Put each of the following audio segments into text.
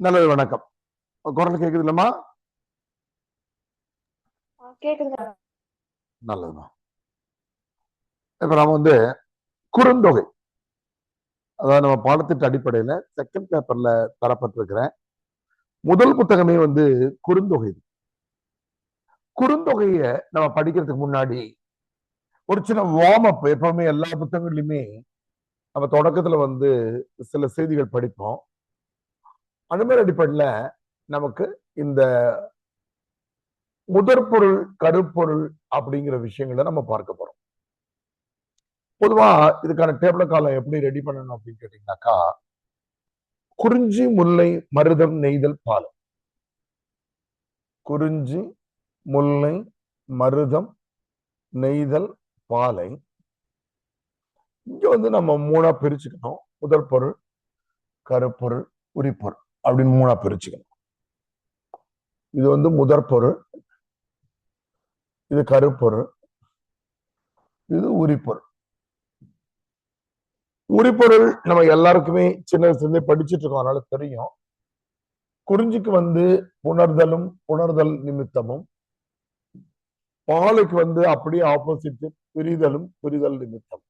நல்லது, வணக்கம். குரல் கேக்குது இல்லம்மா? நல்லதுமா. இப்ப நாம குறுந்தொகை, அதாவது நம்ம பாடத்திட்ட அடிப்படையில செகண்ட் பேப்பர்ல தரப்பட்டிருக்கிறேன் முதல் புத்தகமே குறுந்தொகை. குறுந்தொகைய நம்ம படிக்கிறதுக்கு முன்னாடி ஒரு சின்ன வார்ம் அப். எப்பவுமே எல்லா புத்தகங்கள்லயுமே நம்ம தொடக்கத்துல சில செய்திகள் படிப்போம். அந்த மாதிரி அடிப்படையில நமக்கு இந்த முதற்பொருள், கருப்பொருள் அப்படிங்கிற விஷயங்களை நம்ம பார்க்க போறோம். பொதுவா இதுக்கான டேபிள் காலம் எப்படி ரெடி பண்ணணும் அப்படின்னு கேட்டீங்கன்னாக்கா, குறிஞ்சி, முல்லை, மருதம், நெய்தல், பாலை. குறிஞ்சி, முல்லை, மருதம், நெய்தல், பாலை. இங்க நம்ம மூணா பிரிச்சுக்கணும். முதல் பொருள், கருப்பொருள், உரிப்பொருள் அப்படின்னு மூணா பிரிச்சுக்கணும். இது முதற் பொருள், இது கருப்பொருள், இது உரிப்பொருள். உரிப்பொருள் நம்ம எல்லாருக்குமே சின்ன வயசுல படிச்சுட்டு இருக்கோம், அதனால தெரியும். குறிஞ்சிக்கு புணர்தலும் புணர்தல் நிமித்தமும், பாலுக்கு அப்படியே ஆப்போசிட் பிரிதலும் பிரிதல் நிமித்தம்,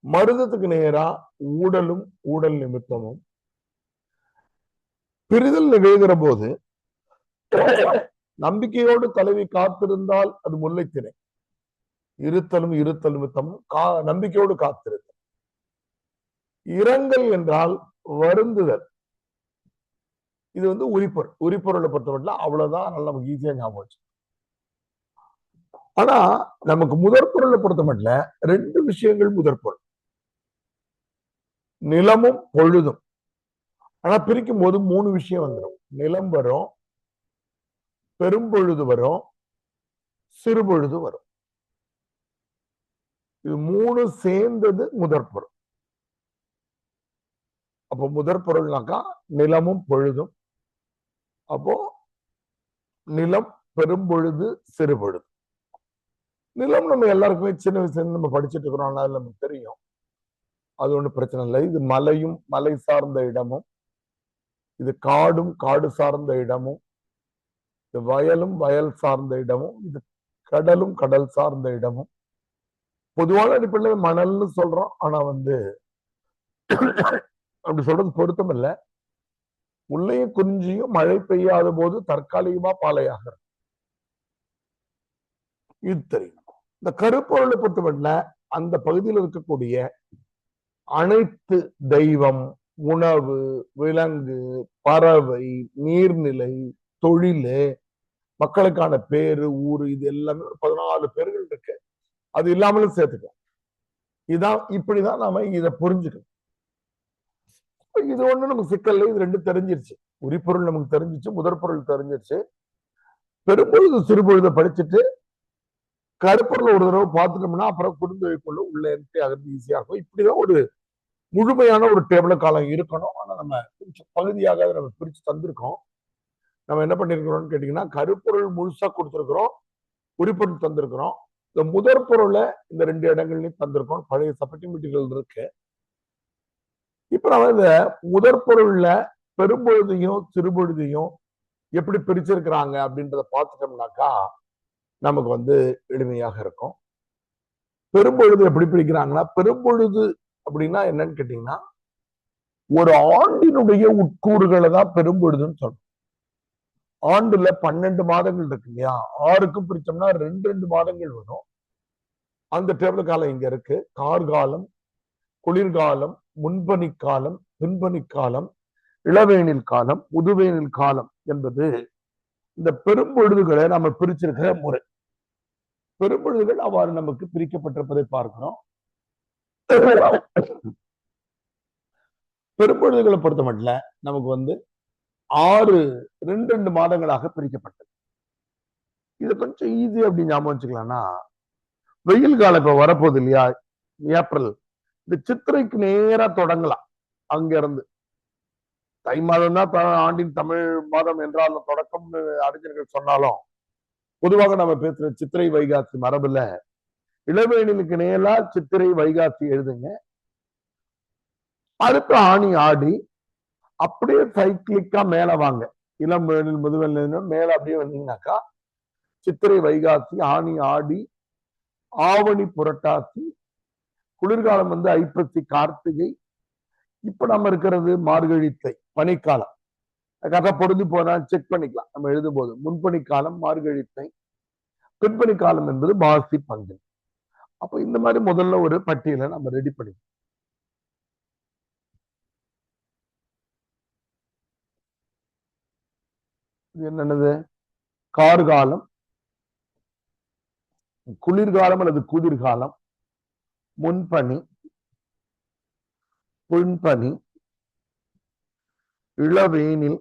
மருதத்துக்கு நேரா ஊடலும் ஊடல் நிமித்தமும். பிரிதல் நிகழ்கிற போது நம்பிக்கையோடு தலைவி காத்திருந்தால் அது முல்லைத்திணை. இருத்தலும் இருத்தல் நிமித்தமும் நம்பிக்கையோடு காத்திருத்தல். இரங்கல் என்றால் வருந்துதல். இது உரிப்பொருள். உரிப்பொருளை பொறுத்தவரையில அவ்வளவுதான், நமக்கு ஈஸியா ஞாபகம். ஆனா நமக்கு முதற் பொருளை பொறுத்த மட்டும் ரெண்டு விஷயங்கள் முதற் பொருள், நிலமும் பொழுதும். ஆனா பிரிக்கும் போது மூணு விஷயம் வந்துடும். நிலம் வரும், பெரும்பொழுது வரும், சிறுபொழுது வரும். இது மூணு சேர்ந்தது முதற் பொருள். அப்போ முதற் பொருள்னாக்கா நிலமும் பொழுதும். அப்போ நிலம், பெரும்பொழுது, சிறுபொழுது. நிலம் நம்ம எல்லாருக்குமே சின்ன வயசுல நம்ம படிச்சுட்டு இருக்கிறோம், அது நமக்கு தெரியும். அது ஒண்ணும் பிரச்சனை இல்லை. இது மலையும் மலை சார்ந்த இடமும், இது காடும் காடு சார்ந்த இடமும், இது வயலும் வயல் சார்ந்த இடமும், இது கடலும் கடல் சார்ந்த இடமும். பொதுவான அடிப்படையில் மணல்னு சொல்றோம், ஆனா அப்படி சொல்றது பொருத்தம் இல்லை. முல்லையும் குறிஞ்சியும் மழை பெய்யாத போது தற்காலிகமா பாலையாக, இது தெரியும். இந்த கருப்பொருளை பொறுத்தமட்டில் அந்த பகுதியில் இருக்கக்கூடிய அனைத்து தெய்வம், உணவு, விலங்கு, பறவை, நீர்நிலை, தொழில், மக்களுக்கான பேரு, ஊரு, இது எல்லாமே 14 பேர்கள் இருக்கு. அது இல்லாமலும் சேர்த்துக்கலாம். இதான் இப்படிதான் நாம இதை புரிஞ்சுக்கணும். இது ஒண்ணு நமக்கு சிக்கல். இது ரெண்டு தெரிஞ்சிருச்சு. உரிப்பொருள் நமக்கு தெரிஞ்சிச்சு, முதற் பொருள் தெரிஞ்சிருச்சு. பெரும்பொழுது சிறுபொழுதை படிச்சுட்டு கருப்பொருள் ஒரு தடவை பார்த்துட்டோம்னா அப்புறம் குறுந்தொகைக்குள்ள உள்ள என்ட்ரி ஆகிறது ஈஸியா இருக்கும். இப்படிதான் ஒரு முழுமையான ஒரு டேபிள் காலம் இருக்கணும். ஆனா நம்ம கொஞ்சம் பகுதியாக அதை நம்ம பிரிச்சு தந்திருக்கோம். நம்ம என்ன பண்ணிருக்கிறோம்னு கேட்டீங்கன்னா, கருப்பொருள் முழுசா கொடுத்திருக்கிறோம், உரிப்பொருள் தந்திருக்கிறோம். இந்த முதற் பொருளை இந்த ரெண்டு இடங்கள்லயும் தந்திருக்கோம். பழைய சப்பட்டிமெட்டிகள் இருக்கு. இப்ப நம்ம இந்த முதற் பொருள்ல பெரும்பொழுதையும் சிறுபொழுதையும் எப்படி பிரிச்சிருக்கிறாங்க அப்படின்றத பார்த்துட்டோம்னாக்கா நமக்கு எளிமையாக இருக்கும். பெரும்பொழுது எப்படி பிரிக்கிறாங்கன்னா, பெரும்பொழுது அப்படின்னா என்னன்னு கேட்டீங்கன்னா, ஒரு ஆண்டினுடைய உட்கூறுகளை தான் பெரும்பொழுதுன்னு சொல்றோம். ஆண்டுல 12 மாதங்கள் இருக்கு இல்லையா, 6க்கும் பிரிச்சோம்னா 2 மாதங்கள் வரும். அந்த டேபிள் காலம் இங்க இருக்கு. கார்காலம், குளிர்காலம், முன்பனிக்காலம், பின்பனிக்காலம், இளவேனில் காலம், முதுவேனில் காலம் என்பது இந்த பெரும்பொழுதுகளை நம்ம பிரிச்சிருக்கிற முறை. பெரும்பொழுதுகள் அவ்வாறு நமக்கு பிரிக்கப்பட்டிருப்பதை பார்க்கிறோம். பெரும்பொழுதுகளை பொறுத்த மட்டும் நமக்கு 2 மாதங்களாக பிரிக்கப்பட்டது. இது கொஞ்சம் ஈஸி அப்படி ஞாபகம் வச்சுக்கலாம்னா, வெயில் காலம் இப்ப வரப்போகுது இல்லையா, ஏப்ரல். இந்த சித்திரைக்கு நேரா தொடங்கலாம். அங்க இருந்து தை மாதம் தான் ஆண்டின் தமிழ் மாதம் என்றாலும் தொடக்கம்னு அறிஞர்கள் சொன்னாலும், பொதுவாக நம்ம பேசுற சித்திரை வைகாசி மரபுல இளவேனிலுக்கு நேரா சித்திரை வைகாசி எழுதுங்க. அடுத்து ஆணி ஆடி, அப்படியே சைக்கிளிக்கா மேல வாங்க. இளம் வேனில் முதுவேனில் மேல அப்படியே வந்தீங்கன்னாக்கா சித்திரை வைகாசி, ஆணி ஆடி, ஆவணி புரட்டாசி, குளிர்காலம் வந்து ஐப்பசி கார்த்திகை. இப்ப நம்ம இருக்கிறது மார்கழி தை பனிக்காலம். கரெக்டா பொருந்தி போனா செக் பண்ணிக்கலாம். நம்ம எழுதும் போது முன்பனி காலம் மார்கழி தை, பின்பனி காலம் என்பது மாசி பங்குனி. அப்ப இந்த மாதிரி முதல்ல ஒரு பட்டியலை நம்ம ரெடி பண்ணிக்கலாம். இது என்னது? கார்காலம், குளிர்காலம் அல்லது குதிர்காலம், முன்பனி, பின்பனி, இளவேனில்,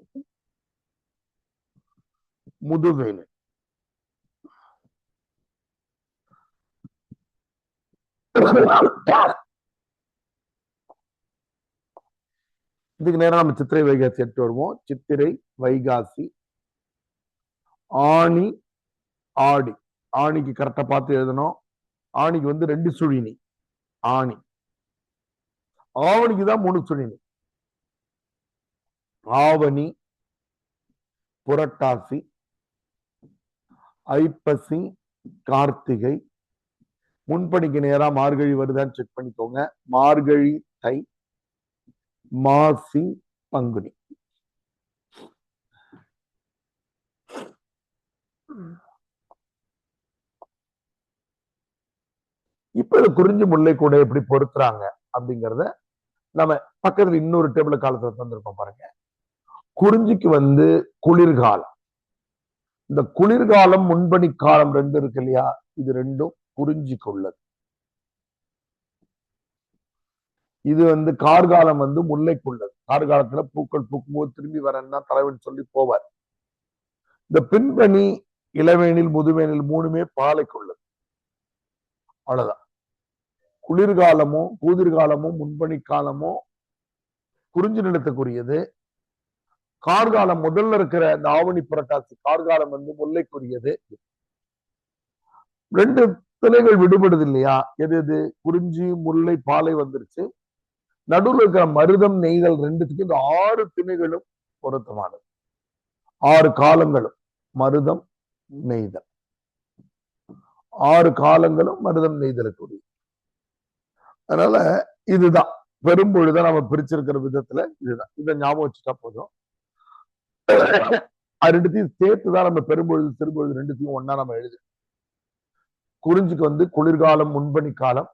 முதுவேனில். இதுக்கு நேரம் நம்ம சித்திரை வைகாசி எடுத்து வருவோம். சித்திரை வைகாசி, ஆணி ஆடி. ஆணிக்கு கரெக்டா பார்த்து எழுதணும். ஆணிக்கு வந்து 2 சுழினி ஆணி. ஆவணிக்கு தான் 3 சுழினி. ஆவணி, புரட்டாசி, ஐப்பசி, கார்த்திகை. முன்பணிக்கு நேரா மார்கழி வருதான்னு செக் பண்ணிக்கோங்க. மார்கழி தை, மாசி பங்குனி. இப்ப இது குறிஞ்சி முல்லை கூட எப்படி பொருத்துறாங்க அப்படிங்கறத நம்ம பக்கத்துல இன்னொரு டேபிள் காலத்துல தந்திருக்கோம் பாருங்க. குறிஞ்சிக்கு வந்து குளிர்காலம். இந்த குளிர்காலம் முன்பனி காலம் 2 இருக்கு இல்லையா? இது 2ம் குறிஞ்சிக்கு உள்ளது. இது வந்து கார்காலம் வந்து முல்லைக்கு உள்ளது. கார்காலத்துல பூக்கள் பூக்கும்போது திரும்பி வரேன்னா தலைவன் சொல்லி போவார். இந்த பின்பனி, இளவேனில், முதுவேனில் 3மே பாலைக்கு உள்ளது. அவ்வளவுதான். குளிர்காலமோ கூதிர்காலமோ முன்பனி காலமோ குறிஞ்சி நிலத்துக்குரியது. கார்காலம் முதல்ல இருக்கிற இந்த ஆவணி புரட்டாசி கார்காலம் வந்து முல்லைக்குரியது. 2 திணைகள் விடுபடுது இல்லையா? எது எது? குறிஞ்சி, முல்லை, பாலை வந்துருச்சு. நடுவில் இருக்கிற மருதம், நெய்தல் 2த்துக்கு இந்த 6 திணைகளும் பொருத்தமானது. 6 காலங்களும் மருதம், நெய்தல். 6 காலங்களும் மருதம், நெய்தலுக்குரிய. அதனால இதுதான் பெரும்பொழுத நம்ம பிரிச்சிருக்கிற விதத்துல இதுதான். இதை ஞாபகம் வச்சுட்டா போதும். 2த்தையும் சேர்த்துதான் நம்ம பெரும்பொழுது, சிறுபொழுது 2த்தையும் ஒன்னா நம்ம எழுது. குறிஞ்சிக்கு வந்து குளிர்காலம், முன்பனி காலம்.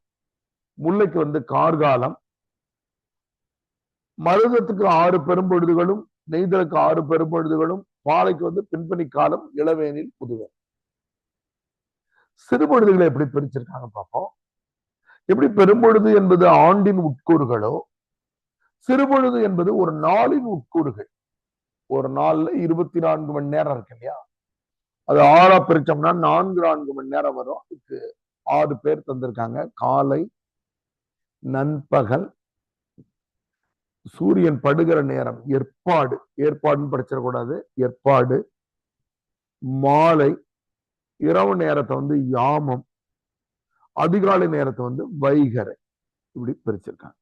முல்லைக்கு வந்து கார்காலம். மருதத்துக்கு 6 பெரும்பொழுதுகளும், நெய்தலுக்கு 6 பெரும்பொழுதுகளும், பாலைக்கு வந்து பின்பனி காலம், இளவேனில், முதுவேனில். சிறுபொழுதுகளை எப்படி பிரிச்சிருக்காங்க பார்ப்போம். எப்படி பெரும்பொழுது என்பது ஆண்டின் உட்கூறுகளோ, சிறுபொழுது என்பது ஒரு நாளின் உட்கூறுகள். ஒரு நாள்ல 24 மணி நேரம் இருக்கு இல்லையா? அது 6ஆ பிரிச்சோம்னா 4 மணி நேரம் வரும். அதுக்கு 6 பேர் தந்திருக்காங்க. காலை, நண்பகல், சூரியன் படுகிற நேரம் ஏற்பாடு, ஏற்பாடுன்னு படிச்சிடக்கூடாது, ஏற்பாடு, மாலை, இரவு நேரத்தை வந்து யாமம், அதிகாலை நேரத்தை வந்து வைகரை. இப்படி பிரிச்சிருக்காங்க.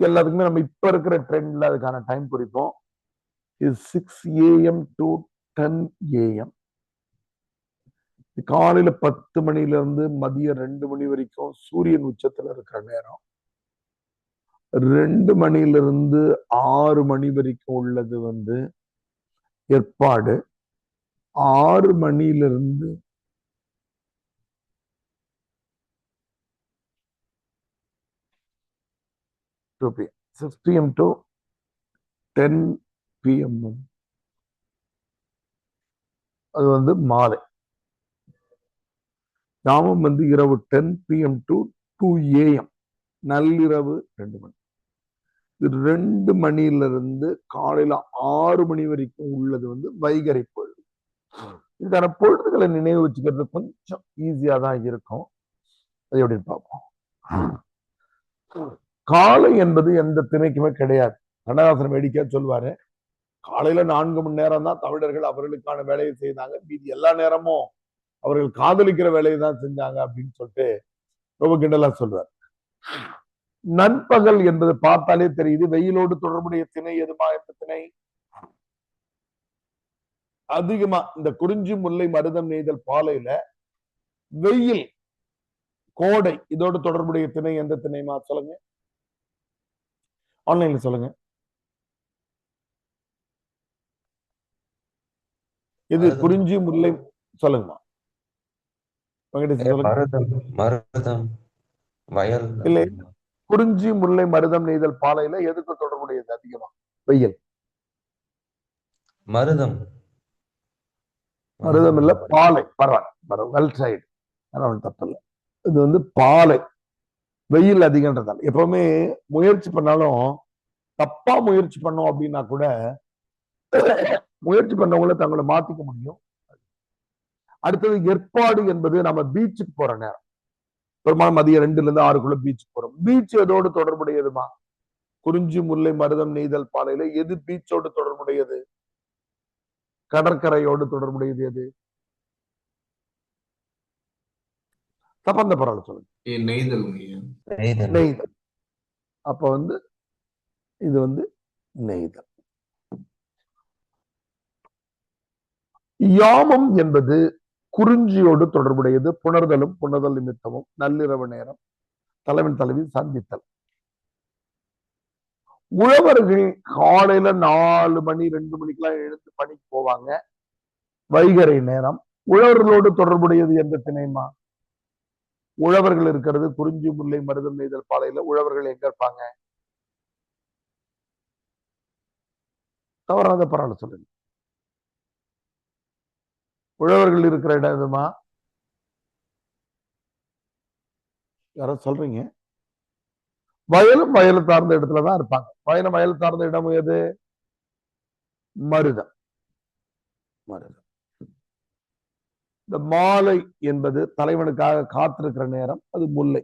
எல்லாத்துக்குமே நம்ம இப்ப இருக்கிற ட்ரெண்ட்ல அதுக்கான டைம் குறிப்போம். இது 6 AM to 10 AM. காலையில 10 மணில இருந்து மதியம் 2 மணி வரைக்கும் சூரியன் உச்சத்துல இருக்கிற நேரம். 2 மணில இருந்து 6 மணி வரைக்கும் உள்ளது வந்து ஏற்பாடு. 6 மணில இருந்து 6 PM to 10 PM அது வந்து மாலை. யாமம் வந்து இரவு 10 PM to 2 AM, நள்ளிரவு 2 மணி. 2 மணில இருந்து காலையில 6 மணி வரைக்கும் உள்ளது வந்து வைகரை பொழுது. இதுக்கான பொழுதுகளை நினைவு வச்சுக்கிறது கொஞ்சம் ஈஸியா தான் இருக்கும். அது எப்படின்னு பார்ப்போம். காலை என்பது எந்த திணைக்குமே கிடையாது. கண்ணதாசன் வேடிக்கையா சொல்லுவாரு, காலையில 4 மணி நேரம் தான் தமிழர்கள் அவர்களுக்கான வேலையை செய்தாங்க, மீதி எல்லா நேரமும் அவர்கள் காதலிக்கிற வேலையை தான் செஞ்சாங்க அப்படின்னு சொல்லிட்டு ரொம்ப கிண்டலா சொல்றாரு. நண்பகல் என்பது பார்த்தாலே தெரியுது. வெயிலோடு தொடர்புடைய திணை எதுமா? எந்த திணை அதிகமா? இந்த குறிஞ்சி, முல்லை, மருதம், நெய்தல், பாலையில வெயில், கோடை இதோடு தொடர்புடைய திணை எந்த திணைமா? சொல்லுங்க, ஆன்லைன்ல சொல்லுங்க. இது குறிஞ்சி, முல்லை, சொல்லுங்கம்மா. மருதம், வயல். இல்லை, குறிஞ்சி, முல்லை, மருதம், நெய்தல், பாலையில எதுக்கு தொடர்புடையது அதிகமா? வெயில். மருதம். மருதம் இல்ல, பாலை. பரவாயில்ல, வெல் சைடு, தப்பு இல்லை. இது வந்து பாலை, வெயில் அதிகன்றதால. எப்பவுமே முயற்சி பண்ணாலும் தப்பா முயற்சி பண்ணோம் அப்படின்னா கூட முயற்சி பண்ணவங்கள தங்களை மாத்திக்க முடியும். அடுத்தது ஏற்பாடு என்பது நம்ம பீச்சுக்கு போற நேரம். பெரும்பாலும் மதியம் 2 to 6 பீச்சுக்கு போறோம். பீச் எதோடு தொடர்புடையதுமா? குறிஞ்சி, முல்லை, மருதம், நெய்தல், பாலையில எது பீச்சோடு தொடர்புடையது? கடற்கரையோடு தொடர்புடையது எது? தப்பந்த பரவாயில்ல, சொல்லுங்க. நெய்தல். அப்ப வந்து இது வந்து நெய்தல். யாமம் என்பது குறிஞ்சியோடு தொடர்புடையது. புணர்தலும் புணர்தல் நிமித்தமும், நள்ளிரவு நேரம், தலைவன் தலைவி சந்தித்தல். உழவர்கள் காலையில 4 மணி 2 மணிக்கெல்லாம் எழுந்து பணிக்கு போவாங்க. வைகறை நேரம். உழவர்களோடு தொடர்புடையது எந்த திணைமா? உழவர்கள் இருக்கிறது குறிஞ்சி, முல்லை, மருதம், நெய்தல், பாலையில. உழவர்கள் எங்க இருப்பாங்க? தவறாத பரவாயில்ல, சொல்லுங்க. உழவர்கள் இருக்கிற இடம் எதுமா? யாரோ சொல்றீங்க. வயலும் வயலு சார்ந்த இடத்துலதான் இருப்பாங்க. வயல் சார்ந்த இடம் எது? மருதம். இந்த மாலை என்பது தலைவனுக்காக காத்திருக்கிற நேரம், அது முல்லை.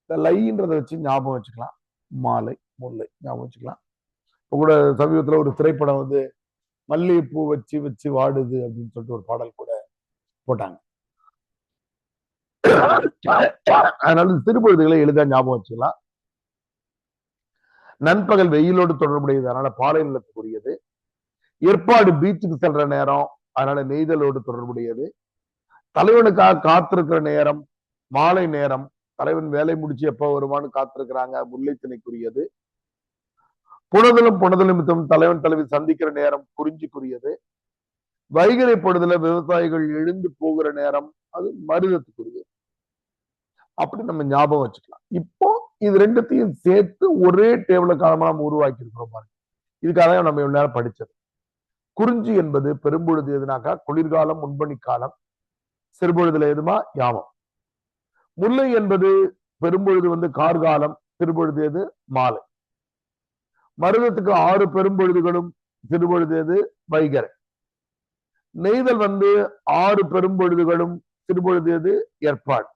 இந்த லைன்றதை வச்சு ஞாபகம் வச்சுக்கலாம். மாலை, முல்லை ஞாபகம் வச்சுக்கலாம். இப்ப கூட சமீபத்துல ஒரு திரைப்படம் வந்து மல்லிகைப்பூ வச்சு வச்சு வாடுது அப்படின்னு சொல்லிட்டு ஒரு பாடல் கூட போட்டாங்க. அதனால சிறுபொழுதுகளை எளிதா ஞாபகம் வச்சுக்கலாம். நண்பகல் வெயிலோடு தொடர்புடையது, அதனால பாலை நிலத்துக்குரியது. ஏற்பாடு பீச்சுக்கு செல்ற நேரம், அதனால நெய்தலோடு தொடர்புடையது. தலைவனுக்காக காத்திருக்கிற நேரம் மாலை நேரம், தலைவன் வேலை முடிச்சு எப்ப வருவான்னு காத்திருக்கிறாங்க, முல்லை திணைக்குரியது. புணதலும் புணதலும் தலைவன் தலைவி சந்திக்கிற நேரம் குறிஞ்சிக்குரியது. வைகறை பொழுதுல விவசாயிகள் எழுந்து போகிற நேரம், அது மருதத்துக்குரியது. அப்படி நம்ம ஞாபகம் வச்சுக்கலாம். இப்போ இது ரெண்டுத்தையும் சேர்த்து ஒரே டேபிள காலமா நம்ம உருவாக்கி இருக்கிறோம் பாருங்க. இதுக்காக நம்ம இவ்வளவு நேரம் படிச்சது. குறிஞ்சி என்பது பெரும்பொழுது எதுனாக்கா குளிர்காலம், முன்பனி காலம். சிறுபொழுதுல எதுமா? யாமம். முல்லை என்பது பெரும்பொழுது வந்து கார்காலம், சிறுபொழுது எது? மாலை. மருதத்துக்கு 6 பெரும்பொழுதுகளும், சிறுபொழுது எது? வைகறை. நெய்தல் வந்து 6 பெரும்பொழுதுகளும், சிறுபொழுது எது? ஏற்பாடு.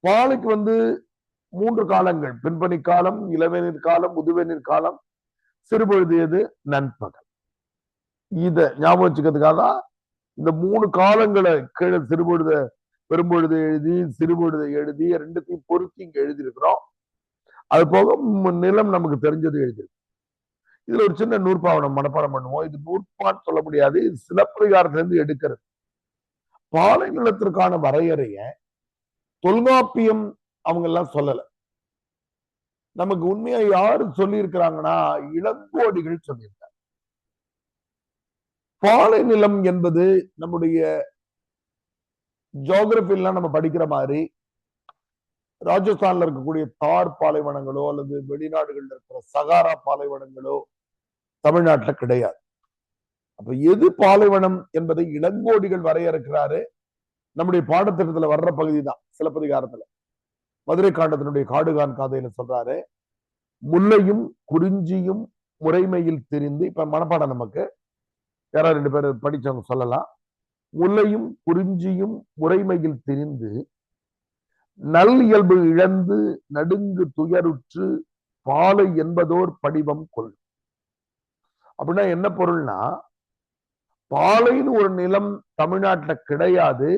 பாலைக்கு வந்து 3 காலங்கள், பின்பனி காலம், இளவேநீர் காலம், முதுவேநீர் காலம். சிறுபொழுது எது? நண்பகல். இத ஞாபகம் வச்சுக்கிறதுக்காக இந்த 3 காலங்களை கீழே சிறுபொழுத பெரும்பொழுது எழுதி சிறுபொழுதை எழுதி ரெண்டுத்தையும் பொருத்தி இங்க எழுதியிருக்கிறோம். அது போக நிலம் நமக்கு தெரிஞ்சது எழுதியிருக்கு. இதுல ஒரு சின்ன நூற்பாவனம் மனப்பாடம் பண்ணுவோம். இது நூற்பான்னு சொல்ல முடியாது, இது சிலப்பதிகாரத்திலிருந்து எடுக்கிறது. பாலை நிலத்திற்கான வரையறைய தொல்காப்பியம் அவங்க எல்லாம் சொல்லல. நமக்கு உண்மையா யாரு சொல்லி இருக்கிறாங்கன்னா இளங்கோடிகள் சொல்லியிருக்காங்க. பாலை நிலம் என்பது நம்முடைய ஜியோகிரபிலாம் நம்ம படிக்கிற மாதிரி ராஜஸ்தான்ல இருக்கக்கூடிய தார் பாலைவனங்களோ அல்லது வெளிநாடுகள்ல இருக்கிற சகாரா பாலைவனங்களோ தமிழ்நாட்டுல கிடையாது. அப்ப எது பாலைவனம் என்பதை இளங்கோடிகள் வரையறுக்கிறாரு. நம்முடைய பாடத்திட்டத்துல வர்ற பகுதி தான் சிலப்பதிகாரத்துல. மதுரை காண்டத்தினுடைய காடுகான் காதையில சொல்றாரு, முல்லையும் குறிஞ்சியும் முறைமையில் தெரிந்து. இப்ப மனப்பாடம் நமக்கு யாராவது 2 பேர் படிச்சவங்க சொல்லலாம். முல்லையும் குறிஞ்சியும் முறைமையில் திரிந்து நல் இயல்பு இழந்து நடுங்கு துயருற்று பாலை என்பதோர் படிவம் கொள். அப்படின்னா என்ன பொருள்னா, பாலைன்னு ஒரு நிலம் தமிழ்நாட்டுல கிடையாது.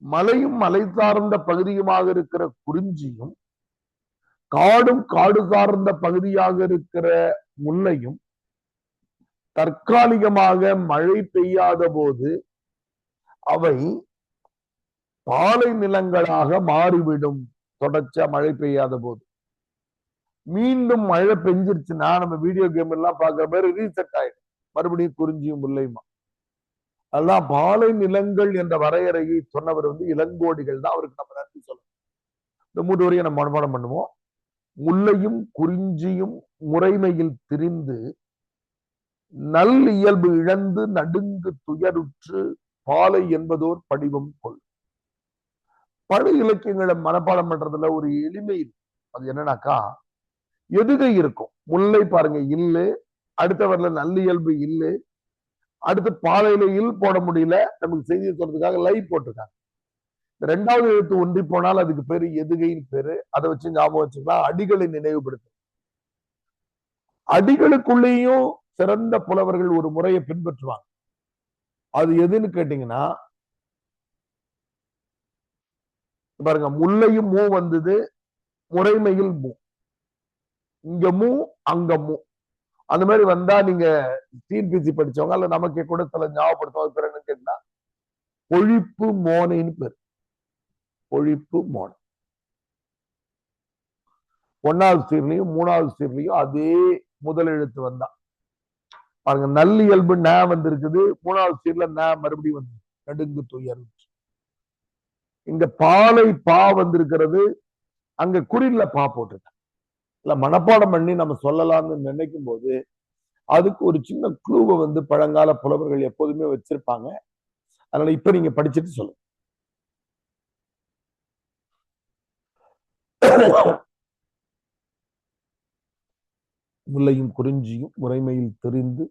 மலையும் மலை சார்ந்த பகுதியுமாக இருக்கிற குறிஞ்சியும் காடும் காடு சார்ந்த பகுதியாக இருக்கிற முல்லையும் தற்காலிகமாக மழை பெய்யாத போது அவை பாலை நிலங்களாக மாறிவிடும். தொடர்ச்சியா மழை பெய்யாத போது மீண்டும் மழை பெஞ்சிருச்சுன்னா நம்ம வீடியோ கேம் எல்லாம் பாக்குற மாதிரி ரீசெட் ஆயிடும், மறுபடியும் குறிஞ்சியும் முல்லையுமா. அதெல்லாம் பாலை நிலங்கள் என்ற வரையறையை சொன்னவர் இளங்கோடிகள் தான். அவருக்கு நம்ம நன்றி சொல்லணும். இந்த 3 வரையும் நம்ம மனப்பாடம் பண்ணுவோம். முல்லையும் குறிஞ்சியும் முறைமையில் திரிந்து நல் இயல்பு இழந்து நடுங்கு துயருற்று பாலை என்பதோர் படிவம் கொள். பழு இலக்கியங்களை மனப்பாடம் பண்றதுல ஒரு எளிமை இருக்கு. அது என்னன்னாக்கா, எதுகை இருக்கும். முல்லை பாருங்க இல்லு, அடுத்தவர்ல நல்லியல்பு இல்லு, அடுத்து பாலையில இல் போட முடியல, நமக்கு செய்தியை சொல்றதுக்காக லை போட்டிருக்காங்க. ரெண்டாவது எழுத்து ஒன்றி போனால் அதுக்கு பேரு எதுகைன்னு பேரு. அதை வச்சு ஞாபகம் வச்சுக்கலாம். அடிகளை நினைவுபடுத்தும். அடிகளுக்குள்ளேயும் சிறந்த புலவர்கள் ஒரு முறையை பின்பற்றுவாங்க. அது எதுன்னு கேட்டீங்கன்னா, பாருங்க முல்லையும் மூ வந்தது, முறைமையில் மூ, இங்க மூ அங்க மூ. அந்த மாதிரி வந்தா நீங்க டிஎன்பிசி படிச்சவங்க அல்ல நமக்கு கூட சில ஞாபகப்படுத்துவாங்க. பேர் என்னன்னு கேட்டா பொழிப்பு மோனைன்னு பேர். பொழிப்பு மோனை. 1வது சீர்லையும் 3வது சீர்லையும் அதே முதல் எழுத்து வந்தா பாருங்க. நல்லியல்பு ந வந்திருக்குது, 3வது சீர்ல ந மறுபடியும் வந்து நடுங்கு துயர். இங்க பாலை பா வந்திருக்கிறது, அங்க குறில்ல பா போட்டிருக்க. இல்ல மனப்பாடம் பண்ணி நம்ம சொல்லலாம்னு நினைக்கும் போது அதுக்கு ஒரு சின்ன க்ளூவை பழங்கால புலவர்கள் எப்போதுமே வச்சிருப்பாங்க. அதனால இப்ப நீங்க படிச்சுட்டு சொல்லுங்க. முல்லையும் குறிஞ்சியும் முறைமையில் தெரிந்து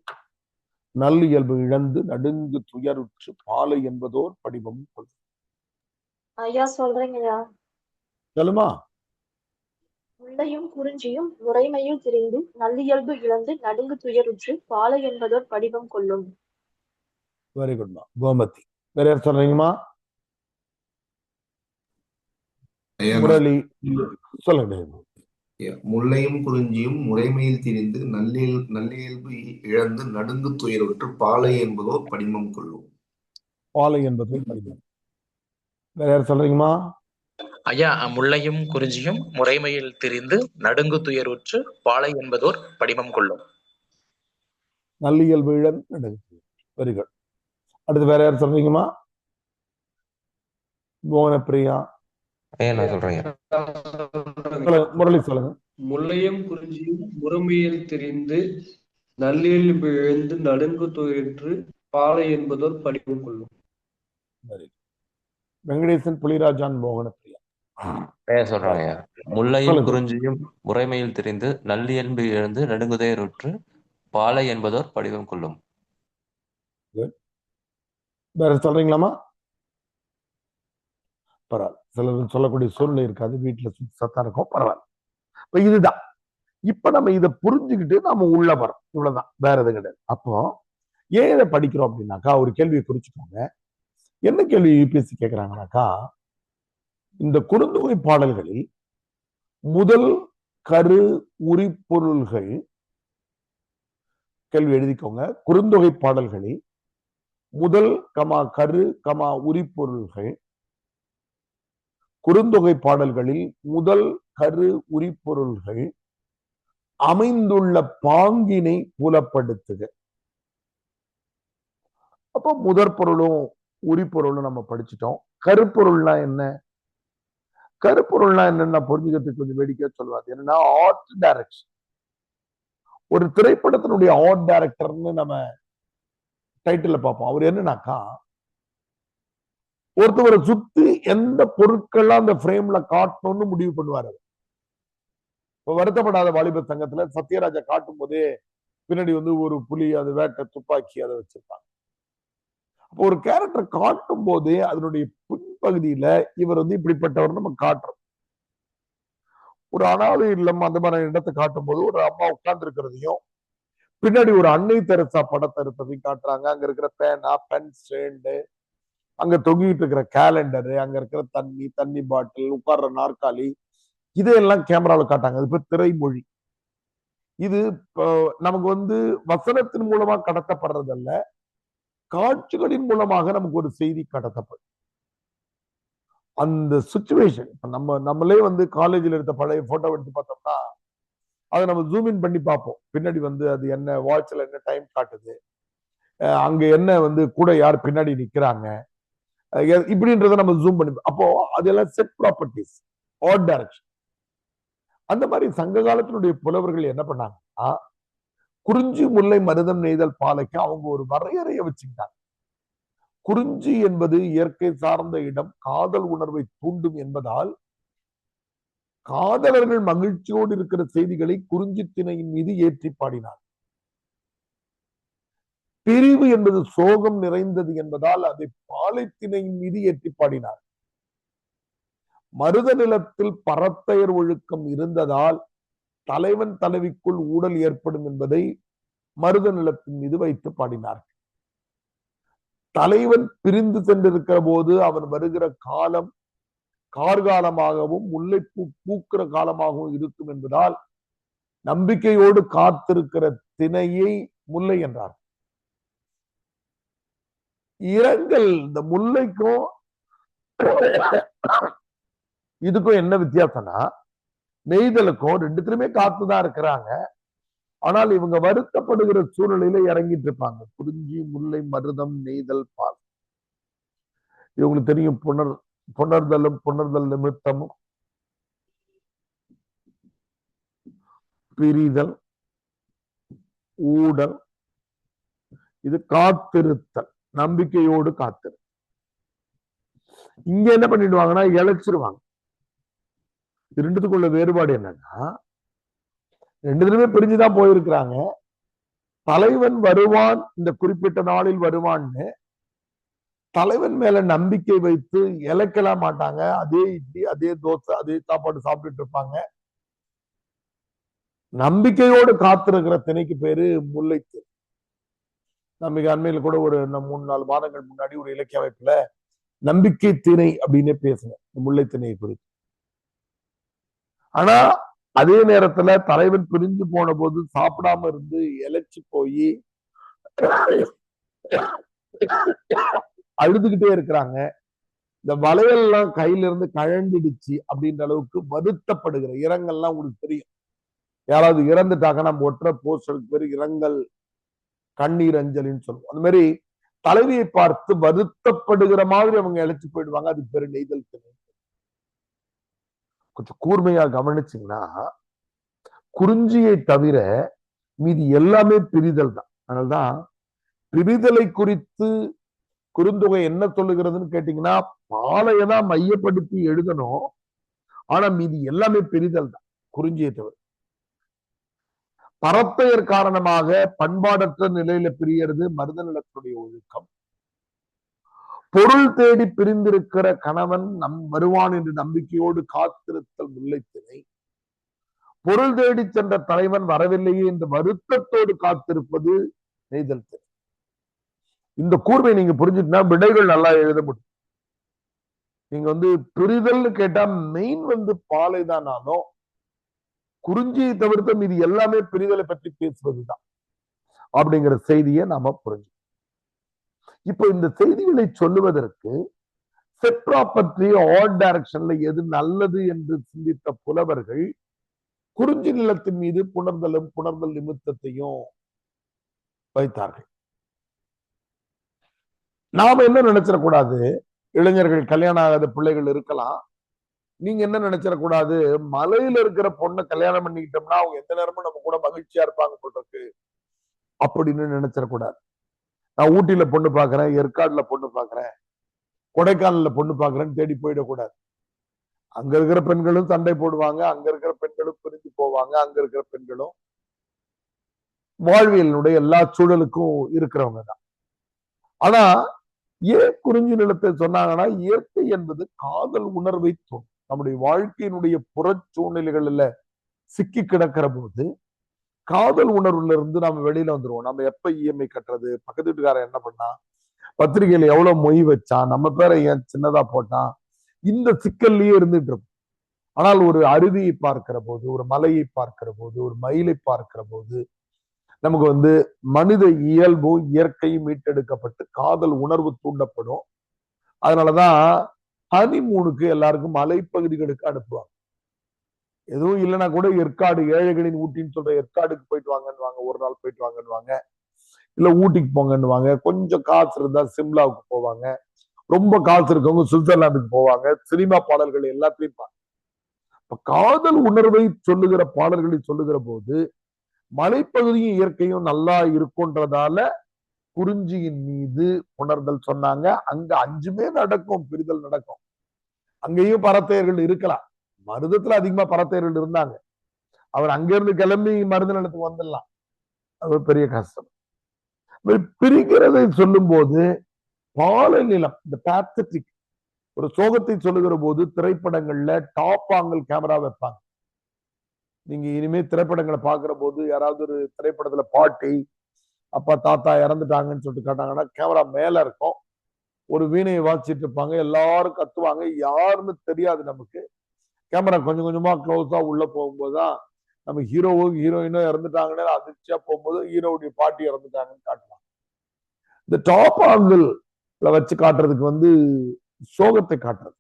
நல் இயல்பு இழந்து நடுங்கு துயருற்று பாலை என்பதோர் படிவம் கொள். ஐயா சொல்றீங்கய்யா. சொல்லுமா. முல்லையும் குறிஞ்சியும் முறைமையில் திரிந்து நல்லியல்பு இழந்து நடுங்கு துயருற்று பாலை என்பதோர் படிவம் கொள்ளும். வெரி குட்மா. கோமதி. வேற யார் சொல்றீங்கம்மா? முரளி சொல்லுங்க. முல்லையும் குறிஞ்சியும் முறைமையில் திரிந்து நல்லியல்பு இழந்து நடுங்கு துயருற்று பாலை என்பதோ படிமம் கொள்ளும். பாலை என்பதோ படிமம். வேற யார் சொல்றீங்கம்மா? ஐயா, முல்லையும் குறிஞ்சியும் முறைமையில் திரிந்து நடுங்கு துயருற்று பாலை என்பதோர் படிமம் கொள்ளும். நல்லியல்பு இழந்து நடுங்கு. Very good. அடுத்து வேற யார் சொல்றீங்கம்மா? மோகனப்பிரியா. நான் சொல்றேன். முரளி சொல்லுங்க. முல்லையும் குறிஞ்சியும் முறைமையில் திரிந்து நல்லியல்பு இழந்து நடுங்கு துயருற்று பாலை என்பதோர் படிமம் கொள்ளும். வெங்கடேசன், புலிராஜான், மோகனப்பிரியா சொல்றாங்க. முல்லையும் குறிஞ்சியும் முறைமையில் திரிந்து நல்லியல்பு இழந்து நடுங்குதுயருற்று பாலை என்பதோர் படிவம் கொள்ளும். வேற சொல்றீங்களாமா? பரவாயில்ல. சிலர் சொல்லக்கூடிய சூழ்நிலை இருக்காது, வீட்டுல சத்தம் இருக்கும். பரவாயில்ல. இப்ப இதுதான். இப்ப நம்ம இதை புரிஞ்சுக்கிட்டு நம்ம உள்ள வரோம். இவ்வளவுதான், வேற எதுவும் கிடையாது. அப்போ ஏன் இதை படிக்கிறோம் அப்படின்னாக்கா, ஒரு கேள்வியை குறிச்சுக்கோங்க. என்ன கேள்வி யூபிஎஸ்சி கேட்கிறாங்கனாக்கா, இந்த குறுந்தொகை பாடல்களில் முதல் கரு உரிப்பொருள்கள், கேள்வி எழுதிக்கோங்க. குறுந்தொகை பாடல்களில் முதல் கரு உரிப்பொருள்கள், குறுந்தொகை பாடல்களில் முதல் கரு உரிப்பொருள்கள் அமைந்துள்ள பாங்கினை புலப்படுத்துக. அப்போ முதற் பொருளும் உரிப்பொருளும் நம்ம படிச்சுட்டோம். கருப்பொருள்னா என்ன? கருப்பொருள்னா என்னன்னா புரிஞ்சுக்கிறதுக்கு கொஞ்சம் வேடிக்கையா சொல்லுவாங்க. என்னன்னா ஆர்ட் டைரக்ஷன். ஒரு திரைப்படத்தினுடைய ஆர்ட் டைரக்டர்னு நம்ம டைட்டில் பார்ப்போம். அவர் என்னன்னாக்கா, ஒருத்தவரை சுத்தி எந்த பொருட்கள்லாம் அந்த பிரேம்ல காட்டணும்னு முடிவு பண்ணுவாரு. இப்ப வருத்தப்படாத வாலிபர் சங்கத்துல சத்யராஜா காட்டும் போதே பின்னாடி ஒரு புலி, அது வேட்டை, துப்பாக்கி அதை வச்சிருப்பாங்க. அப்போ ஒரு கேரக்டர் காட்டும் போதே அதனுடைய பின்பகுதியில இவர் இப்படிப்பட்டவர் நம்ம காட்டுறோம். ஒரு அனாதை இல்லம் அந்த மாதிரி இடத்தை காட்டும் போது ஒரு அம்மா உட்கார்ந்து இருக்கிறதையும் பின்னாடி ஒரு அன்னை தெரசா படத்தை இருப்பதையும் காட்டுறாங்க. அங்க இருக்கிற பேனா, பென் ஸ்டாண்டு, அங்க தொங்கிட்டு இருக்கிற கேலண்டரு, அங்க இருக்கிற தண்ணி பாட்டில், உட்கார்ற நாற்காலி, இதையெல்லாம் கேமரால காட்டாங்க. அது பேர் திரைமொழி. இது நமக்கு வசனத்தின் மூலமா கடத்தப்படுறதல்ல, காட்சிகளின் மூலமாக நமக்கு ஒரு செய்தி கடத்தப்படும். அந்த சுச்சுவேஷன் நம்மளே காலேஜில் எடுத்த பழைய போட்டோ எடுத்து பார்த்தோம்னா அதை நம்ம ஜூம் இன் பண்ணி பார்ப்போம். பின்னாடி அது என்ன வாட்ச்ல என்ன டைம் காட்டுது, அங்க என்ன கூட யார் பின்னாடி நிக்கிறாங்க, இப்படின்றத நம்ம ஜூம் பண்ணி, அப்போ அதெல்லாம் செட் ப்ராப்பர்ட்டிஸ், ஆர்ட் டைரக்ஷன். அந்த மாதிரி சங்க காலத்தினுடைய புலவர்கள் என்ன பண்ணாங்கன்னா, குறிஞ்சி முல்லை மருதம் நெய்தல் பாலைக்கு அவங்க ஒரு வரையறையை வச்சுக்கிட்டாங்க. குறிஞ்சி என்பது இயற்கை சார்ந்த இடம், காதல் உணர்வை தூண்டும் என்பதால் காதலர்கள் மகிழ்ச்சியோடு இருக்கிற செய்திகளை குறிஞ்சி திணையின் மீது ஏற்றி பாடினார். பிரிவு என்பது சோகம் நிறைந்தது என்பதால் அதை பாலை திணையின் மீது ஏற்றி பாடினார். மருத நிலத்தில் பரத்தையர் ஒழுக்கம் இருந்ததால் தலைவன் தலைவிக்குள் ஊடல் ஏற்படும் என்பதை மருத நிலத்தின் மீது வைத்து பாடினார். தலைவன் பிரிந்து சென்றிருக்கிற போது அவன் வருகிற காலம் கார்காலமாகவும் முல்லைப்பூ பூக்கிற காலமாகவும் இருக்கும் என்பதால் நம்பிக்கையோடு காத்திருக்கிற திணையை முல்லை என்றார். இரங்கல், இந்த முல்லைக்கும் இதுக்கும் என்ன வித்தியாசம்னா, நெய்தலுக்கும் ரெண்டுத்திலுமே காத்துதான் இருக்கிறாங்க. ஆனால் இவங்க வருத்தப்படுகிற சூழ்நிலையில இறங்கிட்டு இருப்பாங்க. குறிஞ்சி முல்லை மருதம் நெய்தல் பால், இவங்களுக்கு தெரியும். புணர்தல் நிமித்தமும் பிரிதல், ஊடல், இது காத்திருத்தல், நம்பிக்கையோடு காத்திரு. இங்க என்ன பண்ணிடுவாங்கன்னா இழைச்சிருவாங்க. ரெண்டுத்துக்குள்ள வேறுபாடு என்னன்னா, ரெண்டுத்துலயுமே பிரிஞ்சுதான் போயிருக்கிறாங்க. தலைவன் வருவான், இந்த குறிப்பிட்ட நாளில் வருவான்னு தலைவன் மேல நம்பிக்கை வைத்து இழைக்கலாம் மாட்டாங்க. அதே இட்லி, அதே தோசை, அதே சாப்பாடு சாப்பிட்டுட்டு இருப்பாங்க. நம்பிக்கையோடு காத்திருக்கிற திணைக்கு பேரு முல்லைத்திணை. நம்பிக்கை அண்மையில கூட ஒரு 3-4 மாதங்கள் முன்னாடி ஒரு இலக்கிய அமைப்புல நம்பிக்கை திணை அப்படின்னு பேசுனேன், முல்லைத்திணையை குறித்து. ஆனா அதே நேரத்துல தலைவன் பிரிஞ்சு போன போது சாப்பிடாம இருந்து இழைச்சு போய் அழுதுகிட்டே இருக்கிறாங்க. இந்த வளையல்லாம் கையில இருந்து கழண்டிடுச்சு அப்படின்ற அளவுக்கு வருத்தப்படுகிற இரங்கல்லாம் உங்களுக்கு தெரியும். யாராவது இறந்துட்டாக்க நம்ம ஒற்ற போஸ்டருக்கு பேரு இரங்கல், கண்ணீர் அஞ்சலின்னு சொல்லுவோம். அந்த மாதிரி தலைவியை பார்த்து வருத்தப்படுகிற மாதிரி அவங்க இழைச்சு போயிடுவாங்க. அது பேரு நெய்தல் திணை. கொஞ்சம் கூர்மையா கவனிச்சீங்கன்னா, குறிஞ்சியை தவிர மீதி எல்லாமே பிரிதல் தான். அதனால்தான் பிரிதலை குறித்து குறுந்தொகை என்ன சொல்லுகிறதுன்னு கேட்டீங்கன்னா, பாலையதான் மையப்படுத்தி எழுதணும். ஆனா மீதி எல்லாமே பிரிதல் தான் குறிஞ்சியை தவிர. பரத்தையர் காரணமாக பண்பாடற்ற நிலையில பிரியறது மருத நிலத்துடைய ஒழுக்கம். பொருள் தேடி பிரிந்திருக்கிற கணவன் வருவான் என்று நம்பிக்கையோடு காத்திருத்தல் முல்லைத்திணை. பொருள் தேடி சென்ற தலைவன் வரவில்லையே என்று வருத்தத்தோடு காத்திருப்பது நெய்தல் திணை. இந்த கூர்மை நீங்க புரிஞ்சுட்டா விடைகள் நல்லா எழுத முடியும். நீங்க பிரிதல்னு கேட்டா மெயின் பாலை தானாலும் குறிஞ்சியை தவிர்த்த மீது எல்லாமே பிரிதலை பற்றி பேசுவதுதான் அப்படிங்கிற செய்தியை நாம புரிஞ்சு. இப்ப இந்த செய்திகளை சொல்லுவதற்கு செட் ப்ராப்பர்ட்டி, ஆர்ட் டைரக்ஷன்ல எது நல்லது என்று சிந்தித்த புலவர்கள் குறிஞ்சி நிலத்தின் மீது புணர்தல் நிமித்தத்தையும் வைத்தார்கள். நாம என்ன நினைச்சிடக்கூடாது, இளைஞர்கள், கல்யாணம் ஆகாத பிள்ளைகள் இருக்கலாம். நீங்க என்ன நினைச்சிடக்கூடாது, மலையில இருக்கிற பொண்ணை கல்யாணம் பண்ணிக்கிட்டோம்னா அவங்க எந்த நேரமும் நம்ம கூட மகிழ்ச்சியா இருப்பாங்க போட்டிருக்கு அப்படின்னு நினைச்சிடக்கூடாது. நான் ஊட்டியில பொண்ணு பாக்குறேன், ஏற்காடுல பொண்ணு பாக்குறேன், கொடைக்கானல்ல பொண்ணு பாக்குறேன்னு தேடி போயிடக்கூடாது. அங்க இருக்கிற பெண்களும் சண்டை போடுவாங்க, அங்க இருக்கிற பெண்களும் பிரிஞ்சு போவாங்க, அங்க இருக்கிற பெண்களும் வாழ்வியலினுடைய எல்லா சூழலுக்கும் இருக்கிறவங்க தான். ஆனா ஏன் குறிஞ்சி நிலத்தை சொன்னாங்கன்னா, இயற்கை என்பது காதல் உணர்வை தூண்டும். நம்முடைய வாழ்க்கையினுடைய புறச் சூழ்நிலைகள்ல சிக்கி கிடக்கிற போது காதல் உணர்வுல இருந்து நம்ம வெளியில வந்துருவோம். நம்ம எப்ப இஎம்ஐ கட்டுறது, பக்கத்து வீட்டுக்காரன் என்ன பண்ணா, பத்திரிகையில எவ்வளவு மொய் வச்சான், நம்ம பேரை ஏன் சின்னதா போட்டான், இந்த சிக்கல்லையே இருந்துட்டு இருக்கும். ஆனால் ஒரு அருவியை பார்க்கிற போது, ஒரு மலையை பார்க்கிற போது, ஒரு மயிலை பார்க்கிற போது நமக்கு மனித இயல்பு இயற்கையும் மீட்டெடுக்கப்பட்டு காதல் உணர்வு தூண்டப்படும். அதனாலதான் ஹனிமூனுக்கு எல்லாருக்கும் மலைப்பகுதிகளுக்கு அனுப்புவாங்க. எதுவும் இல்லைன்னா கூட ஏற்காடு, ஏழைகளின் ஊட்டின்னு சொல்ற ஏற்காடுக்கு போயிட்டு வாங்கன்னு ஒரு நாள் போயிட்டு வாங்கன்னு, இல்ல ஊட்டிக்கு போங்கன்னு, கொஞ்சம் காசு இருந்தா சிம்லாவுக்கு போவாங்க, ரொம்ப காசு இருக்கவங்க சுவிட்சர்லாந்துக்கு போவாங்க, சினிமா பாடல்கள் எல்லாத்தையும் காதல் உணர்வை சொல்லுகிற பாடல்களை சொல்லுகிற போது மலைப்பகுதியும் இயற்கையும் நல்லா இருக்குன்றதால குறிஞ்சியின் மீது உணர்தல் சொன்னாங்க. அங்க 5மே நடக்கும், பிரிதல் நடக்கும். அங்கேயும் பரத்தையர்கள் இருக்கலாம். மருதத்துல அதிகமா பரத்தையர்கள் இருந்தாங்க. அவர் அங்கிருந்து கிளம்பி மருத நிலத்துக்கு வந்துடலாம், அது பெரிய கஷ்டம். பிரிக்கிறதை சொல்லும் போது பாலை நிலம், இந்த பேத்தட்டிக் ஒரு சோகத்தை சொல்லுகிற போது திரைப்படங்கள்ல டாப் ஆங்கிள் கேமரா வைப்பாங்க. நீங்க இனிமே திரைப்படங்களை பாக்குற போது யாராவது ஒரு திரைப்படத்துல பாட்டி அப்பா தாத்தா இறந்துட்டாங்கன்னு சொல்லிட்டு காட்டாங்கன்னா கேமரா மேல இருக்கும், ஒரு வீணையை வாசிச்சுட்டு இருப்பாங்க, எல்லாரும் கத்துவாங்க, யாருன்னு தெரியாது நமக்கு. கேமரா கொஞ்சம் கொஞ்சமா க்ளோஸா உள்ள போகும்போதுதான் நம்ம ஹீரோவோ ஹீரோயினோ இறந்துட்டாங்கன்னு அதிர்ச்சியா போகும்போது ஹீரோவுடைய பாட்டி இறந்துட்டாங்கன்னு காட்டலாம். இந்த டாப் ஆங்கிள் வச்சு காட்டுறதுக்கு சோகத்தை காட்டுறது.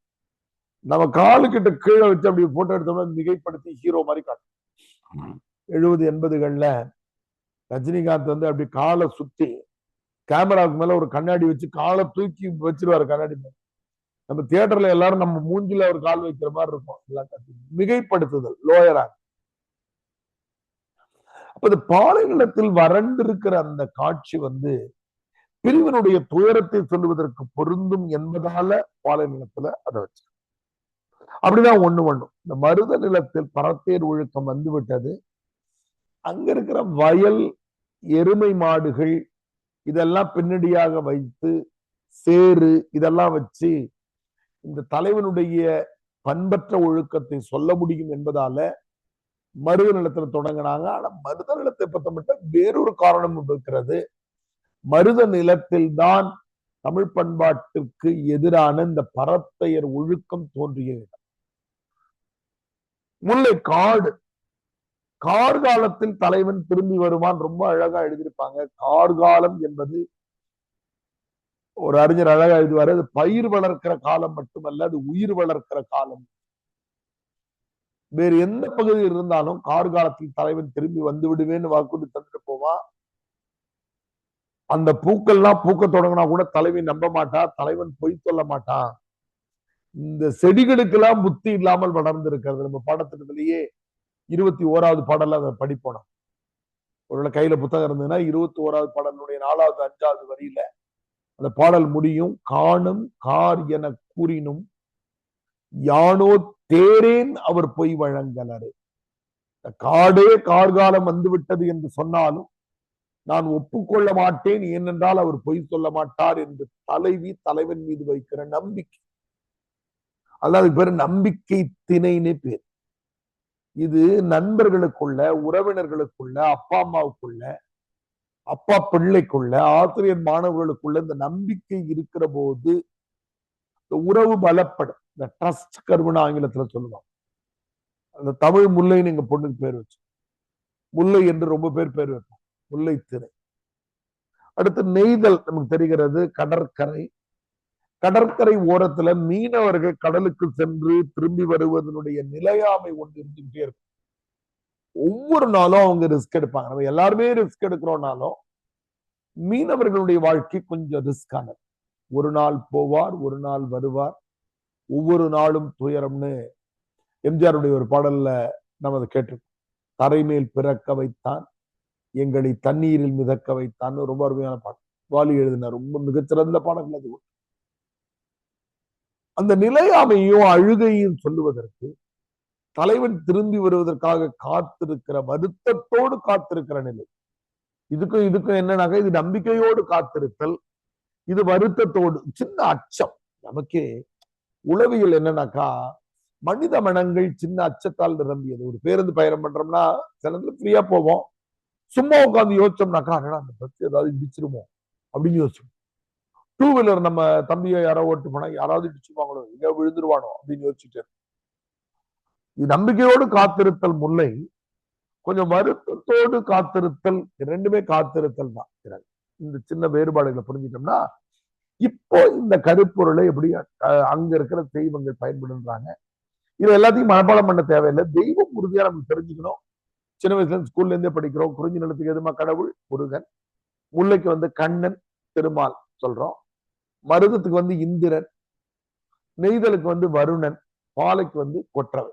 நம்ம காலுக்கிட்ட கீழே வச்சு அப்படி போட்டோ எடுத்தோம்னா மிகைப்படுத்தி ஹீரோ மாதிரி காட்டும். 70, 80கள்ல ரஜினிகாந்த் அப்படி காலை சுத்தி கேமராவுக்கு மேல ஒரு கண்ணாடி வச்சு காலை தூக்கி வச்சிருவாரு கண்ணாடி மேல. நம்ம தியேட்டர்ல எல்லாரும் நம்ம மூஞ்சில ஒரு கால் வைக்கிற மாதிரி இருக்கும். எல்லாம் மிகைப்படுத்துதல், லோயரா. அப்ப இந்த பாலை நிலத்தில் வறண்டிருக்கிற அந்த காட்சி பிரிவினுடைய துயரத்தை சொல்லுவதற்கு பொருந்தும் என்பதால பாலை நிலத்துல அதை வச்சு. அப்படிதான் ஒண்ணும் இந்த மருத நிலத்தில் பரத்தேர் ஒழுக்கம் விட்டது. அங்க இருக்கிற வயல், எருமை மாடுகள் இதெல்லாம் பின்னடியாக வைத்து சேறு இதெல்லாம் வச்சு இந்த தலைவனுடைய பண்பற்ற ஒழுக்கத்தை சொல்ல முடியும் என்பதால மருத நிலத்துல தொடங்கினாங்க. ஆனா மருத நிலத்தை பத்தப்பட்ட வேறொரு காரணம் இருக்கிறது. மருத நிலத்தில் தான் தமிழ் பண்பாட்டுக்கு எதிரான இந்த பரத்தையர் ஒழுக்கம் தோன்றிய இடம். முல்லை காடு, கார்காலத்தில் தலைவன் திரும்பி வருவான், ரொம்ப அழகா எழுதியிருப்பாங்க. கார்காலம் என்பது ஒரு அறிஞர் அழகா எழுதுவாரு, அது பயிர் வளர்க்கிற காலம் மட்டுமல்ல, அது உயிர் வளர்க்கிற காலம். வேறு எந்த பகுதியில் இருந்தாலும் கார்காலத்தில் தலைவன் திரும்பி வந்து விடுவேன்னு வாக்குறுதி தந்துட்டு போவான். அந்த பூக்கள்லாம் பூக்க தொடங்கினா கூட தலைவன் நம்ப மாட்டா, தலைவன் பொய் சொல்ல மாட்டான். இந்த செடிகளுக்கெல்லாம் புத்தி இல்லாமல் வளர்ந்து இருக்கிறது. நம்ம பாடத்திட்டத்திலேயே 21வது பாடல அதை படிப்போம். ஒருவேளை கையில புத்தகம் இருந்ததுன்னா 21வது பாடலுடைய 4வது 5வது வரியில அந்த பாடல் முடியும். காணும் கார் என கூறினும் யானோ தேரேன் அவர் பொய் வழங்கலரே. காடே கார்காலம் வந்துவிட்டது என்று சொன்னாலும் நான் ஒப்புக்கொள்ள மாட்டேன், ஏனென்றால் அவர் பொய் சொல்ல மாட்டார் என்று தலைவி தலைவன் மீது வைக்கிற நம்பிக்கை. அதாவது பேரு நம்பிக்கை திணைன்னு பேர். இது நண்பர்களுக்குள்ள, உறவினர்களுக்குள்ள, அப்பா அம்மாவுக்குள்ள, அப்பா பிள்ளைக்குள்ள, ஆசிரியர் மாணவர்களுக்குள்ள இந்த நம்பிக்கை இருக்கிற போது இந்த உறவு பலப்படும். இந்த ட்ரஸ்ட் கர்வுன்னு ஆங்கிலத்துல சொல்லுவாங்க. அந்த தமிழ் முல்லைன்னு எங்க பொண்ணுக்கு பேர் வச்சு, முல்லை என்று ரொம்ப பேர் வைப்பாங்க, முல்லை திணை. அடுத்து நெய்தல் நமக்கு தெரிகிறது. கடற்கரை, கடற்கரை ஓரத்துல மீனவர்கள் கடலுக்கு சென்று திரும்பி வருவதனுடைய நிலையாமை ஒன்று இருந்துகிட்டே இருக்கும். ஒவ்வொரு நாளும் அவங்க ரிஸ்க் எடுப்பாங்க. நம்ம எல்லாருமே ரிஸ்க் எடுக்கிறோம்னாலும் மீனவர்களுடைய வாழ்க்கை கொஞ்சம் ரிஸ்க் ஆனது. ஒரு நாள் போவார், ஒரு நாள் வருவார், ஒவ்வொரு நாளும் துயரம்னு எம்ஜிஆருடைய ஒரு பாடல்ல நம்ம அதை கேட்டிருக்கோம். தரைமேல் பிறக்க வைத்தான், எங்களை தண்ணீரில் மிதக்க வைத்தான், ரொம்ப அருமையான பாடல். வாலி எழுதின ரொம்ப மிகச்சிறந்த பாடல்கள் அது. அந்த நிலையாமையும் அழுகையும் சொல்லுவதற்கு தலைவன் திரும்பி வருவதற்காக காத்திருக்கிற, வருத்தத்தோடு காத்திருக்கிற நிலை. இதுக்கும் இதுக்கும் என்னன்னாக்க, இது நம்பிக்கையோடு காத்திருத்தல், இது வருத்தத்தோடு, சின்ன அச்சம். நமக்கே உளவியல் என்னன்னாக்கா, மனித மனங்கள் சின்ன அச்சத்தால் நிரம்பியது. ஒரு பேருந்து பயணம் பண்றோம்னா சில நேரத்துல ஃப்ரீயா போவோம், சும்மா உட்காந்து யோசிச்சோம்னாக்கா அந்த பஸ் ஏதாவது இடிச்சிருமோ அப்படின்னு யோசிச்சோம். டூ வீலர் நம்ம தம்பியை யாரோ ஓட்டு போனா யாராவது இடிச்சுப்பாங்களோ, எங்க விழுந்துருவானோ அப்படின்னு யோசிச்சுட்டு நம்பிக்கையோடு காத்திருத்தல் முல்லை, கொஞ்சம் வருத்தத்தோடு காத்திருத்தல், ரெண்டுமே காத்திருத்தல் தான். இந்த சின்ன வேறுபாடுகளை புரிஞ்சிட்டோம்னா இப்போ இந்த கருப்பொருளை எப்படி அங்க இருக்கிற தெய்வங்கள் பயன்படுறாங்க. இது எல்லாத்தையும் மனப்பாடம் பண்ண தேவையில்லை. தெய்வம் உறுதியா நமக்கு தெரிஞ்சுக்கணும். சின்ன வயசுல ஸ்கூல்ல இருந்தே படிக்கிறோம். குறிஞ்சி நிலத்துக்கு எதுமா கடவுள் முருகன், முல்லைக்கு வந்து கண்ணன் திருமால் சொல்றோம், மருதத்துக்கு வந்து இந்திரன், நெய்தலுக்கு வந்து வருணன், பாலைக்கு வந்து கொற்றவை.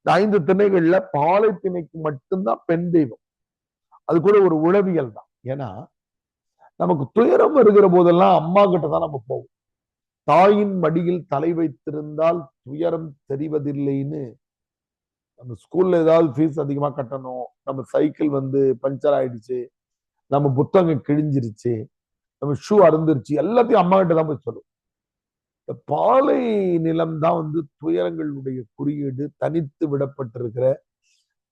இந்த 5 திணைகள்ல பாலை திணைக்கு மட்டும்தான் பெண் தெய்வம். அது கூட ஒரு உளவியல் தான். ஏன்னா நமக்கு துயரம் வருகிற போதெல்லாம் அம்மா கிட்ட தான் நம்ம போவோம். தாயின் மடியில் தலை வைத்திருந்தால் துயரம் தெரிவதில்லைன்னு, நம்ம ஸ்கூல்ல ஏதாவது ஃபீஸ் அதிகமா கட்டணும், நம்ம சைக்கிள் வந்து பஞ்சர் ஆயிடுச்சு, நம்ம புத்தகம் கிழிஞ்சிருச்சு, நம்ம ஷூ அருந்துருச்சு, எல்லாத்தையும் அம்மா கிட்ட தான் போய் சொல்லுவோம். இந்த பாலை நிலம் தான் வந்து துயரங்களுடைய குறியீடு. தனித்து விடப்பட்டிருக்கிற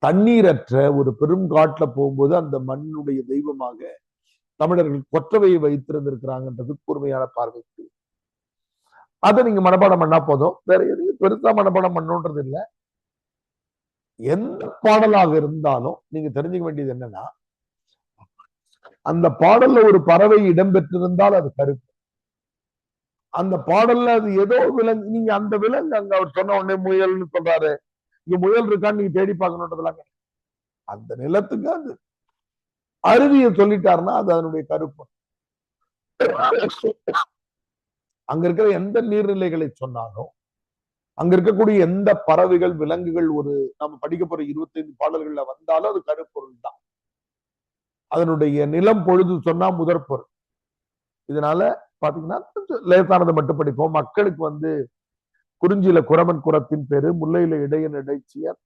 தண்ணீரற்ற ஒரு பெரும் காட்டுல போகும்போது அந்த மண்ணுடைய தெய்வமாக தமிழர்கள் கொற்றவையை வைத்திருந்திருக்கிறாங்கன்றது கூர்மையான பார்வைக்கு. அதை நீங்க மனப்பாடம் பண்ணா போதும், வேற எதையும் பெருசா மனப்பாடம் பண்ணணுன்றது இல்லை. எந்த பாடலாக இருந்தாலும் நீங்க தெரிஞ்சுக்க வேண்டியது என்னன்னா, அந்த பாடல்ல ஒரு பறவை இடம்பெற்றிருந்தால் அது கருப்பு. அந்த பாடல்ல அது ஏதோ விலங்கு, நீங்க அந்த விலங்கு அங்க அவர் சொன்ன உடனே முயல்னு சொல்றாரு, இங்க முயல் இருக்கான்னு நீங்க தேடி பார்க்கணுன்றதுலாம் அந்த நிலத்துக்கு அது அருவியை சொல்லிட்டாருன்னா அது அதனுடைய கருப்பு. அங்க இருக்கிற எந்த நீர்நிலைகளை சொன்னாலும், அங்க இருக்கக்கூடிய எந்த பறவைகள் விலங்குகள் ஒரு நம்ம படிக்க போற 25 பாடல்கள்ல வந்தாலும் அது கருப்பொருள் தான். அதனுடைய நிலம் பொழுது சொன்னா முதற் பொருள். இதனால பாத்தீங்கன்னா லேசானதை மட்டும் படிப்போம். மக்களுக்கு வந்து குறிஞ்சியில குரவன் குரத்தின் பேரு, முல்லையில இடையன் இடைச்சியர்,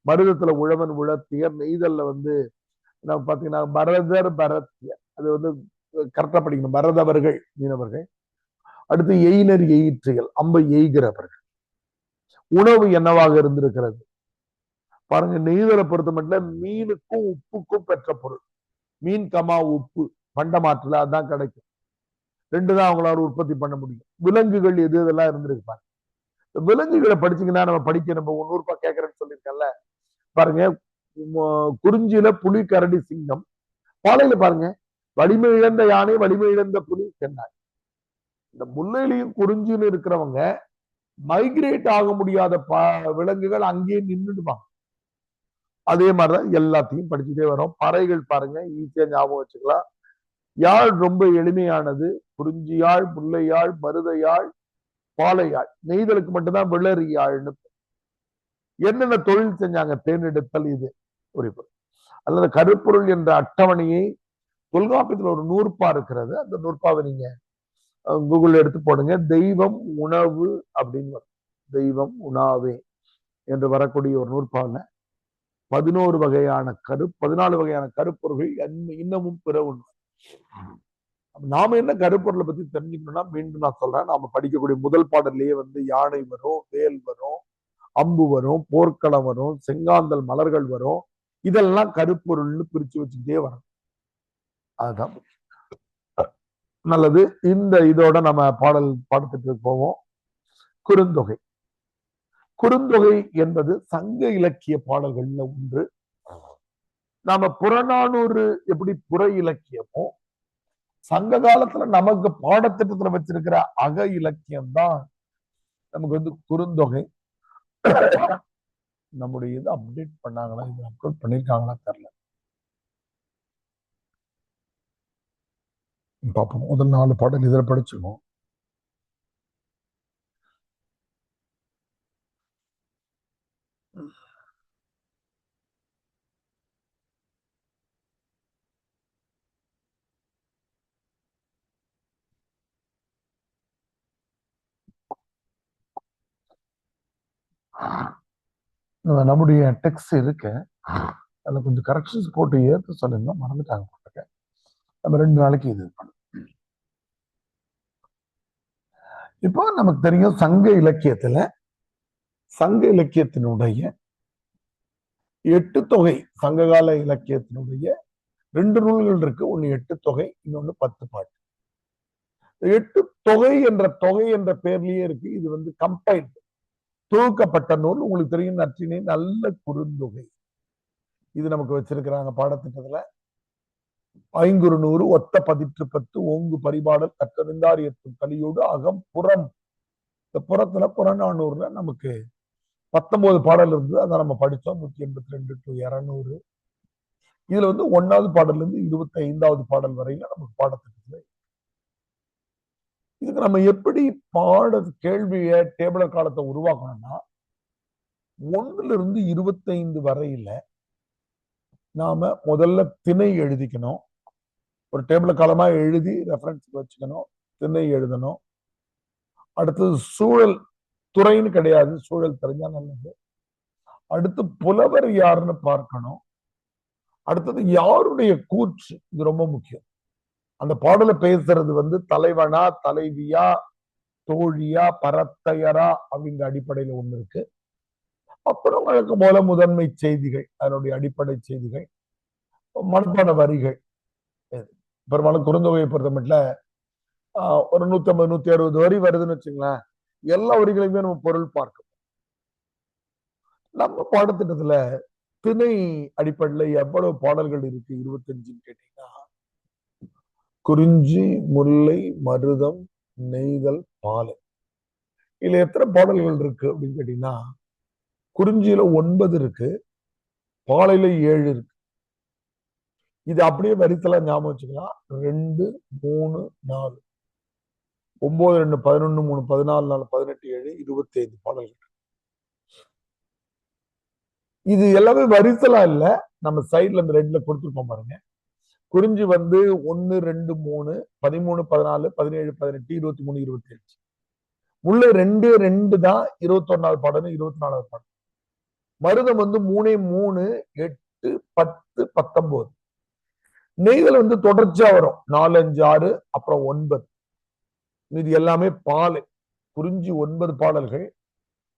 மருதத்துல உழவன் உழத்தியர், நெய்தல்ல வந்து நம்ம பாத்தீங்கன்னா பரதர் பரத்தியர், அது வந்து கரெக்டா படிக்கணும், பரதவர்கள் மீனவர்கள். அடுத்து எயினர் எயிற்றியல், அம்பை எய்கிறவர்கள். உணவு என்னவாக இருந்திருக்கிறது பாருங்க. நெய்தலை பொறுத்த மட்டும் மீனுக்கும் உப்புக்கும் பெற்ற பொருள். மீன் கமா உப்பு பண்டமாற்றுல அதான் கிடைக்கும். 2 தான் அவங்களால உற்பத்தி பண்ண முடியும். விலங்குகள் எது இதெல்லாம் இருந்திருப்பாங்க. விலங்குகளை படிச்சீங்கன்னா நம்ம படிக்க, நம்ம 100 ரூபாய் கேட்கறேன்னு சொல்லியிருக்கேன்ல பாருங்க. குறிஞ்சியில புலி கரடி சிங்கம், பாலையில பாருங்க வலிமை இழந்த யானை வலிமை இழந்த புலி சென்னாய். இந்த முல்லையிலையும் குறிஞ்சியிலும் இருக்கிறவங்க மைக்ரேட் ஆக முடியாத விலங்குகள் அங்கேயே நின்றுடுவாங்க. அதே மாதிரிதான் எல்லாத்தையும் படிச்சுட்டே வரோம். பறைகள் பாருங்க, ஈஸியா ஞாபகம் வச்சுக்கலாம். யாழ் ரொம்ப எளிமையானது. குறிஞ்சி யாழ், முல்லை யாழ், மருத யாழ், பாலை யாழ். நெய்தலுக்கு மட்டும்தான் விளரி யாழ்னு. என்னென்ன தொழில் செஞ்சாங்க? தேர்ந்தெடுத்தல். இது குறிப்பு. அல்லது கருப்பொருள் என்ற அட்டவணையை தொல்காப்பியத்தில் ஒரு நூற்பா இருக்கிறது. அந்த நூற்பாவை நீங்க கூகுள் எடுத்து போடுங்க. தெய்வம் உணவு அப்படின்னு வரும். தெய்வம் உணாவே என்று வரக்கூடிய ஒரு நூற்பாவில் 14 வகையான 14 வகையான கருப்பொருள்கள் இன்னமும் பிற உண்மை. நாம என்ன கருப்பொருளை பத்தி தெரிஞ்சுக்கணும்னா, மீண்டும் நான் சொல்றேன், நாம படிக்கக்கூடிய முதல் பாடல்லையே வந்து யானை வரும், வேல் வரும், அம்பு வரும், போர்க்களம் வரும், செங்காந்தல் மலர்கள் வரும். இதெல்லாம் கருப்பொருள்னு பிரிச்சு வச்சுக்கிட்டே வரும். அதுதான் நல்லது. இந்த இதோட நம்ம பாடத்திட்டத்துக்கு போவோம். குறுந்தொகை. குறுந்தொகை என்பது சங்க இலக்கிய பாடல்கள்ல ஒன்று. நாம புறநானூறு எப்படி புற இலக்கியமோ, சங்க காலத்துல நமக்கு பாடத்திட்டத்துல வச்சிருக்கிற அக இலக்கியம் தான் நமக்கு வந்து குறுந்தொகை. நம்முடைய இது அப்டேட் பண்ணாங்களா, இது அப்லோட் பண்ணிருக்காங்களா தெரியல, பார்ப்போம். முதல் 4 பாடல் இதுல படிச்சுக்கோம். நம்முடைய டெக்ஸ்ட் இருக்கு, அதுல கொஞ்சம் கரெக்ஷன்ஸ் போட்டு ஏற்ற சொல்லியிருந்தோம், மறந்துட்டாங்க போட்டுக்க. நம்ம 2 நாளைக்கு இது பண்ணும். இப்போ நமக்கு தெரியும் சங்க இலக்கியத்தினுடைய 8 தொகை, சங்ககால இலக்கியத்தினுடைய 2 நூல்கள் இருக்கு. ஒன்னு 8 தொகை, இன்னொன்னு 10 பாட்டு. 8 தொகை என்ற பெயர்லயே இருக்கு. இது வந்து கம்பைல்டு, தொகுக்கப்பட்ட நூல். உங்களுக்கு தெரியும் நற்றினை, நல்ல குறுந்தொகை. இது நமக்கு வச்சிருக்கிறாங்க பாடத்திட்டத்துல. ஐங்குறுநூறு, ஒத்த பதிற்று 10, ஓங்கு பரிபாடல், கற்றறிந்தார் எத்தும் கலியோடு, அகம் புறம். இந்த புறத்துல புறநானூறுல நமக்கு 19 பாடல் இருந்தது. அதை நம்ம படிச்சோம். 182 to 200. இதுல வந்து 1வது பாடல்ல இருந்து 25வது பாடல் வரையில நமக்கு பாடத்திட்டத்துல. இதுக்கு நம்ம எப்படி கேள்விய டேபிளர் காலத்தை உருவாக்கணும்னா, 1ல இருந்து 25 வரையில நாம முதல்ல திணை எழுதிக்கணும். ஒரு டேபிள் காலமா எழுதி ரெஃபரன்ஸ் வச்சுக்கணும். திணை எழுதணும். அடுத்தது சூழல், துறைன்னு கிடையாது, சூழல் தெரிஞ்சா நல்லது. அடுத்து புலவர் யாருன்னு பார்க்கணும். அடுத்தது யாருடைய கூற்று, இது ரொம்ப முக்கியம். அந்த பாடலை பேசுறது வந்து தலைவனா, தலைவியா, தோழியா, பரத்தையரா அப்படிங்கிற அடிப்படையில ஒண்ணு இருக்கு. அப்புறம் வழக்கம் போல முதன்மை செய்திகள், அதனுடைய அடிப்படை செய்திகள், மனப்பாட வரிகள். பெரும்பாலும் குறுந்தொகையை பொறுத்த மட்டும் ஒரு 150, 160 வரி வருதுன்னு வச்சுங்களேன். எல்லா வரிகளையுமே நம்ம பொருள் பார்க்கணும். நம்ம பாடத்திட்டத்துல திணை அடிப்படையில எவ்வளவு பாடல்கள் இருக்கு 25ன்னு கேட்டீங்கன்னா, குறிஞ்சி, முல்லை, மருதம், நெய்தல், பாலை. இதுல எத்தனை பாடல்கள் இருக்கு அப்படின்னு கேட்டீங்கன்னா, குறிஞ்சியில 9 இருக்கு, பாலையில 7 இருக்கு. இது அப்படியே வரித்தெல்லாம் ஞாபகம் வச்சுக்கலாம். 2, 3, 4, 9, 2, 11, 3, 14, 4, 18, 7, 25 பாடல்கள். இது எல்லாமே வரிசலா இல்ல, நம்ம சைட்ல இந்த 2ல கொடுத்துருப்போம் பாருங்க. குறிஞ்சி வந்து 1, 2, 3, 13, 14, 17, 18, 23, 27. முல்லை 2, 2 தான் 21வது பாடல், 24வது பாடல். மருதம் வந்து 3, 3, 8, 10, 19. நெய்தல் வந்து தொடர்ச்சியா வரும். 4, 5, 6, அப்புறம் 9. இது எல்லாமே பாலை. குறிஞ்சி 9 பாடல்கள்,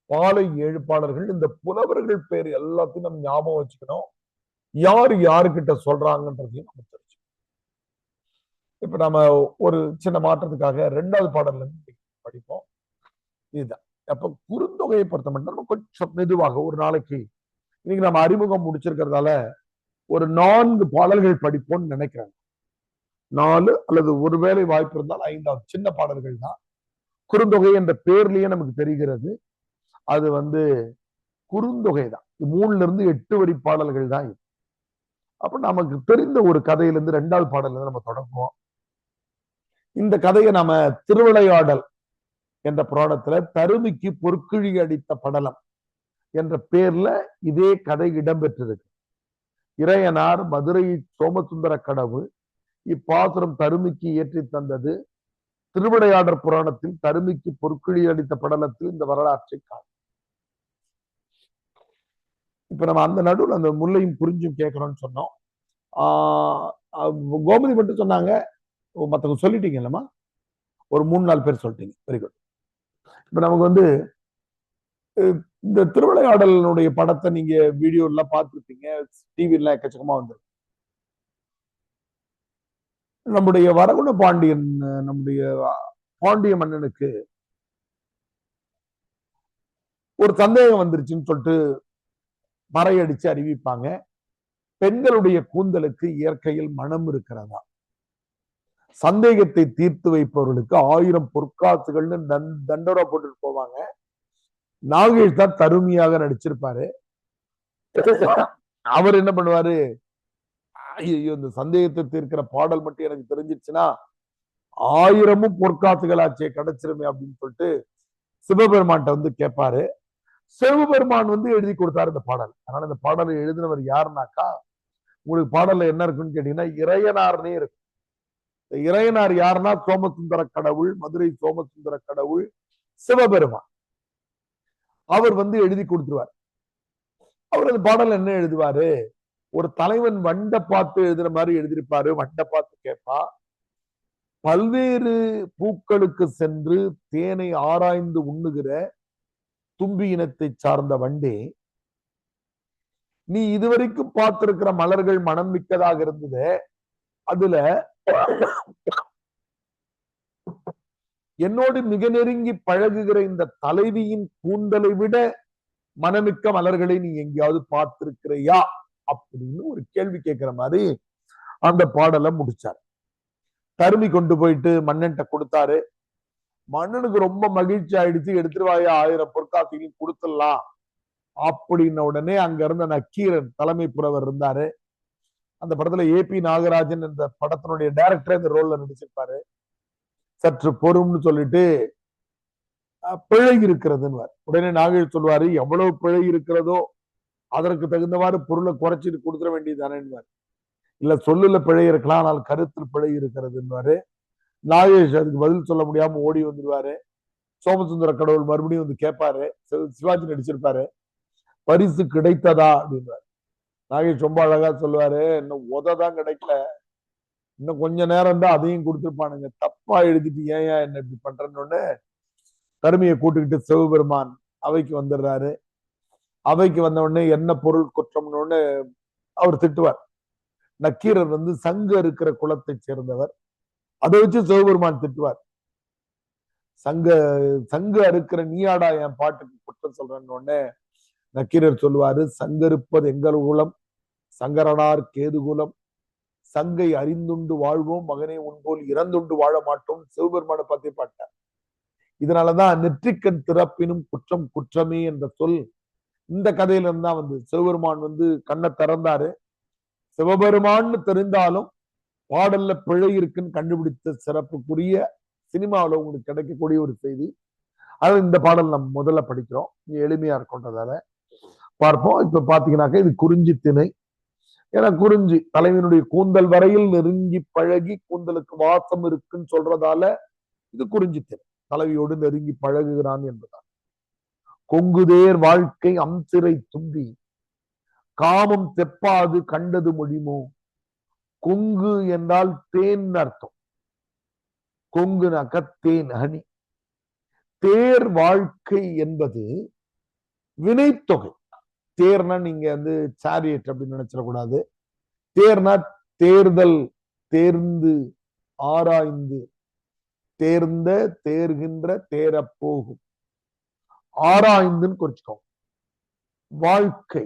பாலை 7 பாடல்கள். இந்த புலவர்கள் பேர் எல்லாத்தையும் நம்ம ஞாபகம் வச்சுக்கணும். யாரு யாருக்கிட்ட சொல்றாங்கன்றதையும் நம்ம தெரிஞ்சுக்கணும். இப்ப நம்ம ஒரு சின்ன மாற்றத்துக்காக 2வது பாடல்ல இருந்து படிப்போம். இதுதான். அப்ப குறுந்தொகையை பொறுத்த மட்டும் நம்ம கொஞ்சம் மெதுவாக, ஒரு நாளைக்கு இன்னைக்கு நம்ம அறிமுகம் முடிச்சிருக்கிறதால ஒரு 4 பாடல்கள் படிப்போம்னு நினைக்கிறேன். 4 அல்லது ஒருவேளை வாய்ப்பு இருந்தால் 5வது சின்ன பாடல்கள் தான். குறுந்தொகை என்ற பேர்லயே நமக்கு தெரிகிறது, அது வந்து குறுந்தொகை தான். 3ல இருந்து 8 வரி பாடல்கள் தான் இது. அப்ப நமக்கு தெரிந்த ஒரு கதையிலிருந்து 2வது பாடல்ல நம்ம தொடங்குவோம். இந்த கதையை நாம திருவிளையாடல் என்ற புராணத்துல தருமிக்கு பொற்கிழி அடித்த படலம் என்ற பேர்ல இதே கதை இடம்பெற்றிருக்கு. இறையனார் மதுரை சோமசுந்தர கடவுள் இப்பாசுரம் தருமிக்கு இயற்றி தந்தது. திருவிளையாடற் புராணத்தில் தருமிக்கு பொற்கிழி அடித்த படலத்தில் இந்த வரலாற்றை காணும். இப்ப நம்ம அந்த நடுவில் அந்த முல்லையும் குறிஞ்சும் கேட்கிறோம்னு சொன்னோம். கோமதி மட்டும் சொன்னாங்க, மத்தவங்க சொல்லிட்டீங்க இல்லம்மா? ஒரு 3-4 பேர் சொல்லிட்டீங்க. Very good. இப்ப நமக்கு வந்து இந்த திருவிளையாடலுடைய படத்தை நீங்க வீடியோ எல்லாம் பார்த்துருப்பீங்க, டிவி எல்லாம் எக்கச்சக்கமா வந்துருக்கு. நம்முடைய வரகுண பாண்டியன், நம்முடைய பாண்டிய மன்னனுக்கு ஒரு சந்தேகம் வந்துருச்சுன்னு சொல்லிட்டு மறையடிச்சு அறிவிப்பாங்க. பெண்களுடைய கூந்தலுக்கு இயற்கையில் மனம் இருக்கிறதா? சந்தேகத்தை தீர்த்து வைப்பவர்களுக்கு 1000 பொற்காசுகள்னு தண்டோரா போட்டுட்டு போவாங்க. நாகேஷ் தான் தருமியாக நடிச்சிருப்பாரு. அவர் என்ன பண்ணுவாரு, ஐயோ இந்த சந்தேகத்தை தீர்க்கிற பாடல் மட்டும் எனக்கு தெரிஞ்சிருச்சுன்னா 1000 பொற்காசுகளாச்சே கிடைச்சிருமே அப்படின்னு சொல்லிட்டு சிவபெருமான்கிட்ட வந்து கேட்பாரு. சிவபெருமான் வந்து எழுதி கொடுத்தாரு இந்த பாடல். அதனால இந்த பாடலை எழுதினவர் யாருனாக்கா, உங்களுக்கு பாடல்ல என்ன இருக்குன்னு கேட்டீங்கன்னா இறையனார்னே இருக்கு. இறையனார் யாருன்னா சோமசுந்தர கடவுள், மதுரை சோமசுந்தர கடவுள் சிவபெருமான். அவர் வந்து எழுதி கொடுத்துருவார். அவர் அந்த பாடல் என்ன எழுதுவாரு, ஒரு தலைவன் வண்டை பார்த்து எழுதுற மாதிரி எழுதியிருப்பாரு. வண்டை பார்த்து கேட்பா, பல்வேறு பூக்களுக்கு சென்று தேனை ஆராய்ந்து உண்ணுகிற தும்பி இனத்தை சார்ந்த வண்டே, நீ இதுவரைக்கும் பார்த்திருக்கிற மலர்கள் மனம் மிக்கதாக இருந்தது, அதுல என்னோடு மிக நெருங்கி பழகுகிற இந்த தலைவியின் கூந்தலை விட மனமிக்க மலர்களை நீ எங்கேயாவது பார்த்திருக்கிறையா அப்படின்னு ஒரு கேள்வி கேட்கிற மாதிரி அந்த பாடலை முடிச்சார். தருமி கொண்டு போயிட்டு மன்னன்ட்ட கொடுத்தாரு. மன்னனுக்கு ரொம்ப மகிழ்ச்சி ஆயிடுச்சு. எடுத்துருவாயா 1000 பொற்காசையும் கொடுத்துடலாம் அப்படின்ன உடனே அங்க இருந்த நக்கீரன் தலைமை புறவர் இருந்தாரு. அந்த படத்துல ஏபி நாகராஜன் இந்த படத்தினுடைய டைரக்டர் இந்த ரோல்ல நடிச்சிருப்பாரு. சற்று பொறும்னு சொல்லிட்டு பிழை இருக்கிறதுன்னு உடனே நாகேஷ் சொல்வாரு, எவ்வளவு பிழை இருக்கிறதோ அதற்கு தகுந்தவாறு பொருளை குறைச்சிட்டு கொடுத்துட வேண்டியதானேன்னு. இல்ல சொல்லுல பிழை இருக்கலாம், ஆனால் கருத்தில் பிழை இருக்கிறதுன்னு. நாகேஷ் அதுக்கு பதில் சொல்ல முடியாம ஓடி வந்துருவாரு. சோமசுந்தர கடவுள் மறுபடியும் வந்து கேட்பாரு, சிவாஜி நடிச்சிருப்பாரு, பரிசு கிடைத்ததா அப்படின்றாரு. நாகேஷ் ரொம்ப அழகா சொல்லுவாரு, இன்னும் உததான் கிடைக்கல, இன்னும் கொஞ்ச நேரம் தான் அதையும் கொடுத்துருப்பானுங்க, தப்பா எழுதிட்டு ஏன் என்ன இப்படி பண்றேன்னு தருமையை கூட்டுக்கிட்டு சிவபெருமான் அவைக்கு வந்துடுறாரு. அவைக்கு வந்த உடனே என்ன பொருள் குற்றம்னு அவர் திட்டுவார். நக்கீரர் வந்து சங்கு இருக்கிற குலத்தை சேர்ந்தவர், அதை வச்சு சிவபெருமான் திட்டுவார். சங்கு அறுக்கிற நீயாடா என் பாட்டுக்கு குற்றம் சொல்றேன்னு உடனே நக்கீரர் சொல்லுவாரு, சங்கருப்பது எங்கள் குலம், சங்கரனார் கேது குலம், சங்கை அறிந்துண்டு வாழ்வோம், மகனே உன்போல் இறந்துண்டு வாழ மாட்டோம் சிவபெருமான பத்தி பாட்டார். இதனாலதான் நெற்றிக்கண் திறப்பினும் குற்றம் குற்றமே என்ற சொல் இந்த கதையில இருந்தா வந்து சிவபெருமான் வந்து கண்ணை திறந்தாரு. சிவபெருமான்னு தெரிந்தாலும் பாடல்ல பிழை இருக்குன்னு கண்டுபிடித்த சிறப்புக்குரிய சினிமாவில் உங்களுக்கு கிடைக்கக்கூடிய ஒரு செய்தி. அது இந்த பாடல் நம்ம முதல்ல படிக்கிறோம், எளிமையா இருக்கும்ன்றதால பார்ப்போம். இப்ப பாத்தீங்கன்னாக்க இது குறிஞ்சி திணை. ஏன்னா குறிஞ்சி தலைவனுடைய கூந்தல் வரையில் நெருங்கி பழகி கூந்தலுக்கு வாசம் இருக்குன்னு சொல்றதால இது குறிஞ்சி திணை, தலைவியோடு நெருங்கி பழகுகிறான் என்பதால். கொங்குதேர் வாழ்க்கை அம்சிறை தும்பி காமம் தெப்பாது கண்டது மொழிமோ. கொங்கு என்றால் தேன் அர்த்தம், கொங்குனாக்க தேன் ஹனி. தேர் வாழ்க்கை என்பது வினைத்தொகை. தேர்னா நீங்க வந்து சாரியட் அப்படின்னு நினைச்சிடக்கூடாது. தேர்னா தேர்தல், தேர்ந்து, ஆராய்ந்து, தேர்ந்த, தேர்கின்ற, தேரப்போகும், ஆராய்ந்துன்னு குறிச்சுக்கோங்க. வாழ்க்கை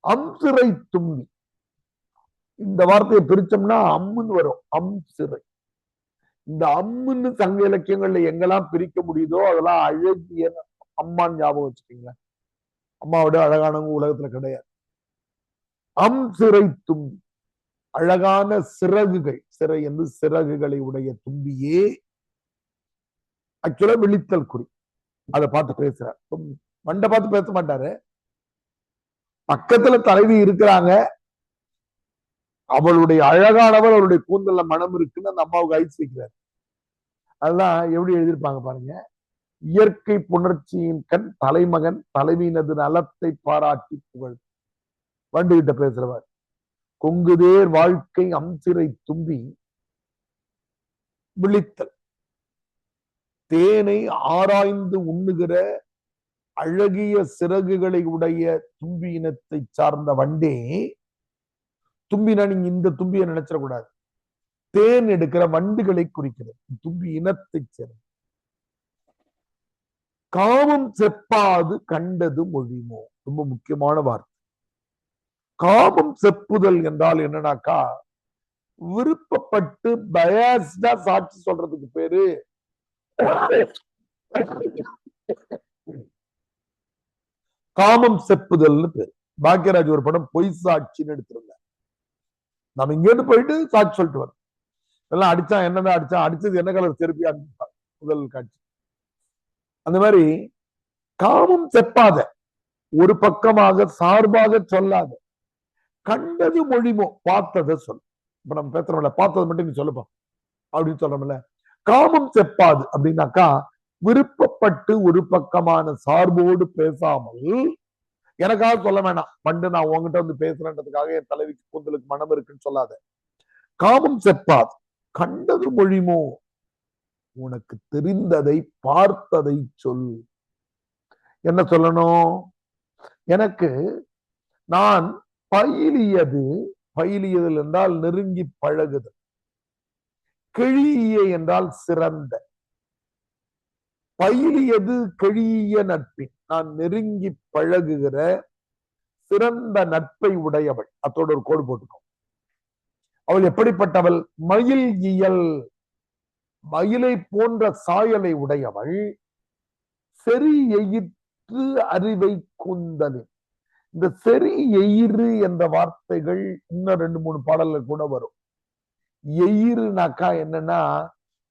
அம்சிறை தும்பி, இந்த வார்த்தையை பிரிச்சோம்னா அம்முன்னு வரும், அம் சிறை. இந்த அம்முன்னு சங்க இலக்கியங்கள்ல எங்கெல்லாம் பிரிக்க முடியுதோ அதெல்லாம் அழகிய அம்மான்னு ஞாபகம் வச்சுக்கீங்களேன். அம்மாவோட அழகானவங்க உலகத்துல கிடையாது. அம் சிறை தும்பி, அழகான சிறகுகள், சிறை என்று சிறகுகளை உடைய தும்பியே. ஆக்சுவலா விழித்தல் குறி, அதை பார்த்து பேசுறார். மண்டை பார்த்து பேச மாட்டாரு. பக்கத்துல தலைவி இருக்கிறாங்க, அவளுடைய அழகானவர், அவருடைய கூந்தல்ல மனம் இருக்குன்னு அந்த அம்மாவுக்கு ஐஸ் வைக்கிறார். அதெல்லாம் எப்படி எழுதியிருப்பாங்க பாருங்க. இயற்கை புணர்ச்சியின் கண் தலைமகன் தலைவியினது நலத்தை பாராட்டி புகழ். வண்டுகிட்ட பேசுறவர். கொங்குதேர் வாழ்க்கை அம்சிறை தும்பி விழித்தல், தேனை ஆராய்ந்து உண்ணுகிற அழகிய சிறகுகளை உடைய தும்பி இனத்தை சார்ந்த வண்டே. தும்பினா நீங்க இந்த தும்பியை நினைச்சிடக்கூடாது, தேன் எடுக்கிற வண்டுகளை குறிக்கிறது, தும்பி இனத்தை சேர்ந்த. காமம் செப்பாது கண்டது மொழிமோ, ரொம்ப முக்கியமான வார்த்தை. காமம் செப்புதல் என்றால் என்னன்னாக்கா, விருப்பப்பட்டு பயாஸ்டா சாட்சி சொல்றதுக்கு பேரு காமம் செப்புதல்னு பேரு. பாக்கியராஜ் ஒரு படம் பொய் சாட்சின்னு எடுத்திருந்தார். நம்ம இங்கிருந்து போயிட்டு சாட்சி சொல்லிட்டு வரோம். எல்லாம் அடிச்சான், என்னதான் அடிச்சான், அடிச்சது என்ன கலர் செருப்பி அடிப்பான் முதல் காட்சி. அந்த மாதிரி காமம் செப்பாத, ஒரு பக்கமாக சார்பாக சொல்லாத, கண்டது மொழிமோ, பார்த்ததை சொல். இப்ப நம்ம பேசுறோம்ல, பார்த்ததை மட்டும் நீ சொல்லுப்பா அப்படின்னு சொல்றோம்ல. காமம் செப்பாது அப்படின்னாக்கா, விருப்பப்பட்டு ஒரு பக்கமான சார்போடு பேசாமல், எனக்காக சொல்ல வேணாம், பண்டு நான் உங்ககிட்ட வந்து பேசுறேன்றதுக்காக என் தலைவிக்கு கூந்தலுக்கு மனம் இருக்குன்னு சொல்லாத. காமம் செப்பாது, கண்டது மொழிமோ, உனக்கு தெரிந்ததை பார்த்ததை சொல். என்ன சொல்லணும்? எனக்கு நான் பயிலியது என்றால் நெருங்கி பழகுதல், கிழிய என்றால் சிறந்த, பயிலியது கிழிய நட்பின், நான் நெருங்கி பழகுகிற சிறந்த நட்பை உடையவள். அத்தோட ஒரு கோடு போட்டுக்கோ. அவள் எப்படிப்பட்டவள்? மயில் இயல், மயிலை போன்ற சாயலை உடையவள், செறி எயிற்று அறிவை கூந்தலின். இந்த செறி எயிறு என்ற வார்த்தைகள் இன்னும் 2-3 பாடல்ல கூட வரும். எயிறுனாக்கா என்னன்னா,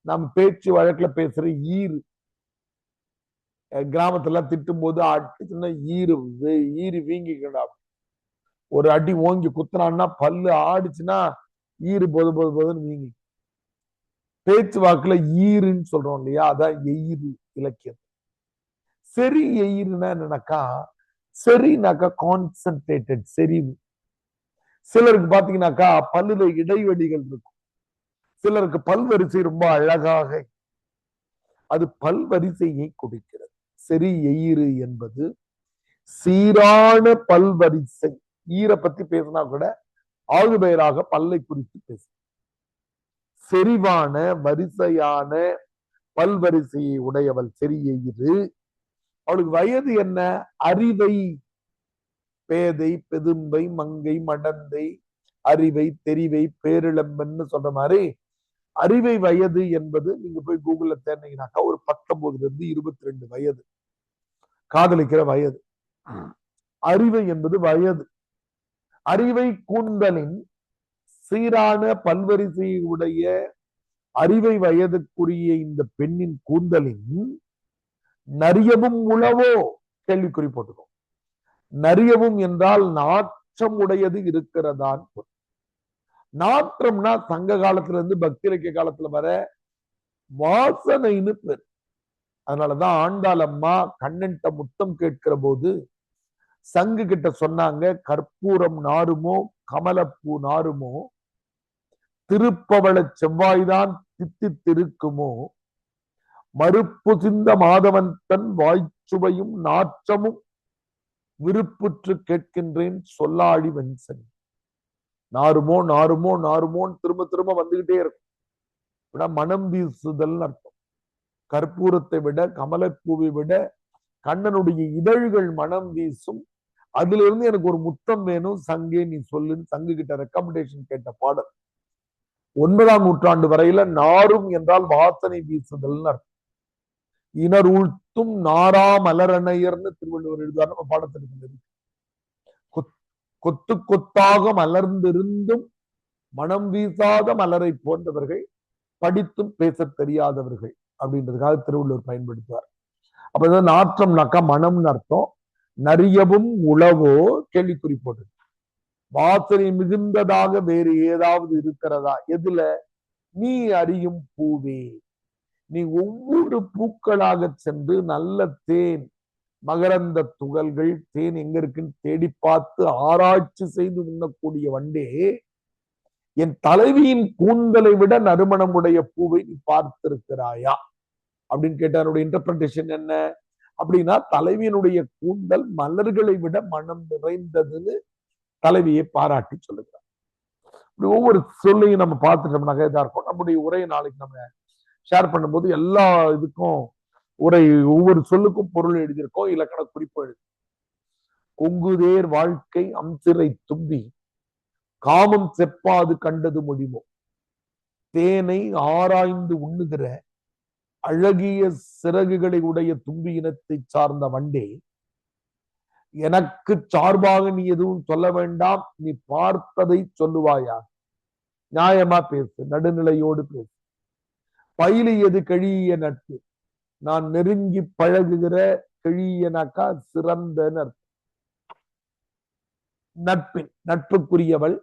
நம் பேச்சு வழக்குல பேசுற ஈறு. கிராமத்துல திட்டும் போது அடிச்சுன்னா ஈறு வீங்கிக்கடா, ஒரு அடி ஓங்கி குத்துனான்னா பல்லு ஆடிச்சுன்னா ஈறு பொதுன்னு வீங்கி. பேச்சு வாக்குல ஈருன்னு சொல்றோம் இல்லையா, அதான் எயிறு இலக்கியம். செறி எயிறுனா என்னன்னாக்கா, செறினாக்கா கான்சென்ட்ரேட்டட் செறிவு. சிலருக்கு பாத்தீங்கன்னாக்கா பல்லுல இடைவெளிகள் இருக்கும், சிலருக்கு பல்வரிசை ரொம்ப அழகாக, அது பல்வரிசையை கொடுக்கிறது. செறி எயிறு என்பது சீரான பல்வரிசை. ஈரை பத்தி பேசினா கூட ஆகுபெயராக பல்லை குறித்து பேச. செறிவான வரிசையான பல்வரிசையை உடையவள் செறி எயிறு. அவளுக்கு வயது என்ன? அறிவை, பேதை, பெதும்பை, மங்கை, மடந்தை, அறிவை, தெரிவை, பேரிளம்பன்னு சொல்ற மாதிரி அறிவை வயது என்பது நீங்க போய் கூகுள்ல தேர்ந்தீங்கன்னாக்கா ஒரு 19 to 22 வயது, காதலிக்கிற வயது. அறிவை என்பது வயது. அறிவை கூந்தலின், சீரான பல்வரிசையை உடைய அறிவை வயதுக்குரிய இந்த பெண்ணின் கூந்தலின் நரியவும் உளவோ, கேள்விக்குறி போட்டுக்கோ. நரியவும் என்றால் நாற்றம் உடையது இருக்கிறதான். நாற்றம்னா சங்க காலத்துல இருந்து பக்தி இலக்கிய காலத்துல வர வாசனைன்னு பேர். அதனாலதான் ஆண்டாள் அம்மா கண்ணன்ட்ட முத்தம் கேட்கிற போது சங்கு கிட்ட சொன்னாங்க, கற்பூரம் நாருமோ கமலப்பூ நாருமோ, திருப்பவள செவ்வாய்தான் தித்தித்திருக்குமோ, மறுப்பு சிந்த மாதவன் தன் வாய்ச்சுவையும் நாற்றமும் விருப்புற்று கேட்கின்றேன் சொல்லாடி வெண்சன். நாருமோ நாருமோ நாருமோன்னு திரும்ப திரும்ப வந்துகிட்டே இருக்கும். மனம் வீசுதல் அர்த்தம். கற்பூரத்தை விட, கமலப்பூவை விட கண்ணனுடைய இதழ்கள் மனம் வீசும். அதுல இருந்து எனக்கு ஒரு முத்தம் வேணும் சங்கே, நீ சொல்லுன்னு சங்கு கிட்ட ரெக்கமெண்டேஷன் கேட்ட பாடல். 9ஆம் நூற்றாண்டு வரையில நாரும் என்றால் வாசனை வீசுதல் அர்த்தம். இனர் உழ்த்தும் நாரா மலரணையர்னு திருவள்ளுவர் எழுதுவார். நம்ம பாடத்திற்கு கொத்து கொத்தாக மலர்ந்திருந்தும் மனம் வீசாத மலரை போன்றவர்கள் படித்தும் பேச தெரியாதவர்கள் அப்படின்றதுக்காக திருவள்ளுவர் பயன்படுத்துவார். அப்ப நாற்றம்னாக்கா மனம்னு அர்த்தம். நரியவும் உளவோ, கேள்விக்குறி போட்டு. வாசனை மிகுந்ததாக வேறு ஏதாவது இருக்கிறதா? எதுல? நீ அறியும் பூவே, நீ ஒவ்வொரு பூக்களாக சென்று நல்ல தேன், மகரந்த துகள்கள், தேன் எங்க இருக்குன்னு தேடி பார்த்து ஆராய்ச்சி செய்து உண்ணக்கூடிய வண்டே, என் தலைவியின் கூந்தலை விட நறுமணமுடைய பூவை நீ பார்த்திருக்கிறாயா அப்படின்னு கேட்டாருடைய இன்டர்பிரேஷன் என்ன அப்படின்னா, தலைவியினுடைய கூந்தல் மலர்களை விட மனம் நிறைந்ததுன்னு தலைவியை பாராட்டி சொல்லுகிறார். இப்படி ஒவ்வொரு சொல்லையும் நம்ம பார்த்துட்டோம்னாக்க இதா இருக்கும். நம்முடைய உரையை நாளைக்கு நம்ம ஷேர் பண்ணும்போது எல்லா இதுக்கும் உரை, ஒவ்வொரு சொல்லுக்கும் பொருள் எழுதியிருக்கோம், இலக்கண குறிப்பு எழுதி. கொங்குதேர் வாழ்க்கை அம்சிறை தும்பி காமம் செப்பாது கண்டது முடிமோ, தேனை ஆராய்ந்து உண்ணுகிற அழகிய சிறகுகளை உடைய தும்பி இனத்தை சார்ந்த வண்டே, எனக்கு சார்பாக நீ எதுவும் சொல்ல வேண்டாம், நீ பார்த்ததை சொல்லுவாயா, நியாயமா பேசு, நடுநிலையோடு பேசு. பயிலியது கழிய நட்பு, நான் நெருங்கி பழகுகிற கழியனாக்கா சிறந்த நட்பின், நட்புக்குரியவள்,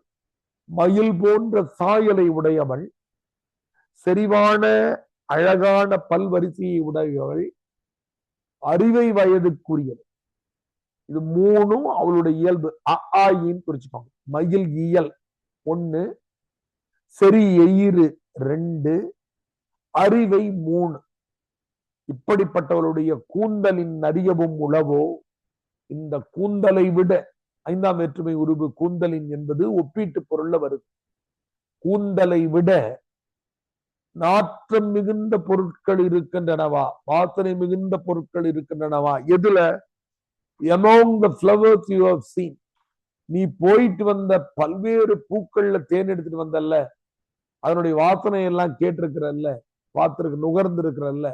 மயில் போன்ற சாயலை உடையவள், செறிவான அழகான பல்வரிசையை உடையவள், அறிவை வயதுக்குரியவள். இது 3ம் அவளுடைய இயல்பு. குறிச்சுக்கோங்க. மயில் இயல் 1, செறி எயிறு 2, அறிவை 3. இப்படிப்பட்டவருடைய கூந்தலின் நரியவும் உளவோ. இந்த கூந்தலை விட 5ஆம் வேற்றுமை உருவு கூந்தலின் என்பது ஒப்பீட்டு பொருள்ல வருது. கூந்தலை விட நாற்றம் மிகுந்த பொருட்கள் இருக்கின்றனவா, வாசனை மிகுந்த பொருட்கள் இருக்கின்றனவா? எதுல? among the flowers you have seen. நீ போயிட்டு வந்த பல்வேறு பூக்கள்ல தேன் எடுத்துட்டு வந்தல்ல, அதனுடைய வாசனை எல்லாம் கேட்டிருக்கிறல்ல, நுகர்ந்து இருக்கிறல்ல,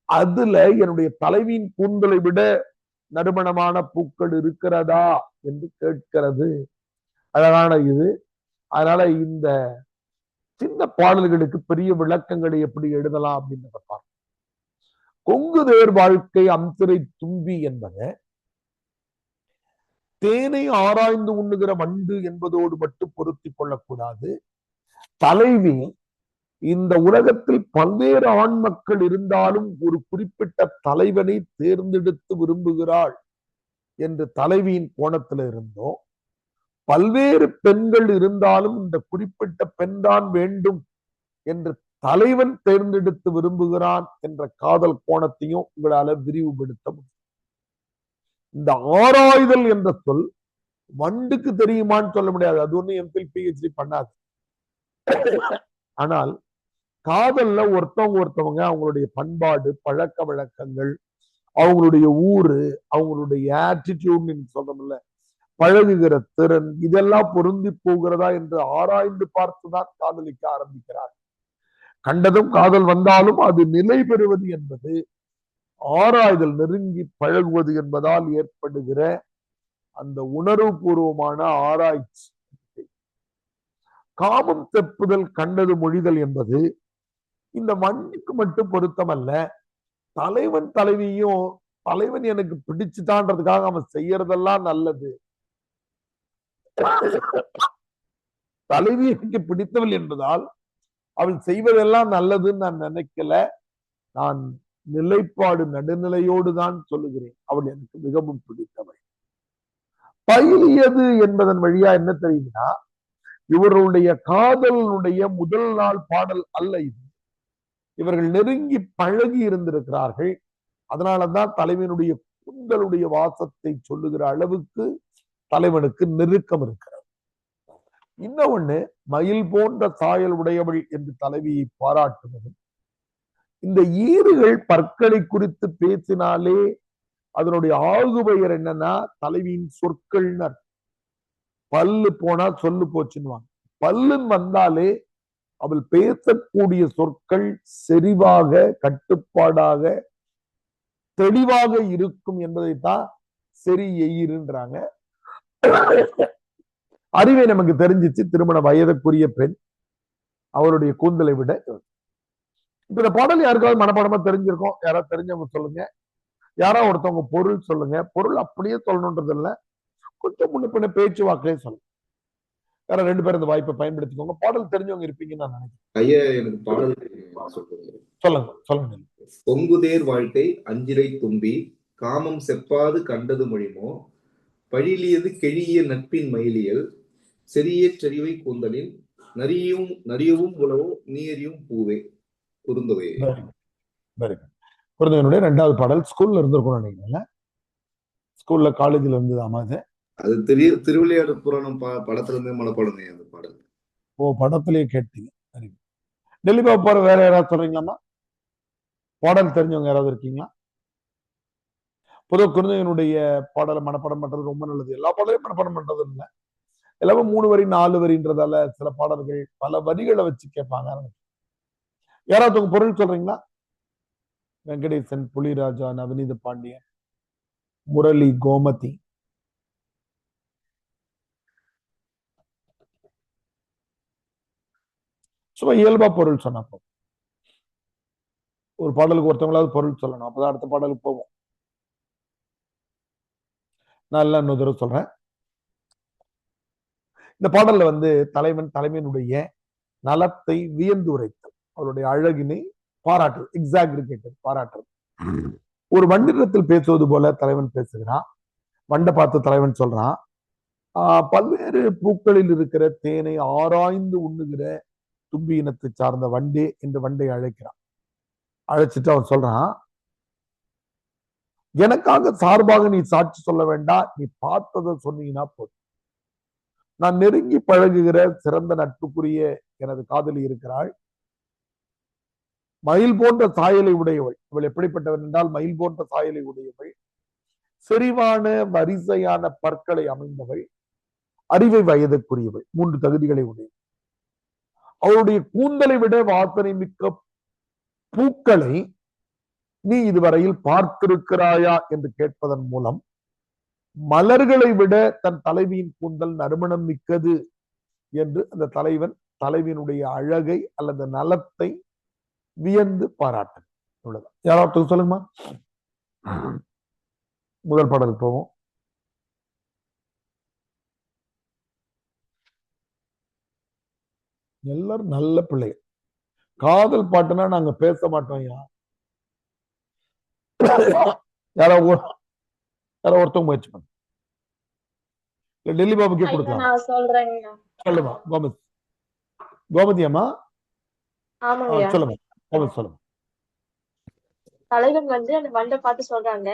அதுல என்னுடைய தலைவியின் கூந்தலை விட நறுமணமான பூக்கள் இருக்கிறதா என்று கேட்கிறது. அழகான இது. அதனால இந்த சின்ன பாடல்களுக்கு பெரிய விளக்கங்களை எப்படி எழுதலாம் அப்படின்னு பார்ப்போம். கொங்குதேர் வாழ்க்கை அம்திரை தும்பி என்பது தேனை ஆராய்ந்து உண்ணுகிற வண்டு என்பதோடு மட்டும் பொருத்தி கொள்ளக்கூடாது. தலைவி இந்த உலகத்தில் பல்வேறு ஆண் மக்கள் இருந்தாலும் ஒரு குறிப்பிட்ட தலைவனை தேர்ந்தெடுத்து விரும்புகிறாள் என்று தலைவியின் கோணத்துல இருந்தோம். பல்வேறு பெண்கள் இருந்தாலும் இந்த குறிப்பிட்ட பெண் தான் வேண்டும் என்று தலைவன் தேர்ந்தெடுத்து விரும்புகிறான் என்ற காதல் கோணத்தையும் உங்களால விரிவுபடுத்த முடியும். இந்த ஆராய்தல் என்ற சொல் வண்டுக்கு தெரியுமான்னு சொல்ல முடியாது, அது ஒண்ணு எம்பில் பிஹெச்டி பண்ணாது. ஆனால் காதல்ல ஒருத்தவங்க அவங்களுடைய பண்பாடு, பழக்க வழக்கங்கள், அவங்களுடைய ஊரு, அவங்களுடைய ஆட்டிடியூட் சொல்றோம்ல, பழகுகிற திறன், இதெல்லாம் பொருந்தி போகிறதா என்று ஆராய்ந்து பார்த்துதான் காதலிக்க ஆரம்பிக்கிறார். கண்டதும் காதல் வந்தாலும் அது நிலை பெறுவது என்பது ஆராய்தல், நெருங்கி பழகுவது என்பதால் ஏற்படுகிற அந்த உணர்வுபூர்வமான ஆராய்ச்சி. காமம் தெப்புதல் கண்டது மொழிதல் என்பது இந்த வண்டிக்கு மட்டும் பொருத்தமல்ல. தலைவன் தலைவியும், தலைவன் எனக்கு பிடிச்சுட்டான்றதுக்காக அவன் செய்யறதெல்லாம் நல்லது, தலைவி எனக்கு பிடித்தவள் என்பதால் அவள் செய்வதெல்லாம் நல்லதுன்னு நான் நினைக்கல. நான் நிலைப்பாடு நடுநிலையோடு தான் சொல்லுகிறேன், அவள் எனக்கு மிகவும் பிடித்தவள். பயிலியது என்பதன் வழியா என்ன தெரியுதுன்னா, இவர்களுடைய காதலுடைய முதல் நாள் பாடல் அல்ல இது. இவர்கள் நெருங்கி பழகி இருந்திருக்கிறார்கள். அதனாலதான் தலைவனுடைய கூந்தலுடைய வாசத்தை சொல்லுகிற அளவுக்கு தலைவனுக்கு நெருக்கம் இருக்கிறது. இன்னொன்னு, மயில் போன்ற சாயல் உடையவள் என்று தலைவியை பாராட்டுவது. இந்த ஈறுகள் பற்களை குறித்து பேசினாலே அதனுடைய ஆகுபெயர் என்னன்னா தலைவியின் சொற்கள்னர். பல்லு போனா சொல்லு போச்சுன்னு, பல்லுன்னு வந்தாலே அவள் பேசக்கூடிய சொற்கள் செறிவாக, கட்டுப்பாடாக, தெளிவாக இருக்கும் என்பதைத்தான் சரி எயிறுன்றாங்க. அறிவை நமக்கு தெரிஞ்சிச்சு, திருமண வயதுக்குரிய பெண், அவருடைய கூந்தலை விட. இப்ப இந்த பாடல் யாருக்காவது மனப்பாடமா தெரிஞ்சிருக்கோம்? யாராவது தெரிஞ்சவங்க சொல்லுங்க. யாராவது ஒருத்தவங்க பொருள் சொல்லுங்க. பொருள் அப்படியே சொல்லணுன்றது இல்லை, கொஞ்சம் முன்ன பின்ன பேச்சு வாக்கிலே சொல்லுங்க. யாரா 2 பேர் இந்த வாய்ப்பை பயன்படுத்திக்கோங்க. பாடல் தெரிஞ்சவங்க இருப்பீங்கன்னு நான் நினைக்கிறேன். ஐயா, எனக்கு பாடல் சொல்லுங்க. பொங்குதேர் வாழ்க்கை அஞ்சிரை தும்பி காமம் செப்பாது கண்டது மொழிமோ பழிலியது கெழிய நட்பின் மயிலியல் செறிய செறிவை கூந்தலின் நரியவும் உலவோ நீரியும் பூவே குறுந்தொகை. குருந்தவனுடைய 2வது பாடல் ஸ்கூல்ல இருந்திருக்கும் நினைக்கிறேன். ஸ்கூல்ல காலேஜ்ல இருந்ததாமா அது? அது திருவிளையாடு புராணம் படத்துல இருந்தே மனப்பாடம் அந்த பாடல். ஓ, படத்திலேயே கேட்டீங்க. டெல்லி பாபு போற வேற யாராவது சொல்றீங்களாமா? பாடல் தெரிஞ்சவங்க யாராவது இருக்கீங்களா? பொதுவாக குருந்தவனுடைய பாடலை மனப்பாடம் பண்றது ரொம்ப நல்லது. எல்லா பாடலையும் மனப்பாடம் பண்றது இல்லை, எல்லாமே 3 வரி 4 வரின்றதால சில பாடல்கள் பல வரிகளை வச்சு கேட்பாங்க. யாராவது உங்க பொருள் சொல்றீங்களா? வெங்கடேசன், புலிராஜா, நவநீத பாண்டியன், முரளி, கோமதி. சும்மா இயல்பா பொருள் சொன்னப்போ ஒரு பாடலுக்கு ஒருத்தவங்களாவது பொருள் சொல்லணும், அப்பதான் அடுத்த பாடலுக்கு போவோம். நான் எல்லாம் இன்னொரு தடவை சொல்றேன். இந்த பாடல்ல தலைவனுடைய நலத்தை வியந்து உரைத்தல், அவருடைய அழகினை பாராட்டு, எக்ஸாக்ரிகேட்டட் பாராட்டு. ஒரு வண்டிடத்தில் பேசுவது போல தலைவன் பேசுகிறான். வண்டை பார்த்து தலைவன் சொல்றான், பல்வேறு பூக்களில் இருக்கிற தேனை ஆராய்ந்து உண்ணுகிற தும்பி இனத்தை சார்ந்த வண்டே என்று வண்டை அழைக்கிறான். அழைச்சிட்டு அவன் சொல்றான், எனக்காக சார்பாக நீ சாட்சி சொல்ல வேண்டாம், நீ பார்த்ததை சொன்னீங்கன்னா போதும். நான் நெருங்கி பழகுகிற சிறந்த நட்புக்குரிய எனது காதலி இருக்கிறாள். மயில் போன்ற சாயலை உடையவள். இவள் எப்படிப்பட்டவள் என்றால் மயில் போன்ற சாயலை உடையவள், செறிவான வரிசையான பற்களை அமைந்தவள், அறிவை வயதுக்குரியவள், 3 தகுதிகளை உடையவள். அவளுடைய கூந்தலை விட வாசனை மிக்க பூக்களை நீ இதுவரையில் பார்த்திருக்கிறாயா என்று கேட்பதன் மூலம் மலர்களை விட தன் தலைவியின் கூந்தல் நறுமணம் மிக்கது என்று அந்த தலைவியினுடைய அழகை அல்லது நலத்தை வியந்து பாராட்டு. இவ்வளவுதான். யாராவது சொல்லுங்கம்மா. முதல் பாடலுக்கு போவோம். எல்லாரும் நல்ல பிள்ளைகள். காதல் பாட்டுனா நாங்க பேச மாட்டோம். யாரோ ஒருத்தவங்க முயற்சி பண்ண. டெல்லி பாபுக்கே கொடுக்கலாம். நான் சொல்றேங்க. சொல்லுமா கோமதி அம்மா. ஆமாங்க. சொல்லுங்க சொல்லுங்க. தலைவன் வந்து அந்த வண்டை பார்த்து சொல்றாங்க,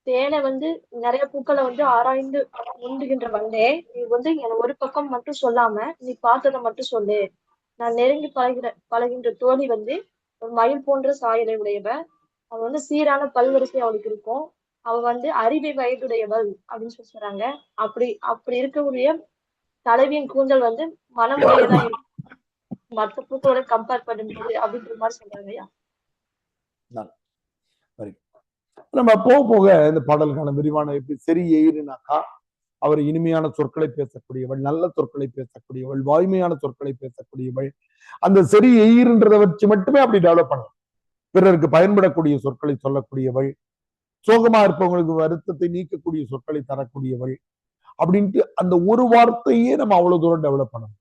தேனை வந்து நிறைய பூக்களை வந்து ஆராய்ந்து உண்டுகின்ற வண்டே, நீ வந்து எனக்கு ஒரு பக்கம் மட்டும் சொல்லாம நீ பார்த்ததை மட்டும் சொல்லு. நான் நெருங்கி பழகின்ற தோழி வந்து ஒரு மயில் போன்ற சாயலை உடையவ. அவ வந்து சீரான பல்வரிசை அவளுக்கு இருக்கும். அவ வந்து அறிவை வயதுடையவள் அப்படின்னு சொல்லி சொல்றாங்க. அப்படி இருக்கக்கூடிய தலைவியின் கூந்தல் வந்து மனமுடையதான் இருக்கும் மற்ற பூக்களோட கம்பேர் பண்ணும்போது அப்படின்ற மாதிரி சொல்றாங்கய்யா. நம்ம போக போக இந்த பாடலுக்கான விரிவான எப்படி சரி எயிருனாக்கா அவர் இனிமையான சொற்களை பேசக்கூடியவள், நல்ல சொற்களை பேசக்கூடியவள், வாய்மையான சொற்களை பேசக்கூடியவள். அந்த சரி எயிருன்றதை வச்சு மட்டுமே அப்படி டெவலப் பண்ணலாம். பிறருக்கு பயன்படக்கூடிய சொற்களை சொல்லக்கூடியவள், சோகமா இருப்பவங்களுக்கு வருத்தத்தை நீக்கக்கூடிய சொற்களை தரக்கூடியவள் அப்படின்ட்டு அந்த ஒரு வார்த்தையே நம்ம அவ்வளவு தூரம் டெவலப் பண்ணணும்.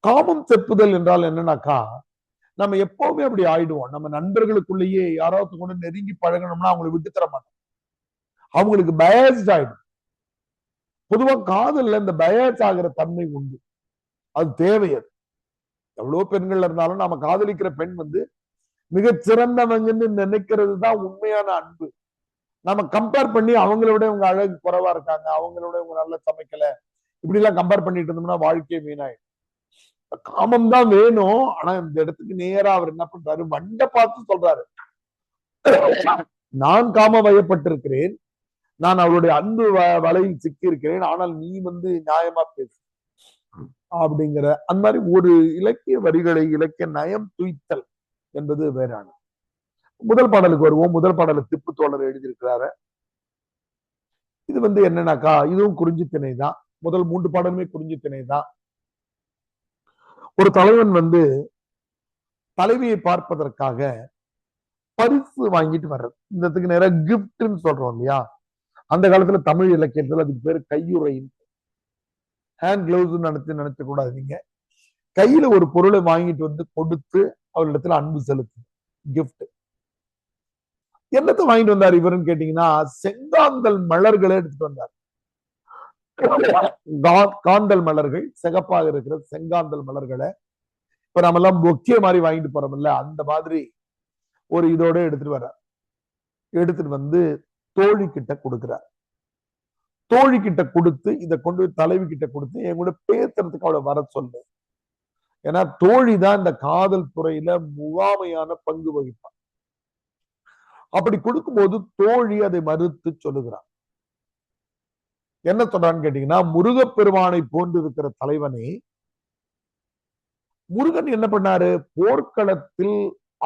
காமம் செப்புதல் என்றால் என்னன்னாக்கா, நம்ம எப்பவுமே அப்படி ஆயிடுவோம். நம்ம நண்பர்களுக்குள்ளேயே யாராவது கூட நெருங்கி பழகணும்னா அவங்களை விட்டு தர மாட்டோம். அவங்களுக்கு பயஸ்ட் ஆயிடும். பொதுவா காதல்ல இந்த பயஸ் ஆகிற தன்மை உண்டு. அது தேவை. அது எவ்வளவு பெண்கள் இருந்தாலும் நம்ம காதலிக்கிற பெண் வந்து மிகச் சிறந்தவங்கன்னு நினைக்கிறது தான் உண்மையான அன்பு. நம்ம கம்பேர் பண்ணி அவங்கள விட இவங்க அழகு குறைவா இருக்காங்க, அவங்களோட இவங்க நல்லா சமைக்கல, இப்படி எல்லாம் கம்பேர் பண்ணிட்டு இருந்தோம்னா வாழ்க்கையை வீணாயிடும். காமம் தான் வேணும். ஆனா இந்த இடத்துக்கு நேரா அவர் என்ன பண்றாரு, வண்டை பார்த்து சொல்றாரு, நான் காம வயப்பட்டிருக்கிறேன், நான் அவளுடைய அன்பு வலையில் சிக்கி இருக்கிறேன், ஆனால் நீ வந்து நியாயமா பேசு அப்படிங்கிற அந்த மாதிரி ஒரு இலக்கிய வரிகளை இலக்கிய நயம் துய்த்தல் என்பது வேறான. முதல் பாடலுக்கு வருவோம். முதல் பாடலை திப்பு தோழர் எழுதியிருக்கிறாரு. இது வந்து என்னன்னாக்கா, இதுவும் குறிஞ்சித்திணை தான். முதல் 3 பாடலுமே குறிஞ்சித்திணை தான். ஒரு தலைவன் வந்து தலைவியை பார்ப்பதற்காக பரிசு வாங்கிட்டு வர்றது. இந்த நேரம் கிஃப்ட்ன்னு சொல்றோம் இல்லையா, அந்த காலத்துல தமிழ் இலக்கியத்துல அதுக்கு பேரு கையுறை. ஹேண்ட் கிளவுஸ் நினைச்சு கூடாது. நீங்க கையில ஒரு பொருளை வாங்கிட்டு வந்து கொடுத்து அவரிடத்துல அன்பு செலுத்து, கிஃப்ட். என்னத்தை வாங்கிட்டு வந்தார் இவருன்னு கேட்டீங்கன்னா, செங்காந்தல் மலர்களை எடுத்துட்டு வந்தார். காந்தல் மலர்கள், சிகப்பாக இருக்கிற செங்காந்தல் மலர்களை இப்ப நம்ம எல்லாம் பொக்கே மாதிரி வாங்கிட்டு போறோம்ல, அந்த மாதிரி ஒரு இதோட எடுத்துட்டு வர்றார். எடுத்துட்டு வந்து தோழி கிட்ட கொடுக்கிறார். தோழி கிட்ட கொடுத்து இதை கொண்டு போய் தலைவி கிட்ட கொடுத்து என் கூட பேசுறதுக்கு அவளை வர சொல்லு. ஏன்னா தோழி தான் இந்த காதல் துறையில முகாமையான பங்கு வகிப்பார். அப்படி கொடுக்கும்போது தோழி அதை மறுத்து சொல்லுகிறார். என்ன சொல்றான்னு கேட்டீங்கன்னா, முருகப்பெருமானை போன்று இருக்கிற தலைவனே, முருகன் என்ன பண்ணாரு, போர்க்களத்தில்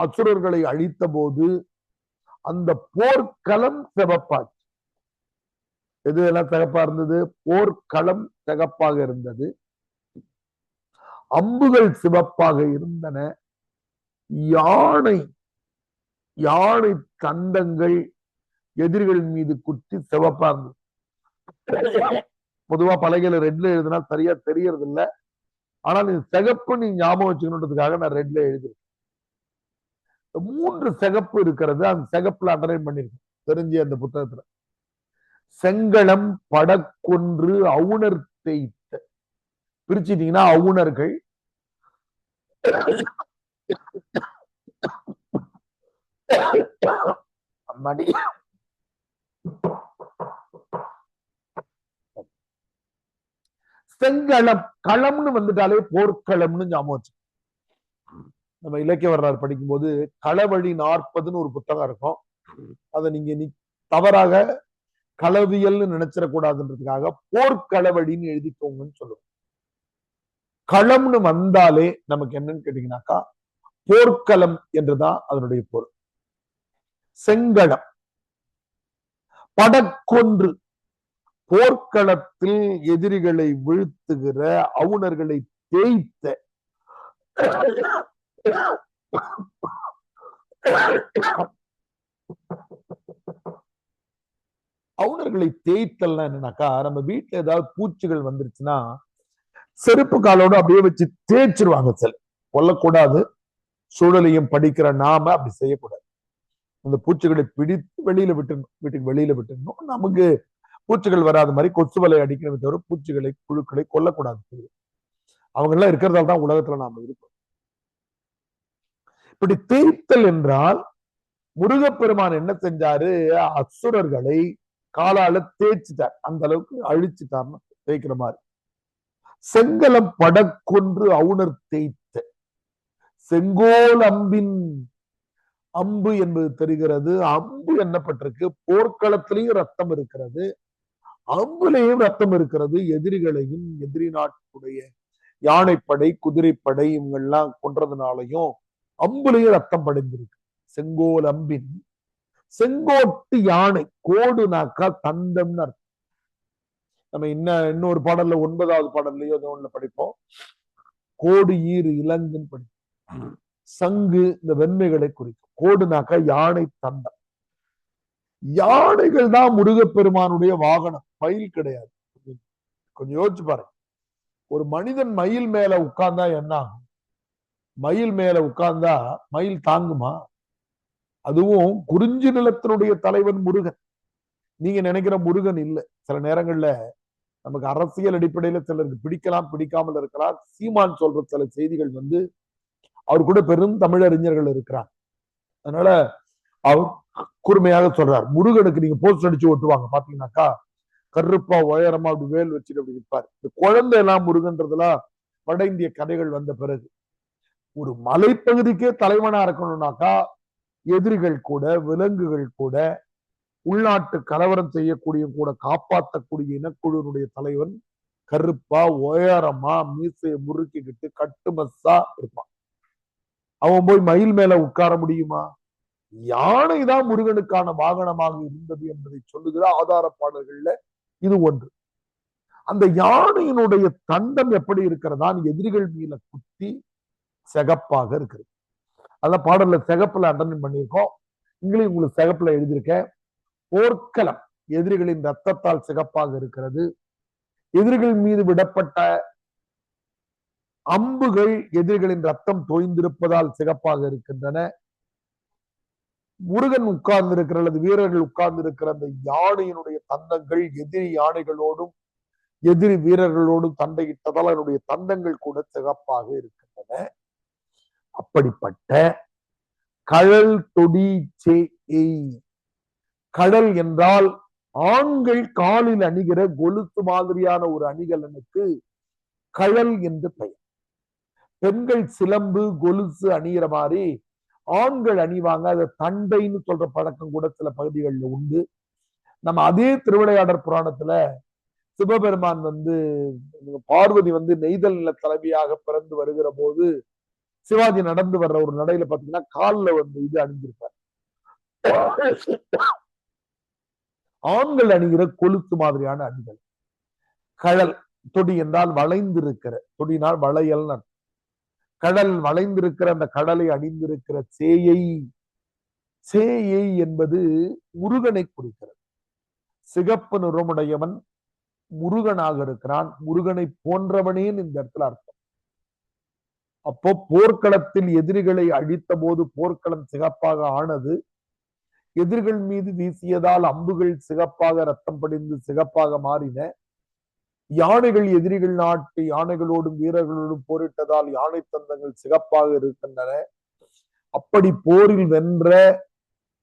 அசுரர்களை அழித்த போது அந்த போர்க்களம் சிவப்பாச்சு. எது எல்லாம் சிகப்பா இருந்தது? போர்க்களம் சிகப்பாக இருந்தது, அம்புகள் சிவப்பாக இருந்தன, யானை தந்தங்கள் எதிரிகள் மீது குத்தி சிவப்பா இருந்தது. பொதுவா பலகையில ரெட்ல எழுதினா சரியா தெரியறது இல்லை. ஆனால் இது சிகப்பு நீ ஞாபகம் வச்சுக்கணுன்றதுக்காக நான் ரெட்ல எழுதிருக்கேன். 3 சிகப்பு இருக்கிறது. அந்த சிகப்புல அண்டர்லைன் பண்ணிருக்கேன் தெரிஞ்சு அந்த புத்தகத்துல. செங்களம் படக்கொன்று அவுணர் தேய்த்த பிரிச்சுட்டீங்கன்னா அவுணர்கள், அம்மாடி. செங்களம், களம்னு வந்துட்டாலே போர்க்களம்னு ஞாபகம் வச்சு. நம்ம இலக்கிய வரலாறு படிக்கும்போது களவழி 40ன்னு ஒரு புத்தகம் இருக்கும். அதை நீங்க தவறாக களவியல்னு நினைச்சிடக்கூடாதுன்றதுக்காக போர்க்களவழின்னு எழுதிக்கோங்கன்னு சொல்லுவோம். களம்னு வந்தாலே நமக்கு என்னன்னு கேட்டீங்கன்னாக்கா போர்க்களம் என்றுதான் அதனுடைய பொருள். செங்களம், படக்கொன்று, போர்க்களத்தில் எதிரிகளை வீழ்த்துகிற, அவுணர்களை தேய்த்த, அவுணர்களை தேய்த்தல்னா என்னன்னாக்கா, நம்ம வீட்டுல ஏதாவது பூச்சிகள் வந்துருச்சுன்னா செருப்பு காலோட அப்படியே வச்சு தேய்ச்சிருவாங்க. செல் கொல்லக்கூடாது, சூழலையும் படிக்கிற நாம அப்படி செய்யக்கூடாது. அந்த பூச்சிகளை பிடித்து வெளியில விட்டுணும், வீட்டுக்கு வெளியில விட்டுணும். நமக்கு பூச்சிகள் வராத மாதிரி கொசு வலை அடிக்கிறத தவிர பூச்சிகளை, புழுக்களை கொல்லக்கூடாது. அவங்க எல்லாம் இருக்கிறதால தான் உலகத்துல நாம இருக்கோம். இப்படி தேய்த்தல் என்றால் முருகப்பெருமான் என்ன செஞ்சாரு, அசுரர்களை காலால தேய்ச்சிட்டார், அந்த அளவுக்கு அழிச்சுட்டார்னு தேய்க்கிற மாதிரி. செங்கலம் படக்கொன்று அவுணர் தேய்த்த, செங்கோல் அம்பின், அம்பு என்பது தெரிகிறது. அம்பு என்னப்பட்டிருக்கு, போர்க்களத்திலையும் ரத்தம் இருக்கிறது, அம்புலையும் ரத்தம் இருக்கிறது. எதிரிகளையும், எதிரி நாட்டுடைய யானைப்படை, குதிரைப்படை இவங்கெல்லாம் கொன்றதுனாலையும் அம்புலையும் ரத்தம் படிந்திருக்கு. செங்கோல் அம்பின், செங்கோட்டு யானை, கோடுனாக்கா தந்தம்னு அர்த்தம். நம்ம இன்னொரு பாடல்ல 9வது பாடல்லையோ ஒண்ணுல படிப்போம், கோடு ஈறு இலங்குன்னு படிப்போம். சங்கு இந்த வெண்மைகளை குறிக்கும். கோடுனாக்கா யானை தந்தம். யானைகள் தான் முருகப்பெருமானுடைய வாகனம், மயில் கிடையாது. கொஞ்சம் யோசிச்சு பாருங்க, ஒரு மனிதன் மயில் மேல உட்கார்ந்தா என்ன ஆகும்? மயில் மேல உட்கார்ந்தா மயில் தாங்குமா? அதுவும் குறிஞ்சி நிலத்தினுடைய தலைவன் முருகன். நீங்க நினைக்கிற முருகன் இல்லை. சில நேரங்கள்ல நமக்கு அரசியல் அடிப்படையில சிலருக்கு பிடிக்கலாம், பிடிக்காமல் இருக்கலாம். சீமான் சொல்ற சில செய்திகள் அவர் கூட பெரும் தமிழறிஞர்கள் இருக்கிறார். அதனால அவர் கூர்மையாக சொல்றார், முருகனுக்கு நீங்க போஸ்ட் அடிச்சு ஓட்டுவாங்க பாத்தீங்கன்னாக்கா, கருப்பா உயரமா அப்படி வேல் வச்சுட்டு அப்படி நிற்பார். இந்த குழந்தை எல்லாம் முருகன்றதெல்லாம் வட இந்திய கதைகள் வந்த பிறகு. ஒரு மலைப்பகுதிக்கே தலைவனா இருக்கணும்னாக்கா எதிரிகள் கூட, விலங்குகள் கூட, உள்நாட்டு கலவரம் செய்யக்கூடிய கூட காப்பாற்றக்கூடிய இனக்குழுனுடைய தலைவன் கருப்பா உயரமா மீசையை முறுக்கிக்கிட்டு கட்டுமஸ்ஸா இருப்பான். அவன் போய் மயில் மேல உட்கார முடியுமா? யானைதான் முருகனுக்கான வாகனமாக இருந்தது என்பதை சொல்லுகிற ஆதார பாடல்கள்ல இது ஒன்று. அந்த யானையினுடைய தந்தம் எப்படி இருக்கிறதான் எதிரிகள் மீத குத்தி சிகப்பாக இருக்கிறது. அதான் பாடல்ல சிகப்புல அண்டர்லைன் பண்ணியிருக்கோம். இங்கிலீஷ் உங்களுக்கு சிகப்புல எழுதியிருக்கேன். போர்க்களம் எதிரிகளின் ரத்தத்தால் சிகப்பாக இருக்கிறது. எதிரிகள் மீது விடப்பட்ட அம்புகள் எதிரிகளின் ரத்தம் தோய்ந்திருப்பதால் சிகப்பாக இருக்கின்றன. முருகன் உட்கார்ந்து இருக்கிற அல்லது வீரர்கள் உட்கார்ந்து இருக்கிற அந்த யானையினுடைய தந்தங்கள் எதிரி யானைகளோடும் எதிரி வீரர்களோடும் சண்டையிட்டதால் அதனுடைய தந்தங்கள் கூட சிகப்பாக இருக்கின்றன. அப்படிப்பட்ட கழல் தொடி கடல் என்றால் ஆண்கள் காலில் அணிகிற கொலுசு மாதிரியான ஒரு அணிகலனுக்கு கழல் என்று பெயர். பெண்கள் சிலம்பு கொலுசு அணிகிற மாதிரி ஆண்கள் அணிவாங்க. அதை தண்டைன்னு சொல்ற பழக்கம் கூட சில பகுதிகளில் உண்டு. நம்ம அதே திருவிளையாடற் புராணத்துல சிவபெருமான் பார்வதி நெய்தல் நில தலைவியாக பிறந்து வருகிற போது சிவாஜி நடந்து வர்ற ஒரு நடையில பாத்தீங்கன்னா காலில் இது அணிஞ்சிருப்பார். ஆண்கள் அணிகிற கொலுசு மாதிரியான அணிகள். கழல் தொடி என்றால் வளைந்திருக்கிற, தொடினால் வளையல். கடல் வளைந்திருக்கிற அந்த கடலை அணிந்திருக்கிற சேயை என்பது முருகனை குறிக்கிறது. சிகப்பு நிறமுடையவன் முருகனாக இருக்கிறான். முருகனை போன்றவனே இந்த இடத்துல அர்த்தம். அப்போ போர்க்களத்தில் எதிரிகளை அழித்த போது போர்க்களம் சிகப்பாக ஆனது. எதிரிகள் மீது வீசியதால் அம்புகள் சிகப்பாக ரத்தம் படிந்து சிகப்பாக மாறின. யானைகள் எதிரிகள் நாட்டு யானைகளோடும் வீரர்களோடும் போரிட்டதால் யானை தந்தங்கள் சிகப்பாக இருக்கின்றன. அப்படி போரில் வென்ற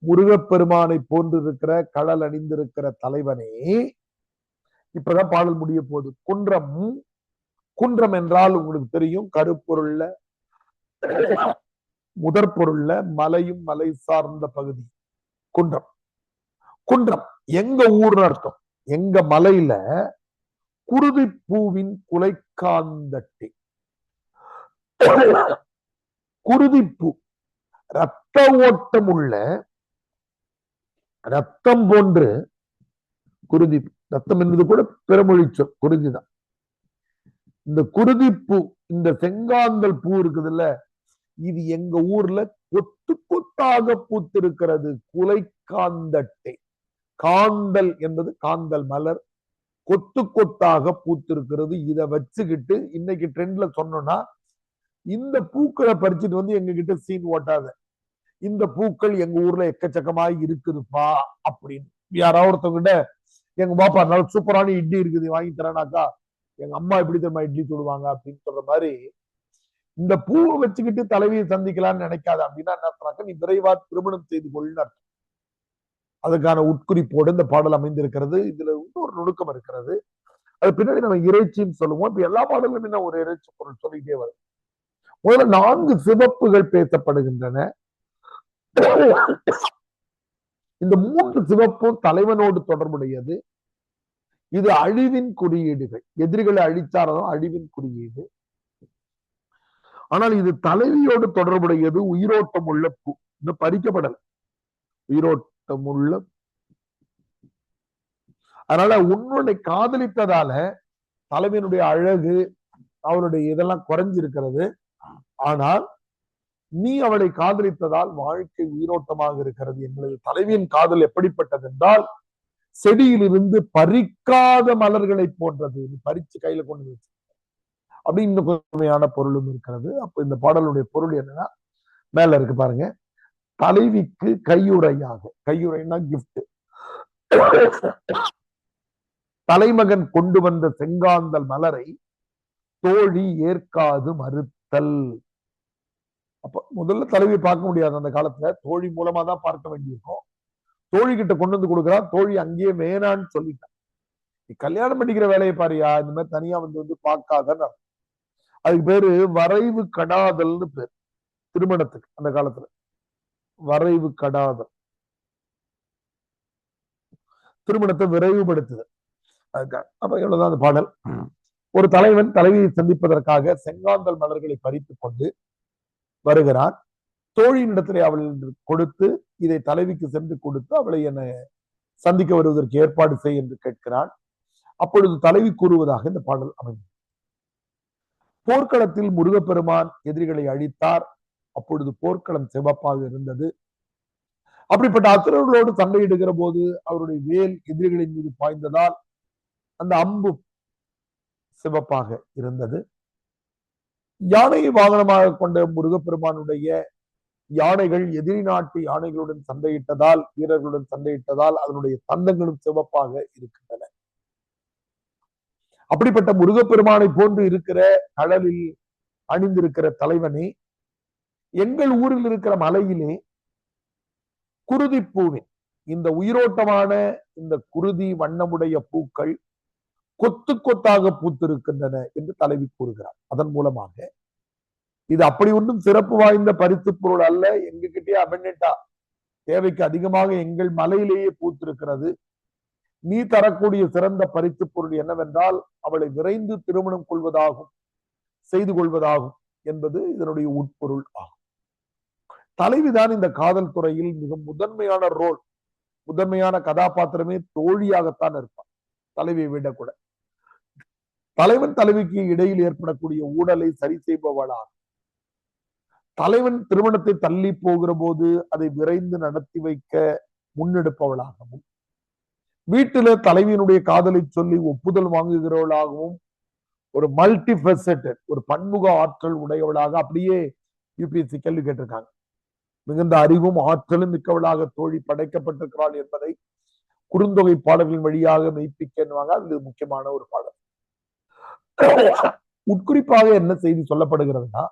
முருகப்பெருமானை போன்றிருக்கிற கடல் அணிந்திருக்கிற தலைவனே, இப்பதான் பாடல் முடிய போகுது. குன்றம், குன்றம் என்றால் உங்களுக்கு தெரியும், கருப்பொருள்ல முதற் பொருள்ல மலையும் மலை சார்ந்த பகுதி குன்றம். குன்றம் எங்க ஊர்னு அர்த்தம். எங்க மலையில குருதிப்பூவின் குலைக்காந்தட்டி. குருதிப்பூ ரத்த ஓட்டம் உள்ள, ரத்தம் போன்று, குருதி ரத்தம் என்பது கூட பிறமொழி சொல், குருதிதான். இந்த குருதிப்பூ, இந்த செங்காந்தல் பூ இருக்குதுல்ல, இது எங்க ஊர்ல கொத்து கொத்தாக பூத்திருக்கிறது. குலைக்காந்தட்டை. காந்தல் என்பது காந்தல் மலர், கொத்து கொத்தாக பூத்திருக்கிறது. இதை வச்சுக்கிட்டு இன்னைக்கு ட்ரெண்ட்ல சொன்னோம்னா, இந்த பூக்களை பறிச்சுட்டு வந்து எங்க கிட்ட சீன் ஓட்டாத, இந்த பூக்கள் எங்க ஊர்ல எக்கச்சக்கமாய் இருக்குதுப்பா அப்படின்னு யாராவது ஒருத்தவங்கிட்ட, எங்க பாப்பா நல்ல சூப்பரான இட்லி இருக்குது வாங்கி தரேனாக்கா, எங்க அம்மா எப்படி தெரியுமா இட்லி சொல்லுவாங்க அப்படின்னு சொல்ற மாதிரி, இந்த பூவை வச்சுக்கிட்டு தலைவியை சந்திக்கலாம்னு நினைக்காத. அப்படின்னா என்ன, நீ விரைவா திருமணம் செய்து கொள்ளுன்னு அர்த்தம். அதுக்கான உட்குறிப்போடு இந்த பாடல் அமைந்திருக்கிறது. இதுல இன்னொரு நுணுக்கம் இருக்கிறது. அது பின்னாடி நம்ம இறைச்சின்னு சொல்லுவோம். இப்ப எல்லா பாடலும் என்ன ஒரு இறைச்சி பொருள் சொல்லிட்டே வரும். முதல்ல 4 சிவப்புகள் பேசப்படுகின்றன. இந்த 3 சிவப்பும் தலைவனோடு தொடர்புடையது. இது அழிவின் குறியீடுகள். எதிரிகளை அழித்தாரதும் அழிவின் குறியீடு. ஆனால் இது தலைவியோடு தொடர்புடையது. உயிரோட்டம் உள்ள பூ, இன்னும் பறிக்கப்படல, உயிரோட்டம் உள்ள. அதனால உன்னுடைய காதலித்ததால தலைவனுடைய அழகு, அவளுடைய இதெல்லாம் குறைஞ்சிருக்கிறது. ஆனால் நீ அவளை காதலித்ததால் வாழ்க்கை உயிரோட்டமாக இருக்கிறது. எங்களது தலைவியின் காதல் எப்படிப்பட்டது என்றால், செடியிலிருந்து பறிக்காத மலர்களை போன்றது. நீ பறிச்சு கையில கொண்டு வச்சு அப்படின்னு உண்மையான பொருளும் இருக்கிறது. அப்ப இந்த பாடலுடைய பொருள் என்னன்னா, மேல இருக்கு பாருங்க. தலைவிக்கு கையுறையாக, கையுறைனா கிஃப்ட், தலைமகன் கொண்டு வந்த செங்காந்தல் மலரை தோழி ஏற்காது மறுத்தல். அப்ப முதல்ல தலைவி பார்க்க முடியாது அந்த காலத்துல, தோழி மூலமா தான் பார்க்க வேண்டியிருக்கும். தோழி கிட்ட கொண்டு வந்து கொடுக்குறா, தோழி அங்கேயே வேணான்னு சொல்லிட்டான். நீ கல்யாணம் பண்ணிக்கிற வேலையை பாரியா, இந்த மாதிரி தனியா வந்து பார்க்காதன்னு. அதுக்கு பேரு வரைவு கடாதல்னு பேர் திருமணத்துக்கு அந்த காலத்துல. வரைவு கடாதல் திருமணத்தை விரைவுபடுத்துது. அதுக்காக அப்ப இவ்வளவுதான் அந்த பாடல். ஒரு தலைவன் தலைவியை சந்திப்பதற்காக செங்காந்தல் மலர்களை பறித்துக் கொண்டு வருகிறான். தோழியினிடத்திலே அவள் கொடுத்து, இதை தலைவிக்கு சென்று கொடுத்து அவளை என்னை சந்திக்க வருவதற்கு ஏற்பாடு செய் என்று கேட்கிறான். அப்பொழுது தலைவி கூறுவதாக இந்த பாடல் அமைந்தது. போர்க்களத்தில் முருகப்பெருமான் எதிரிகளை அழித்தார். அப்பொழுது போர்க்களம் சிவப்பாக இருந்தது. அப்படிப்பட்ட அசுரர்களோடு சண்டையிடுகிற போது அவருடைய வேல் எதிரிகளின் மீது பாய்ந்ததால் அந்த அம்பு சிவப்பாக இருந்தது. யானையை வாகனமாக கொண்ட முருகப்பெருமானுடைய யானைகள் எதிரி நாட்டு யானைகளுடன் சண்டையிட்டதால், வீரர்களுடன் சண்டையிட்டதால் அதனுடைய தந்தங்களும் சிவப்பாக இருக்கின்றன. அப்படிப்பட்ட முருகப்பெருமானை போன்று இருக்கிற கடலில் அணிந்திருக்கிற தலைவனே, எங்கள் ஊரில் இருக்கிற மலையிலே குருதிப்பூவின் இந்த உயிரோட்டமான இந்த குருதி வண்ணமுடைய பூக்கள் கொத்து கொத்தாக பூத்திருக்கின்றன என்று தலைவி கூறுகிறார். அதன் மூலமாக இது அப்படி ஒன்றும் சிறப்பு வாய்ந்த பரிசு பொருள் அல்ல, எங்ககிட்டயே அபெண்டா தேவைக்கு அதிகமாக எங்கள் மலையிலேயே பூத்திருக்கிறது. நீ தரக்கூடிய சிறந்த பரிசு பொருள் என்னவென்றால் அவளை விரைந்து திருமணம் கொள்வதாகும், செய்து கொள்வதாகும் என்பது இதனுடைய உட்பொருள் ஆகும். தலைவிதான் இந்த காதல் துறையில் மிக முதன்மையான ரோல், முதன்மையான கதாபாத்திரமே தோழியாகத்தான் இருப்பான், தலைவியை விட கூட. தலைவன் தலைவிக்கு இடையில் ஏற்படக்கூடிய ஊழலை சரி செய்பவளாகும். தலைவன் திருமணத்தை தள்ளி போகிற போது அதை விரைந்து நடத்தி வைக்க முன்னெடுப்பவளாகவும், வீட்டில தலைவியினுடைய காதலை சொல்லி ஒப்புதல் வாங்குகிறவளாகவும், ஒரு மல்டி ஃபெசட்டட், ஒரு பன்முக ஆற்றல் உடையவளாக, அப்படியே யூபிஎஸ்சி கேள்வி கேட்டிருக்காங்க, மிகுந்த அறிவும் ஆற்றலும் மிக்கவளாக தோழி படைக்கப்பட்டிருக்கிறாள் என்பதை குறுந்தொகை பாடல்களின் வழியாக மெய்ப்பிக்கவாங்க. அது முக்கியமான ஒரு பாடல். உட்குறிப்பாக என்ன செய்தி சொல்லப்படுகிறதுனா,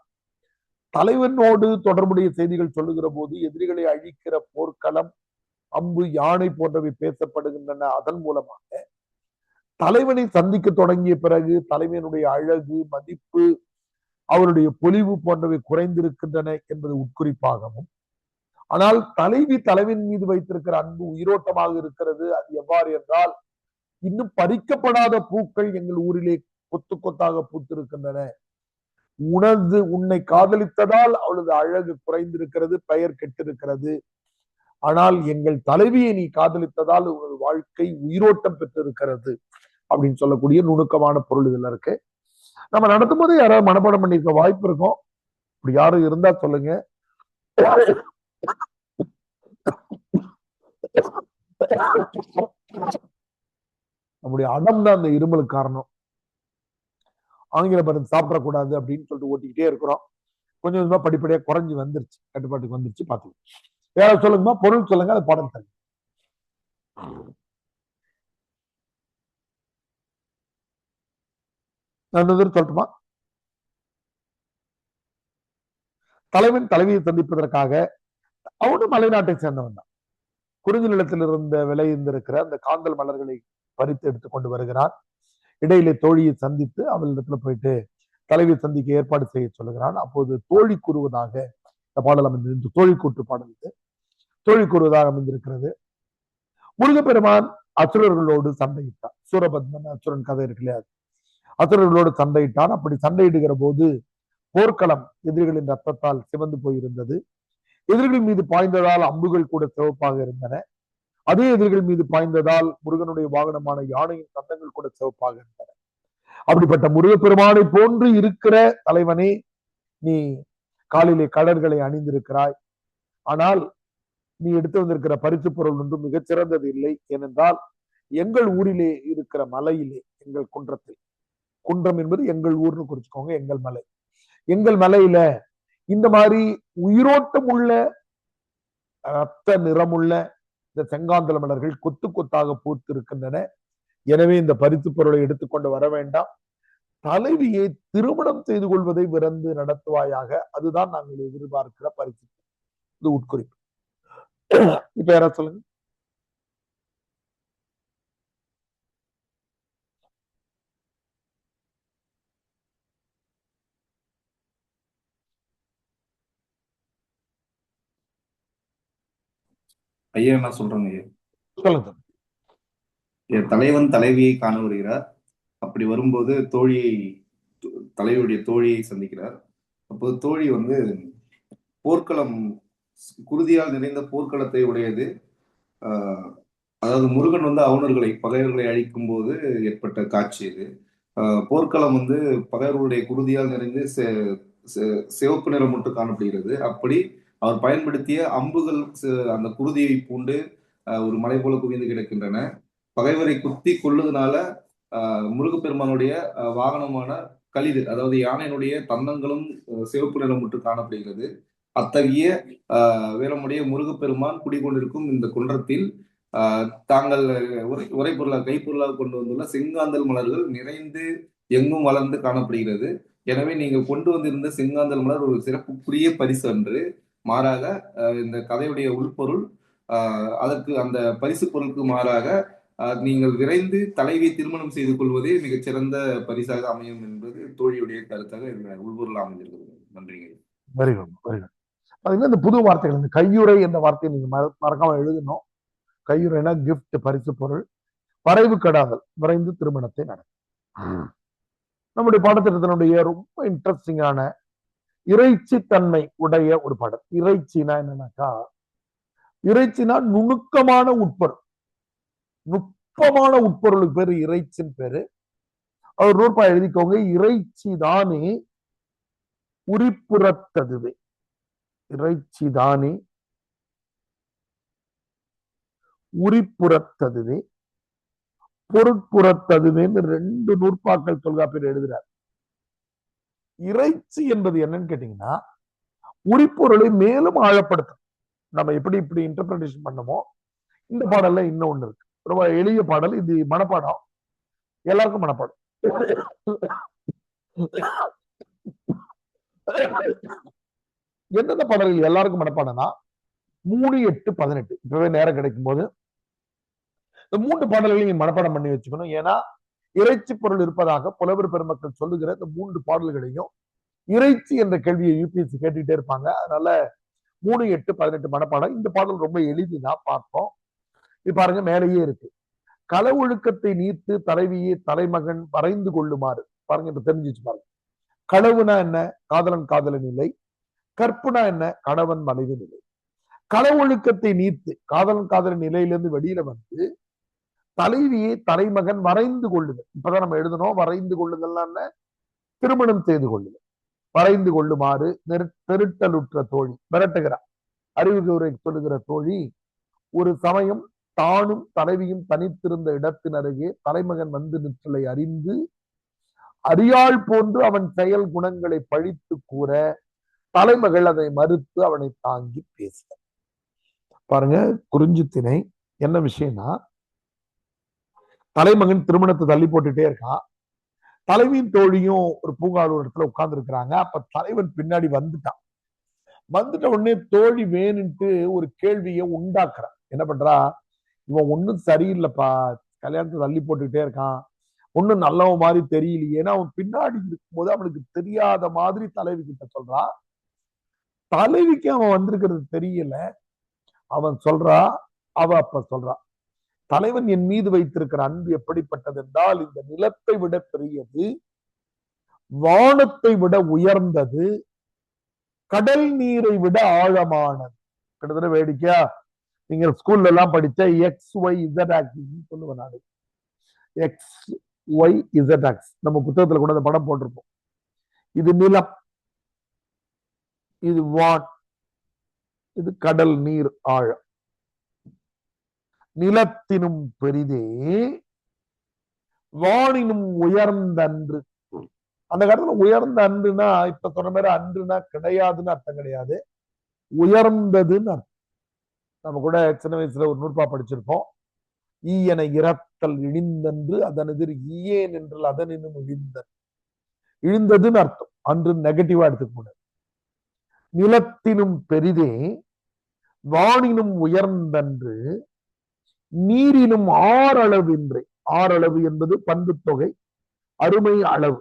தலைவனோடு தொடர்புடைய செய்திகள் சொல்லுகிற போது எதிரிகளை அழிக்கிற போர்க்களம், அம்பு, யானை போன்றவை பேசப்படுகின்றன. அதன் மூலமாக தலைவனை சந்திக்க தொடங்கிய பிறகு தலைவனுடைய அழகு, மதிப்பு, அவருடைய பொலிவு போன்றவை குறைந்திருக்கின்றன என்பது உட்குறிப்பாகவும், ஆனால் தலைவி தலைவன் மீது வைத்திருக்கிற அன்பு உயிரோட்டமாக இருக்கிறது. அது எவ்வாறு என்றால், இன்னும் பறிக்கப்படாத பூக்கள் எங்கள் ஊரிலே கொத்து கொத்தாக பூத்திருக்கின்றன. உன்னை காதலித்ததால் அவளது அழகு குறைந்திருக்கிறது, பெயர் கெட்டிருக்கிறது. ஆனால் எங்கள் தலைவியை நீ காதலித்ததால் உனது வாழ்க்கை உயிரோட்டம் பெற்றிருக்கிறது அப்படின்னு சொல்லக்கூடிய நுணுக்கமான பொருள் இதுல இருக்கு. நம்ம நடத்தும் போது யாராவது மனப்பாடம் பண்ணிருக்க வாய்ப்பு இருக்கும். இப்படி யாரும் இருந்தா சொல்லுங்க. நம்முடைய அடம் தான் அந்த இருமலுக்கு காரணம். ஆங்கில மருந்து சாப்பிடக்கூடாது அப்படின்னு சொல்லிட்டு ஓட்டிக்கிட்டே இருக்கிறோம். கொஞ்சம் கொஞ்சமா படிப்படியா குறைஞ்சு வந்துருச்சு, கட்டுப்பாட்டுக்கு வந்துருச்சு. பாத்துக்கலாம். யாராவது சொல்லுங்கம்மா, பொருள் சொல்லுங்க, அது பாடம் தருங்க. சொல்லட்டுமா? தலைவன் தலைவியை சந்திப்பதற்காக, அவனும் மலைநாட்டை சேர்ந்தவன் தான். குறிஞ்சி நிலத்தில் இருந்த விளைந்திருக்கிற அந்த காந்தல் மலர்களை பறித்து எடுத்து கொண்டு வருகிறான். இடையிலே தோழியை சந்தித்து அவளிடத்துல போயிட்டு தலைவியை சந்திக்க ஏற்பாடு செய்ய சொல்லுகிறான். அப்போது தோழி கூறுவதாக இந்த பாடல் அமைந்திருந்து, தோழி கூட்டு பாடல் இது. தோழி கூறுவதாக அமைந்திருக்கிறது. முருகப்பெருமான் அசுரர்களோடு சண்டையிட்டான். சூரபத்மன் அசுரன் கதை இருக்கு இல்லையா, அசுரர்களோடு சண்டையிட்டான். அப்படி சண்டையிடுகிற போது போர்க்களம் எதிரிகளின் ரத்தத்தால் சிவந்து போயிருந்தது. எதிரிகள் மீது பாய்ந்ததால் அம்புகள் கூட சிவப்பாக இருந்தன. அதே எதிரிகள் மீது பாய்ந்ததால் முருகனுடைய வாகனமான யானையின் தந்தங்கள் கூட சிவப்பாக இருந்தன. அப்படிப்பட்ட முருகப்பெருமானை போன்று இருக்கிற தலைவனே, நீ காலிலே கடல்களை அணிந்திருக்கிறாய். ஆனால் நீ எடுத்து வந்திருக்கிற பரிசு பொருள் ஒன்றும் மிகச்சிறந்தது இல்லை. ஏனென்றால் எங்கள் ஊரிலே இருக்கிற மலையிலே, எங்கள் குன்றத்தில், குன்றம் என்பது எங்கள் ஊர்னு குறிச்சுக்கோங்க, எங்கள் மலை, எங்கள் மலையில இந்த மாதிரி உயிரோட்டம் உள்ள ரத்த நிறமுள்ள இந்த செங்காந்தல மலர்கள் கொத்து கொத்தாக பூத்து இருக்கின்றன. எனவே இந்த பரிசு பொருளை எடுத்துக்கொண்டு வர வேண்டாம். தலைவியை திருமணம் செய்து கொள்வதை விரைந்து நடத்துவாயாக. அதுதான் நாங்கள் எதிர்பார்க்கிற பரிசு. இது உட்குறிப்பு. இப்ப யாராவது சொல்லுங்க. ஐயா நான் சொல்றேங்க ஐயா. சொல்லுங்க. தலைவன் தலைவியை காண வருகிறார். அப்படி வரும்போது தலைவருடைய தோழியை சந்திக்கிறார். அப்போது தோழி போர்க்களம், குருதியால் நிறைந்த போர்க்களத்தை உடையது. அதாவது முருகன் அவுணர்களை, பகைவர்களை அழிக்கும் போது ஏற்பட்ட காட்சி இது. போர்க்களம் பகைவர்களுடைய குருதியால் நிறைந்து சிவப்பு நிறம் மட்டும் காணப்படுகிறது. அப்படி அவர் பயன்படுத்திய அம்புகள் அந்த குருதியை பூண்டு ஒரு மலை போல குவிந்து கிடக்கின்றன. பகைவரை குத்தி கொள்ளுதனால முருகப்பெருமானுடைய வாகனமான களிறு, அதாவது யானையினுடைய தந்தங்களும் சிவப்பு நிறம் மட்டும் காணப்படுகிறது. அத்தகைய வேலமுடைய முருகப்பெருமான் குடிகொண்டிருக்கும் இந்த குன்றத்தில் தாங்கள் உரைப்பொருளாக, கைப்பொருளாக கொண்டு வந்துள்ள செங்காந்தல் மலர்கள் நிறைந்து எங்கும் வளர்ந்து காணப்படுகிறது. எனவே நீங்கள் கொண்டு வந்திருந்த செங்காந்தல் மலர் ஒரு சிறப்புக்குரிய பரிசு அன்று. மாறாக இந்த கதையுடைய உள்பொருள், அதற்கு அந்த பரிசு பொருளுக்கு மாறாக நீங்கள் விரைந்து தலைவியை திருமணம் செய்து கொள்வதே மிகச்சிறந்த பரிசாக அமையும் என்பது தோழியுடைய கருத்தாக உள்பொருள் அமைந்திருக்கிறது. நன்றிங்க. Very good, very good. பாத்தீங்கன்னா இந்த புது வார்த்தைகள், இந்த கையுறை என்ற வார்த்தையை நீங்க மறக்காம எழுதணும். கையுறைனா கிஃப்ட், பரிசு பொருள். வரைவு கடாதல், விரைந்து திருமணத்தை நடக்கும். நம்முடைய பாடத்திட்டத்தினுடைய ரொம்ப இன்ட்ரெஸ்டிங்கான இறைச்சி தன்மை உடைய ஒரு பாடல். இறைச்சினா என்னன்னாக்கா, இறைச்சினா நுணுக்கமான உட்பொருள். நுட்பமான உட்பொருளுக்கு பேரு இறைச்சின் பேரு. அவர் நூற்பா எழுதிக்கோங்க. இறைச்சி தானே உரிப்புறத்ததுவே, இறைச்சி தானே உரிப்புறத்ததுவே, பொருட்புறத்ததுவேன்னு 2 நூற்பாக்கள் தொல்காப்பியர் எழுதுறார். இறைச்சி என்பது என்னன்னு கேட்டீங்கன்னா, உரிப்பொருளை மேலும் ஆழப்படுத்தும். நம்ம எப்படி இப்படி இன்டர்பிரேஷன் பண்ணமோ, இந்த பாடல்ல இன்னொன்னு இருக்கு. ரொம்ப எளிய பாடல் இது. மனப்பாடம், எல்லாருக்கும் மனப்பாடம். எந்தெந்த பாடல்கள் எல்லாருக்கும் மனப்பாடம்னா 3, 8, 18. இப்பவே நேரம் கிடைக்கும் போது இந்த 3 பாடல்களையும் நீங்க மனப்பாடம் பண்ணி வச்சுக்கணும். ஏன்னா இறைச்சி பொருள் இருப்பதாக புலவர் பெருமக்கள் சொல்லுகிற இந்த 3 பாடல்களையும் இறைச்சி என்ற கேள்வியை யூபிஎஸ்சி கேட்டுக்கிட்டே இருப்பாங்க. அதனால 3, 8, 18 மனப்பாடம். இந்த பாடல் ரொம்ப எளிதுதான், பார்ப்போம். இது பாருங்க, மேலேயே இருக்கு. கள ஒழுக்கத்தை நீத்து தலைவியே தலைமகன் வரைந்து கொள்ளுமாறு. பாருங்க, இப்ப தெரிஞ்சிச்சு பாருங்க. களவுனா என்ன? காதலன் காதலன் நிலை. கற்புனா என்ன? கணவன் மனைவி நிலை. கள ஒழுக்கத்தை நீத்து காதலன் காதலன் நிலையிலிருந்து வெளியில வந்து தலைவியை தலைமகன் வரைந்து கொள்ளுதல். இப்பதான் நம்ம எழுதணும். வரைந்து கொள்ளுதல் திருமணம் செய்து கொள்ளுதல். வரைந்து கொள்ளுமாறு பெருட்டலுற்ற தோழி மிரட்டுகிறார். அறிவுரை சொல்லுகிற தோழி ஒரு சமயம் தானும் தலைவியும் தனித்திருந்த இடத்தின் அருகே தலைமகன் வந்து நிற்றலை அறிந்து அறியாள் போன்று அவன் செயல் குணங்களை பழித்து கூற தலைமகள் அதை மறுத்து அவனை தாங்கி பேசினார். பாருங்க, குறிஞ்சி திணை என்ன விஷயம்னா, தலைமகன் திருமணத்தை தள்ளி போட்டுட்டே இருக்கான். தலைவியின் தோழியும் ஒரு பூங்காலூர் இடத்துல உட்கார்ந்து இருக்கிறாங்க. அப்ப தலைவன் பின்னாடி வந்துட்டான். வந்துட்ட உடனே தோழி வேணுன்ட்டு ஒரு கேள்வியை உண்டாக்குறான். என்ன பண்றா? இவன் ஒன்னும் சரியில்லைப்பா, கல்யாணத்தை தள்ளி போட்டுக்கிட்டே இருக்கான், ஒன்னும் நல்லவன் மாதிரி தெரியலையே. ஏன்னா அவன் பின்னாடி இருக்கும்போது அவனுக்கு தெரியாத மாதிரி தலைவி கிட்ட சொல்றான். தலைவிக்கு அவன் வந்திருக்கிறது தெரியல. அவன் சொல்றா, அவ அப்ப சொல்றா, தலைவன் என் மீது வைத்திருக்கிற அன்பு எப்படிப்பட்டது என்றால் இந்த நிலத்தை விட பெரியது, வானத்தை விட உயர்ந்தது, கடல் நீரை விட ஆழமானது. கிட்டத்தட்ட வேடிக்கையா நீங்க ஸ்கூல்ல எல்லாம் படிச்ச XYZ ஆக்சிஸ் சொல்லுவேன் நாடு. XYZ ஆக்சிஸ் நம்ம புத்தகத்துல கூட அந்த படம் போட்டிருப்போம். இது நிலம், இது வான், இது கடல் நீர் ஆழம். நிலத்தினும் பெரிதே வானினும் உயர்ந்த அன்று. அந்த காலத்துல உயர்ந்த அன்றுனா இப்ப சொன்ன மாதிரி அன்றுனா கிடையாதுன்னு அர்த்தம் கிடையாது, உயர்ந்ததுன்னு அர்த்தம். நம்ம கூட சின்ன வயசுல ஒரு நூற்பா படிச்சிருப்போம். ஈயன இறத்தல் இழிந்தன்று அதன் எதிர் ஈயேன் என்றால் அதனினும் இழிந்தன். இழிந்ததுன்னு அர்த்தம், அன்று நெகட்டிவா எடுத்துக்க கூடாது. நிலத்தினும் பெரிதே வானினும் உயர்ந்தன்று நீரினும் ஆறளவின்றி. ஆறளவு என்பது பண்பு தொகை, அருமை அளவு.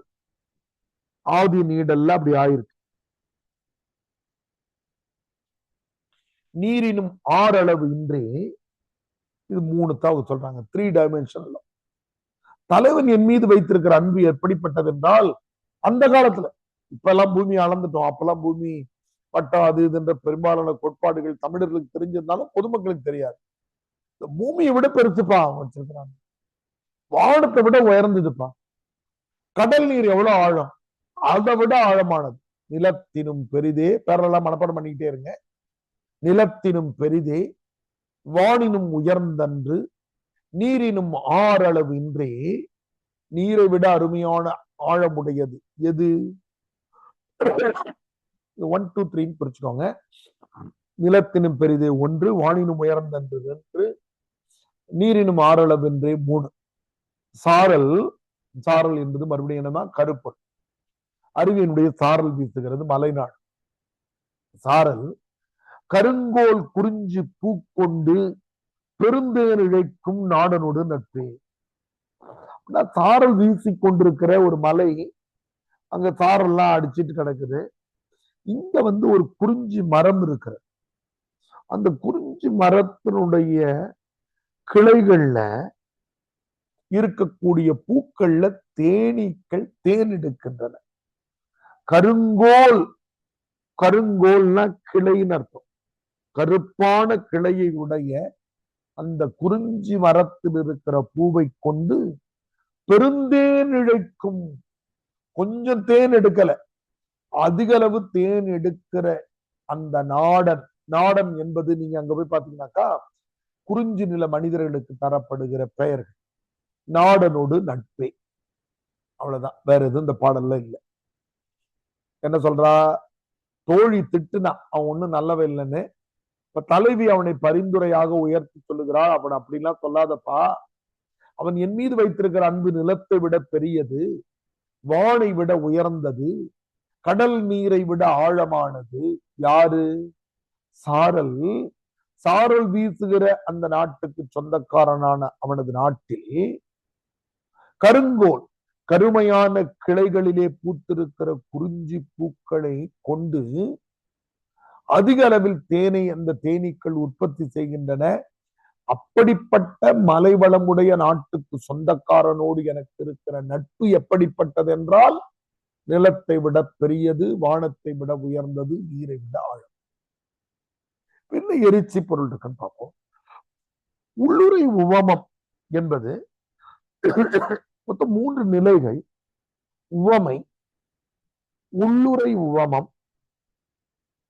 ஆதி நீடல்ல அப்படி ஆயிருக்கு. நீரினும் ஆறளவு இன்றி. இது 3 தான் சொல்றாங்க, 3 டைமென்ஷன்ல. தலைவன் என் மீது வைத்திருக்கிற அன்பு எப்படிப்பட்டது என்றால், அந்த காலத்துல, இப்ப எல்லாம் பூமி அளந்துட்டோம், அப்பெல்லாம் பூமி பட்டம் அது இது என்ற பெரும்பாலான கோட்பாடுகள் தமிழர்களுக்கு தெரிஞ்சிருந்தாலும் பொதுமக்களுக்கு தெரியாது. இந்த பூமியை விட பெருசுப்பா வச்சிருக்கிறாங்க, வானத்தை விட உயர்ந்ததுப்பா. கடல் நீர் எவ்வளவு ஆழம், அதை விட ஆழமானது. நிலத்தினும் பெரிதே, பேரெல்லாம் மனப்பாடம் பண்ணிக்கிட்டே இருங்க. நிலத்தினும் பெரிதே வானினும் உயர்ந்தன்று நீரினும் ஆறளவு இன்றே. நீரை விட அருமையான ஆழமுடையது எது? 1, 2, 3 குறிச்சுக்கோங்க. நிலத்தினும் பெரிதே 1, வானினும் உயர்ந்தன்று 2, நீரினும் ஆறளவு என்றே 3. சாரல். சாரல் என்பது மறுபடியும் என்னன்னா கருப்பொருள். அருவியினுடைய சாரல் வீசுகிறது மலைநாடு. சாரல். கருங்கோல் குறிஞ்சி பூக்கொண்டு பெருந்தேன் இழைக்கும் நாடனோடு நட்பே. சாரல் வீசி கொண்டிருக்கிற ஒரு மலை, அங்க சாரெல்லாம் அடிச்சிட்டு கிடக்குது. இங்க ஒரு குறிஞ்சி மரம் இருக்கிறது. அந்த குறிஞ்சி மரத்தினுடைய கிளைகள்ல இருக்கக்கூடிய பூக்கள்ல தேனீக்கள் தேன் எடுக்கின்றன. கருங்கோல். கருங்கோல்னா கிளைன்னு அர்த்தம். கருப்பான கிளையை உடைய அந்த குறிஞ்சி மரத்தில் இருக்கிற பூவை கொண்டு பெருந்தேன் இழைக்கும். கொஞ்சம் தேன் எடுக்கல, அதிக அளவு தேன் எடுக்கிற அந்த நாடன். நாடன் என்பது நீங்க அங்க போய் பாத்தீங்கன்னாக்கா குறிஞ்சி நில மனிதர்களுக்கு தரப்படுகிற பெயர்கள். நாடனோடு நட்பே. அவ்வளவுதான், வேற எதுவும் இந்த பாடல்ல இல்லை. என்ன சொல்றா? தோழி திட்டுனா அவன் ஒண்ணும் நல்லவன் இல்லைன்னு. இப்ப தலைவி அவனை பரிந்துரையாக உயர்த்தி சொல்லுகிறாள். அவன் அப்படிலாம் சொல்லாதப்பா, அவன் என் மீது வைத்திருக்கிற அன்பு நிலத்தை விட பெரியது, வானை விட உயர்ந்தது, கடல் நீரை விட ஆழமானது. யாரு? சாரல். சாரல் வீசுகிற அந்த நாட்டுக்கு சொந்தக்காரனான அவனது நாட்டில் கருங்கோல், கருமையான கிளைகளிலே பூத்திருக்கிற குறிஞ்சி பூக்களை கொண்டு அதிக அளவில் தேனை அந்த தேனீக்கள் உற்பத்தி செய்கின்றன. அப்படிப்பட்ட மலைவளமுடைய நாட்டுக்கு சொந்தக்காரனோடு எனக்கு இருக்கிற நட்பு எப்படிப்பட்டது என்றால், நிலத்தை விட பெரியது, வானத்தை விட உயர்ந்தது, நீரை விட ஆழம். என்ன எரிச்சி பொருள் இருக்குன்னு பார்ப்போம். உள்ளுரை உவமம் என்பது மொத்தம் 3 நிலைகள். உவமை, உள்ளுரை உவமம்,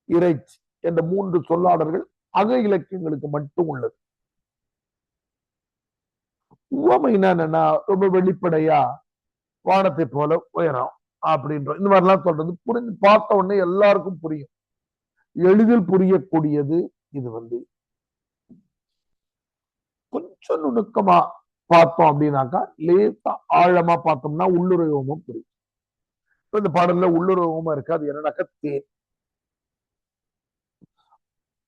இறைச்சி என்ற 3 சொல்லாடல்கள் அக இலக்கியங்களுக்கு மட்டும் உள்ளது. உவமை என்னன்னா ரொம்ப வெளிப்படையா வானத்தை போல உயரம் அப்படின்ற இந்த மாதிரிலாம் சொல்றது புரிஞ்சு பார்த்த உடனே எல்லாருக்கும் புரியும், எளிதில் புரியக்கூடியது. இது கொஞ்சம் நுணுக்கமா பார்த்தோம் அப்படின்னாக்கா, லேசா ஆழமா பார்த்தோம்னா உள்ளுரைவமும் புரியும். இந்த பாடல்ல உள்ளுரைவமா இருக்கு. அது என்னன்னாக்கா தேன்.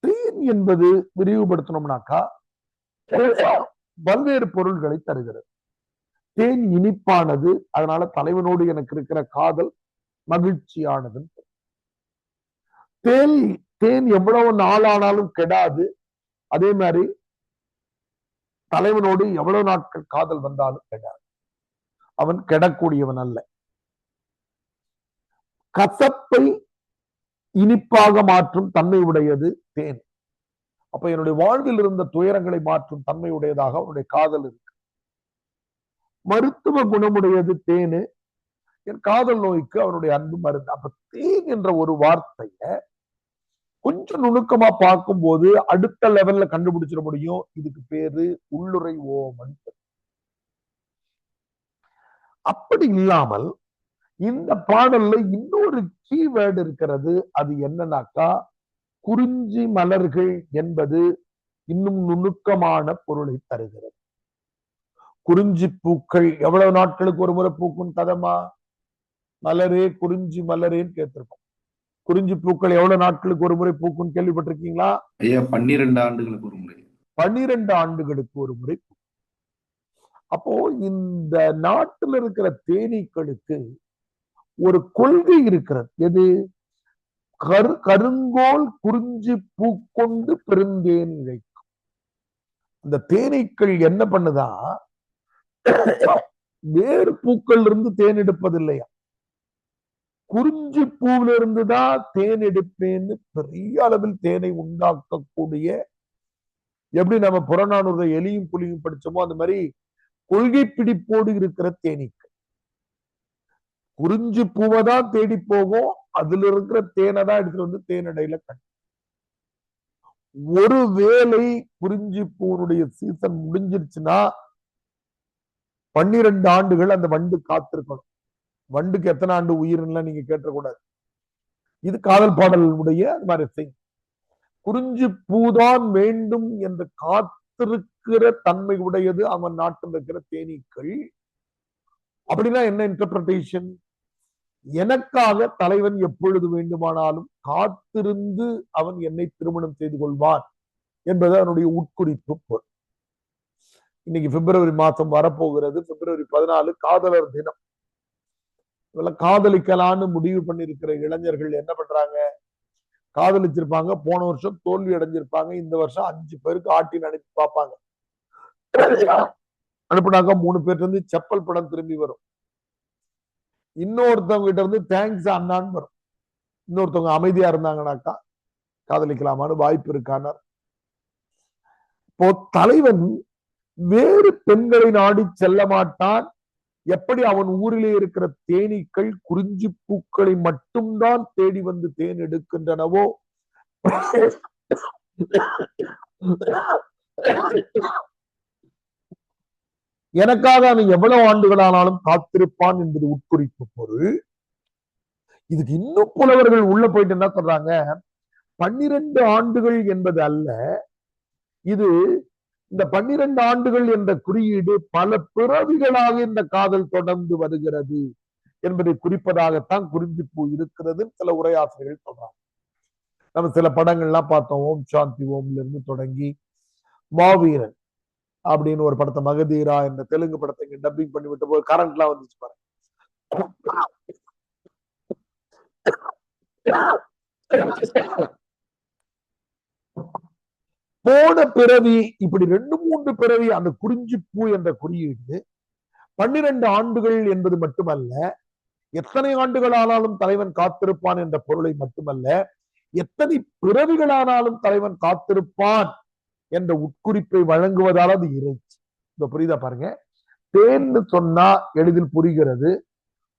தேன் என்பது விரிவுபடுத்தணும்னாக்கா பல்வேறு பொருள்களை தருகிறது. தேன் இனிப்பானது, அதனால தலைவனோடு எனக்கு இருக்கிற காதல் மகிழ்ச்சியானது. தேன் எவ்வளவு நாளானாலும் கெடாது. அதே மாதிரி தலைவனோடு எவ்வளவு நாட்கள் காதல் வந்தாலும் கெடாது. அவன் கெடக்கூடியவன் அல்ல. கசப்பை இனிப்பாக மாற்றும் தன்மை உடையது தேன். அப்ப என்னுடைய வாழ்வில் இருந்த துயரங்களை மாற்றும் தன்மை உடையதாக அவனுடைய காதல் இருக்கு. மருத்துவ குணமுடையது தேனு. என் காதல் நோய்க்கு அவனுடைய அன்பு மருந்து. அப்ப தேன் என்ற ஒரு வார்த்தைய கொஞ்சம் நுணுக்கமா பார்க்கும் போது அடுத்த லெவல்ல கண்டுபிடிச்சிட முடியும். இதுக்கு பேரு உள்ளுரை ஓமன். அப்படி இல்லாமல் இந்த பாடல்ல இன்னொரு கீவேர்டு இருக்கிறது. அது என்னன்னாக்கா, குறிஞ்சி மலர்கள் என்பது இன்னும் நுணுக்கமான பொருளை தருகிறது. குறிஞ்சி பூக்கள் எவ்வளவு நாட்களுக்கு ஒரு முறை பூக்கும் கதமா? மலரே குறிஞ்சி மலரேன்னு கேட்டிருக்கோம். குறிஞ்சி பூக்கள் எவ்வளவு நாட்களுக்கு ஒரு முறை பூக்கும் கேள்விப்பட்டிருக்கீங்களா? ஐயா 12 ஆண்டுகளுக்கு ஒரு முறை. 12 ஆண்டுகளுக்கு ஒரு முறை. அப்போ இந்த நாட்டில் இருக்கிற தேனீக்களுக்கு ஒரு கொள்கை இருக்கிறது. எது? கருங்கோல் குறிஞ்சி பூக்கொண்டு பெருந்தேன் இழைக்கும். இந்த தேனீக்கள் என்ன பண்ணுதா, வேறு பூக்கள் இருந்து தேன் எடுப்பதில்லையா, குறிஞ்சி பூவில இருந்துதான் தேன் எடுப்பேன்னு பெரிய அளவில் தேனை உண்டாக்கக்கூடிய, எப்படி நம்ம புறநானூறு எலியும் புலியும் படிச்சோமோ அந்த மாதிரி கொள்கை பிடிப்போடு இருக்கிற தேனீக்கள் குறிஞ்சி பூவை தான் தேடி போகும். அதுல இருக்கிற தேனை தான் எடுத்துட்டு வந்து தேனடையில கட்டு. ஒரு வேளை குறிஞ்சி பூனுடைய சீசன் முடிஞ்சிருச்சுன்னா 12 ஆண்டுகள் அந்த வண்டு காத்திருக்கணும். வண்டுக்கு எத்தனை ஆண்டு உயிர்லாம் நீங்க கேட்டக்கூடாது. இது காதல் பாடலுடைய அது மாதிரி செய்யும். குறிஞ்சி பூதான் வேண்டும் என்று காத்திருக்கிற தன்மை உடையது அவன் நாட்டில் இருக்கிற தேனீக்கள். அப்படின்னா என்ன இன்டர்பிரேஷன்? எனக்காக தலைவன் எப்பொழுது வேண்டுமானாலும் காத்திருந்து அவன் என்னை திருமணம் செய்து கொள்வான் என்பது அவனுடைய உட்குறிப்பு பொருள். இன்னைக்கு பிப்ரவரி மாசம் வரப்போகிறது. பிப்ரவரி 14 காதலர் தினம். இதெல்லாம் காதலிக்கலான்னு முடிவு பண்ணிருக்கிற இளைஞர்கள் என்ன பண்றாங்க? காதலிச்சிருப்பாங்க, போன வருஷம் தோல்வி அடைஞ்சிருப்பாங்க, இந்த வருஷம் 5 பேருக்கு ஆட்டின்னு அனுப்பி பார்ப்பாங்க. அனுப்புனாக்கா 3 பேர்ல இருந்து செப்பல் படம் திரும்பி வரும். இன்னொருத்தவங்க கிட்ட இருந்து தேங்க்ஸ் அண்ணான்னு வரும். இன்னொருத்தவங்க அமைதியா இருந்தாங்கன்னாக்கா காதலிக்கலாமான்னு வாய்ப்பு இருக்கான. இப்போ தலைவன் வேறு பெண்களை நாடி செல்ல மாட்டான். எப்படி அவன் ஊரிலே இருக்கிற தேனீக்கள் குறிஞ்சி பூக்களை மட்டும்தான் தேடி வந்து தேன் எடுக்கின்றனவோ, எனக்காக அவன் எவ்வளவு ஆண்டுகளானாலும் காத்திருப்பான் என்பது உட்குறிப்பு பொருள். இதுக்கு இன்னும் புலவர்கள் உள்ள போயிட்டு என்ன சொல்றாங்க, 12 ஆண்டுகள் என்பது அல்ல, இது இந்த 12 ஆண்டுகள் என்ற குறியீடு பல பிறவிகளாக இந்த காதல் தொடர்ந்து வருகிறது என்பதை குறிப்பதாகத்தான் குறிஞ்சி பூ இருக்கிறது சில உரையாசிரியர்கள் சொல்றாங்க. நம்ம சில படங்கள்லாம் பார்த்தோம். ஓம் சாந்தி ஓம்ல இருந்து தொடங்கி மாவீரன் அப்படின்னு ஒரு படத்தை, மகதீரா என்ற தெலுங்கு படத்தை டப்பிங் பண்ணி விட்ட போது கரண்ட்லாம் வந்துச்சு பாருங்க. போன பிறவி இப்படி 2-3 பிறவி அந்த குறிஞ்சி பூ என்ற குறியீடு 12 ஆண்டுகள் என்பது மட்டுமல்ல, எத்தனை ஆண்டுகள் ஆனாலும் தலைவன் காத்திருப்பான் என்ற பொருளை மட்டுமல்ல, எத்தனை பிறவிகளானாலும் தலைவன் காத்திருப்பான் என்ற உட்குறிப்பை வழங்குவதால் அது இறைச்சி. இப்ப புரியுதா பாருங்க. தேன்னு சொன்னா எளிதில் புரிகிறது.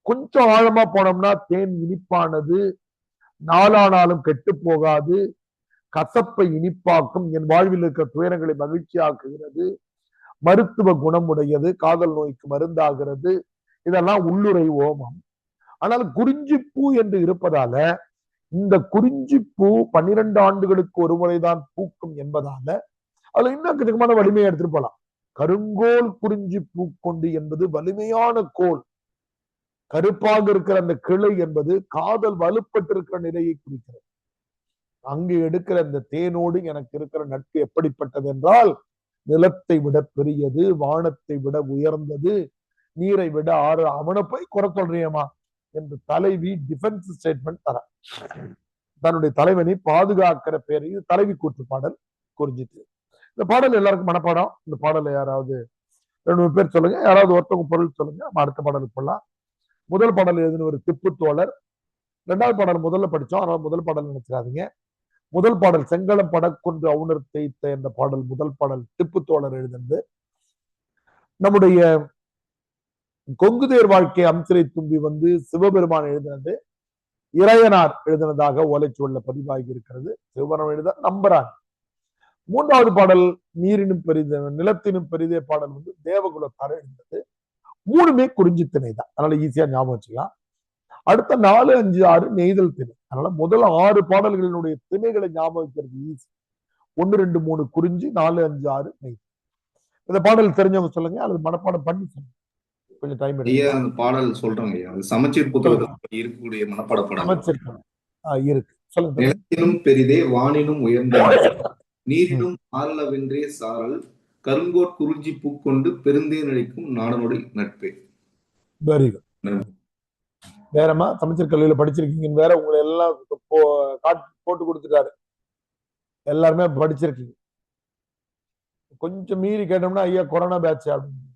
கொஞ்சம் ஆழமா போனோம்னா தேன் இனிப்பானது, நாளானாலும் கெட்டு போகாது, கசப்பை இனிப்பாக்கும், என் வாழ்வில் இருக்கிற துயரங்களை மகிழ்ச்சியாக்குகிறது, மருத்துவ குணமுடையது, காதல் நோய்க்கு மருந்தாகிறது. இதெல்லாம் உள்ளுரை ஓமம். ஆனால் குறிஞ்சி பூ என்று இருப்பதால இந்த குறிஞ்சி பூ 12 ஆண்டுகளுக்கு ஒரு முறைதான் பூக்கும் என்பதால அதுல இன்னும் கடினமான வலிமையை எடுத்துட்டு போலாம். கருங்கோல் குறிஞ்சி பூக்கொண்டு என்பது வலிமையான கோல். கருப்பாக இருக்கிற அந்த கிளை என்பது காதல் வலுப்பட்டு இருக்கிற நிலையை குறிக்கிறது. அங்கு எடுக்கிற அந்த தேனோடு எனக்கு இருக்கிற நட்பு எப்படிப்பட்டது என்றால், நிலத்தை விட பெரியது, வானத்தை விட உயர்ந்தது, நீரை விட ஆறு. அவனை போய் குறை சொல்றியமா என்று தலைவி டிஃபென்ஸ் ஸ்டேட்மெண்ட் தர, தன்னுடைய தலைவனை பாதுகாக்கிற பேர். இது தலைவி கூற்று பாடல் குறிஞ்சிட்டு. இந்த பாடல் எல்லாருக்கும் மனப்பாடம். இந்த பாடலை யாராவது 2 பேர் சொல்லுங்க, யாராவது ஒருத்தவங்க பொருள் சொல்லுங்க. நம்ம அடுத்த பாடலுக்கு போடலாம். முதல் பாடல் எழுதின ஒரு திப்பு தோழர். 2வது பாடல் முதல்ல படிச்சோம், அதனால முதல் பாடல் நினைச்சிடாதீங்க. முதல் பாடல் செங்களம் படக்கொன்று அவுணர் தேய்த்த என்ற பாடல் முதல் பாடல் திப்பு தோழர் எழுதினது. நம்முடைய கொங்குதேர் வாழ்க்கை அம்சிரை தும்பி சிவபெருமான் எழுதினது, இறையனார் எழுதினதாக ஓலைச்சுவல்ல பதிவாகி இருக்கிறது. சிவபெருமான் எழுத நம்புறாங்க. 3வது பாடல் நீரினும் பெரிது நிலத்தினும் பெரிதே பாடல் தேவகுலத்தார் எழுதினது. 3மே குறிஞ்சி திணை தான், அதனால ஈஸியா ஞாபகம் வச்சுக்கலாம். அடுத்த 4, 5, 6 நெய்தல் திணை. அதனால முதல் 6 பாடல்களினுடைய திணைகளை ஞாபகம் வைக்கிறது ஈஸி. 1, 2, 3 குறிஞ்சி, 4, 5, 6 நெய்தல். இந்த பாடல் தெரிஞ்சவங்க சொல்லுங்க, அல்லது மனப்பாடம் பண்ணி சொல்லுங்க. கொஞ்சம் டைம் ஐயா அந்த பாடல் சொல்றாங்க ஐயா. அது சமச்சீர் புத்தகத்தில் இருக்கக்கூடிய மனப்பாட பாடல். சமச்சீர் இருக்கு, சொல்லுங்க. நிலத்தினும் பெரிதே வானினும் உயர்ந்த நீரினும் ஆரளவென்றே சாரல் கருங்கோட் குறிஞ்சி பூக்கொண்டு பெருந்தே நிலைக்கும் நாடனுடைய நட்பே. Very good. வேறமா சமச்சீர் கல்வியில படிச்சிருக்கீங்கன்னு வேற உங்களை எல்லாம் போட்டு கொடுத்துட்டாரு. எல்லாருமே படிச்சிருக்கீங்க. கொஞ்சம் மீறி கேட்டோம்னா ஐயா கொரோனா பேட்ச் அப்படின்னு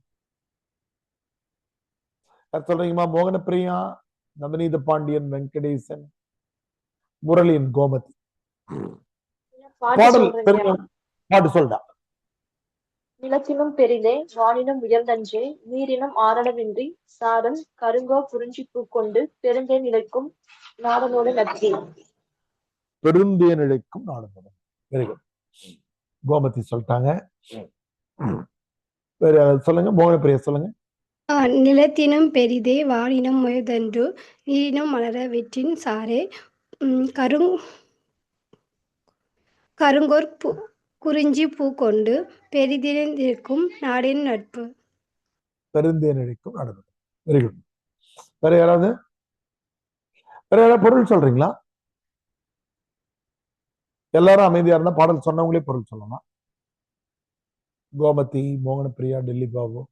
சொல்றீங்கம்மா. மோகனப்பிரியா, நவநீத பாண்டியன், வெங்கடேசன், முரளியின் கோமதி. பாடல் பாட்டு சொல்றா. நிலத்தினும் பெரிதே வானினும் உயர்ந்தன்றே நீரினும் ஆரணவின்றி சாரல் கருங்கோ குறிஞ்சி பூக்கொண்டு பெருந்தே நிலைக்கும் நாடனோடு நட்பே. பெருந்தே நிலைக்கும் நாடனோடு. Very good. கோமதி சொல்லிட்டாங்க. வேற சொல்லுங்க, மோகனப்பிரியா சொல்லுங்க. நிலத்தினும் பெரிதே வானினும் உயர்ந்தன்று நீரினும் மலர வெற்றின் சாரே கருங்கோர் குறிஞ்சி பூ கொண்டு பெரிதிருக்கும் நாடின் நட்பு. பெருந்தே நிலைக்கும் நாடனோடு. Very good. வேற யாராவது பொருள் சொல்றீங்களா? எல்லாரும் அமைதியா இருந்தா பாடல் சொன்னவங்களே பொருள் சொல்லலாம். கோமதி, மோகனப்பிரியா, டெல்லி பாபு.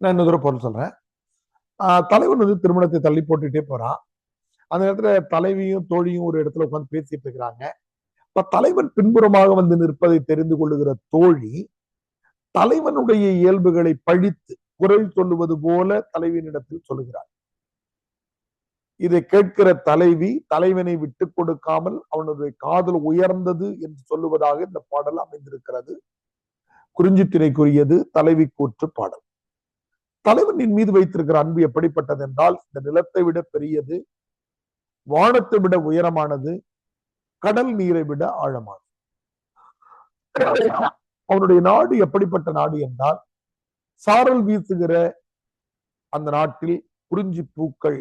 நான் இன்னொரு பொருள் சொல்றேன். தலைவன் திருமணத்தை தள்ளி போட்டுட்டே போறான். அந்த நேரத்துல தலைவியும் தோழியும் ஒரு இடத்துல உட்காந்து பேசிட்டு இருக்கிறாங்க. இப்ப தலைவன் பின்புறமாக நிற்பதை தெரிந்து கொள்ளுகிற தோழி தலைவனுடைய இயல்புகளை பழித்து குரல் சொல்லுவது போல தலைவியினிடத்தில் சொல்லுகிறார். இதை கேட்கிற தலைவி தலைவனை விட்டு கொடுக்காமல் அவனுடைய காதல் உயர்ந்தது என்று சொல்லுவதாக இந்த பாடல் அமைந்திருக்கிறது. குறிஞ்சி திணைக்குரியது தலைவி கூற்று பாடல். தலைவனின் மீது வைத்திருக்கிற அன்பு எப்படிப்பட்டது என்றால், இந்த நிலத்தை விட பெரியது, வானத்தை விட உயரமானது, கடல் நீரை விட ஆழமானது. அவனுடைய நாடு எப்படிப்பட்ட நாடு என்றால், சாரல் வீசுகிற அந்த நாட்டில் குறிஞ்சி பூக்கள்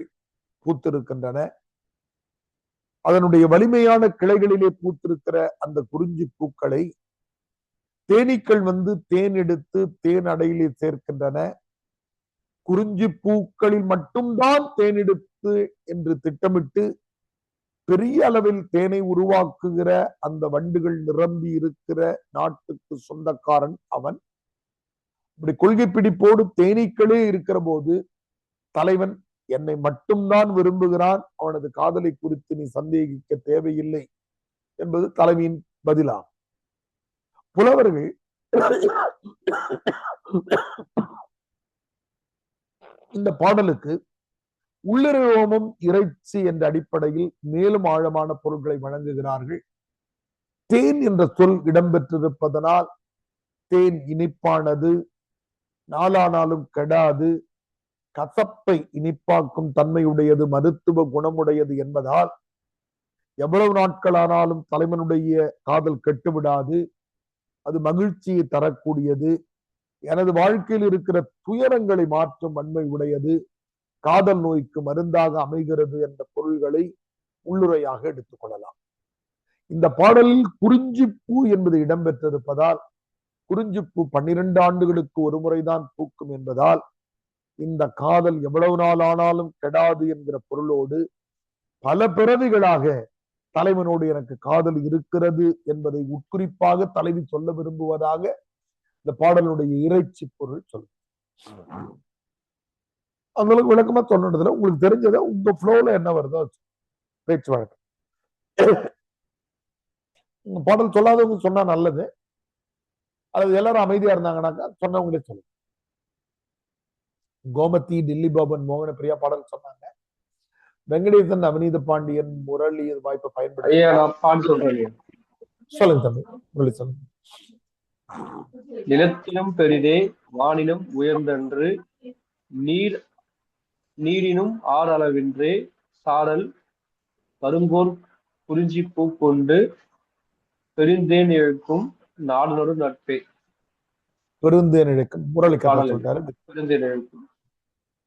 பூத்திருக்கின்றன. அதனுடைய வலிமையான கிளைகளிலே பூத்திருக்கிற அந்த குறிஞ்சி பூக்களை தேனீக்கள் தேன் எடுத்து தேன் அடையிலே சேர்க்கின்றன. குறிஞ்சி பூக்களில் மட்டும்தான் தேனெடுத்து என்று திட்டமிட்டு பெரிய அளவில் தேனை உருவாக்குகிற அந்த வண்டுகள் நிரம்பி இருக்கிற நாட்டுக்கு சொந்தக்காரன் அவன். இப்படி கொள்கை பிடிப்போடு தேனீக்களே இருக்கிற போது தலைவன் என்னை மட்டும்தான் விரும்புகிறான், அவனது காதலை குறித்து நீ சந்தேகிக்க தேவையில்லை என்பது தலைவியின் பதிலாகும். புலவர்கள் இந்த பாடலுக்கு உள்ளிரோமம் இறைச்சி என்ற அடிப்படையில் மேலும் ஆழமான பொருட்களை வழங்குகிறார்கள். தேன் என்ற சொல் இடம்பெற்றிருப்பதனால் தேன் இனிப்பானது, நாளானாலும் கெடாது, கசப்பை இனிப்பாக்கும் தன்மையுடையது, மருத்துவ குணமுடையது என்பதால் எவ்வளவு நாட்களானாலும் தலைவனுடைய காதல் கெட்டுவிடாது, அது மகிழ்ச்சியை தரக்கூடியது, எனது வாழ்க்கையில் இருக்கிற துயரங்களை மாற்றும் வன்மை உடையது, காதல் நோய்க்கு மருந்தாக அமைகிறது என்ற பொருள்களை உள்ளுரையாக எடுத்துக் கொள்ளலாம். இந்த பாடலில் குறிஞ்சிப்பூ என்பது இடம்பெற்றிருப்பதால் குறிஞ்சிப்பூ 12 ஆண்டுகளுக்கு ஒரு முறைதான் பூக்கும் என்பதால் இந்த காதல் எவ்வளவு நாள் ஆனாலும் கெடாது என்கிற பொருளோடு பல பிறவிகளாக தலைவனோடு எனக்கு காதல் இருக்கிறது என்பதை உட்குறிப்பாக தலைவி சொல்ல விரும்புவதாக இந்த பாடலுடைய இறைச்சி பொருள் சொல்லும். அந்த அளவுக்கு விளக்கமா சொன்னதுல உங்களுக்கு தெரிஞ்சதை உங்க ஃப்ளோல என்ன வருதோ பேச்சு வழக்கம். பாடல் சொல்லாதவங்க சொன்னா நல்லது, அல்லது எல்லாரும் அமைதியா இருந்தாங்கன்னாக்கா சொன்னவங்களே சொல்லுங்க. கோமதி, டில்லி பாபன், மோகன பிரியா பாடல் சொன்னாங்க. வெங்கடேசன், நவநீத பாண்டியன், முரளி வாய்ப்பை பயன்படுத்தி சொல்லுங்க தம்பி. முரளி சொல்லுங்க. நிலத்திலும் பெரிதே வானிலும் உயர்ந்தன்று நீரினும் ஆறளவின்றே சாரல் கருங்கோர் குறிஞ்சி பூ கொண்டு பெருந்தேன் இழுக்கும் நாடனோடு நட்பே. பெருந்தேன் இழுக்கும் முரளி சொல்றாரு. பெருந்தேன் இழுக்கும்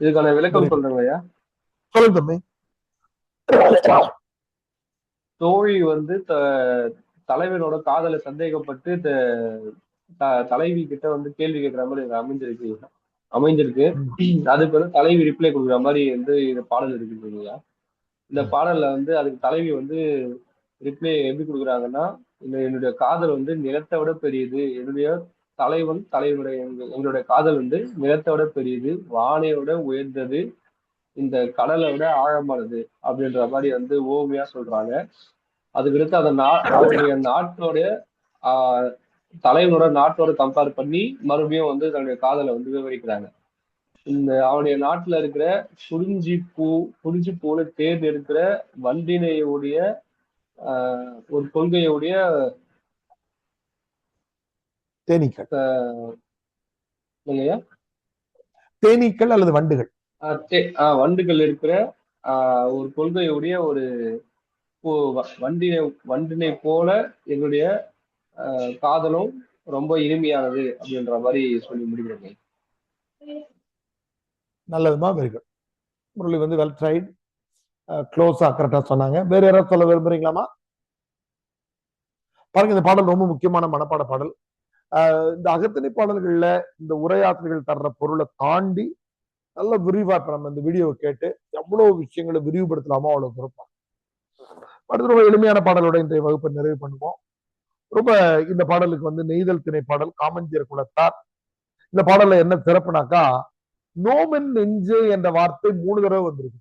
இதுக்கான விளக்கம் சொல்றேங்க ஐயா. சொல்லுங்க தம்பி. தோழி தலைவனோட காதலை சந்தேகப்பட்டு தலைவி கிட்ட கேள்வி கேட்கிற மாதிரி அமைஞ்சிருக்கு. அதுக்கு தலைவி ரிப்ளை கொடுக்குற மாதிரி இந்த பாடல் இருக்கு இல்லையா. இந்த பாடல்ல அதுக்கு தலைவி ரிப்ளை எப்படி கொடுக்குறாங்கன்னா, என்னுடைய காதல் நிலத்தை விட பெரியது, என்னுடைய தலைவனுடைய எங்களுடைய காதல் நிலத்தை விட பெரியது, வானையோட உயர்ந்தது, இந்த கடலை விட ஆழமானது அப்படின்ற மாதிரி ஓமையா சொல்றாங்க. அதுக்கடுத்து அவருடைய நாட்டோட தலைவனோட நாட்டோட கம்பேர் பண்ணி மறுபடியும் தன்னுடைய காதலை விவரிக்கிறாங்க. இந்த அவனுடைய நாட்டுல இருக்கிற குறிஞ்சி பூல தேர்ந்தெடுக்கிற வண்டினையுடைய ஒரு கொள்கையுடைய தேனீக்கள் அல்லது வண்டுகள் வண்டுகள் இருக்கிற ஒரு கொள்கையுடைய ஒரு வண்டினை போல எங்களுடைய காதலும் ரொம்ப இனிமையானது அப்படின்ற மாதிரி சொல்லி முடிக்கிறேன். நல்லதுமா, very good. Murali well tried, க்ளோஸா கரெக்டா சொன்னாங்க. வேற யாராவது சொல்ல விரும்புறீங்களாமா? பாருங்க, இந்த பாடல் ரொம்ப முக்கியமான மனப்பாட பாடல். இந்த அகத்திணை பாடல்கள்ல இந்த உரையாற்றுகள் தர்ற பொருளை தாண்டி நல்ல விரிவா இப்ப நம்ம இந்த வீடியோவை கேட்டு எவ்வளவு விஷயங்களை விரிவுபடுத்தலாமோ அவ்வளவு சிறப்பாக. அடுத்து ரொம்ப எளிமையான பாடலோட இன்றைய வகுப்பை நிறைவு பண்ணுவோம். ரொம்ப இந்த பாடலுக்கு நெய்தல் திணை பாடல், காமஞ்சியர் குலத்தார். இந்த பாடல்ல என்ன சிறப்புனாக்கா, நோமென் நெஞ்சே என்ற வார்த்தை 3 தடவை வந்திருக்கு.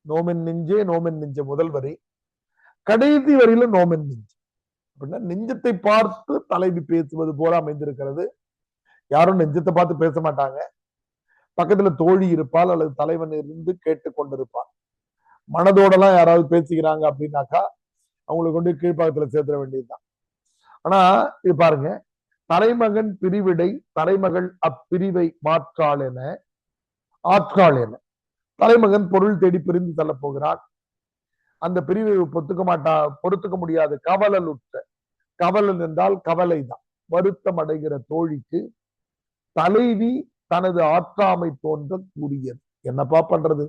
நோமென் நெஞ்சே முதல் வரி, கடைசி வரியில நோமென் நெஞ்சு. அப்படின்னா நெஞ்சத்தை பார்த்து தலைவி பேசுவது போல அமைந்திருக்கிறது. யாரும் நெஞ்சத்தை பார்த்து பேச மாட்டாங்க. பக்கத்துல தோழி இருப்பாள் அல்லது தலைவன் இருந்து கேட்டு கொண்டிருப்பான். மனதோடலாம் யாராவது பேசிக்கிறாங்க அப்படின்னாக்கா அவங்களுக்கு கொண்டு கீழ்ப்பாக்கத்துல சேர்த்துட வேண்டியதுதான். ஆனா இது பாருங்க, தலைமகன் பிரிவிடை தலைமகள் அப்பிரிவை மாற்றாள் என ஆற்றாள் என. தலைமகன் பொருள் தேடி பிரிந்து தள்ள போகிறான். அந்த பிரிவை பொறுத்துக்க முடியாது கவலல் உற்ற. கவலல் என்றால் கவலை தான். வருத்தம் அடைகிற தோழிக்கு தலைவி தனது ஆற்றாமை தோன்ற கூறியது. என்னப்பா பண்றது,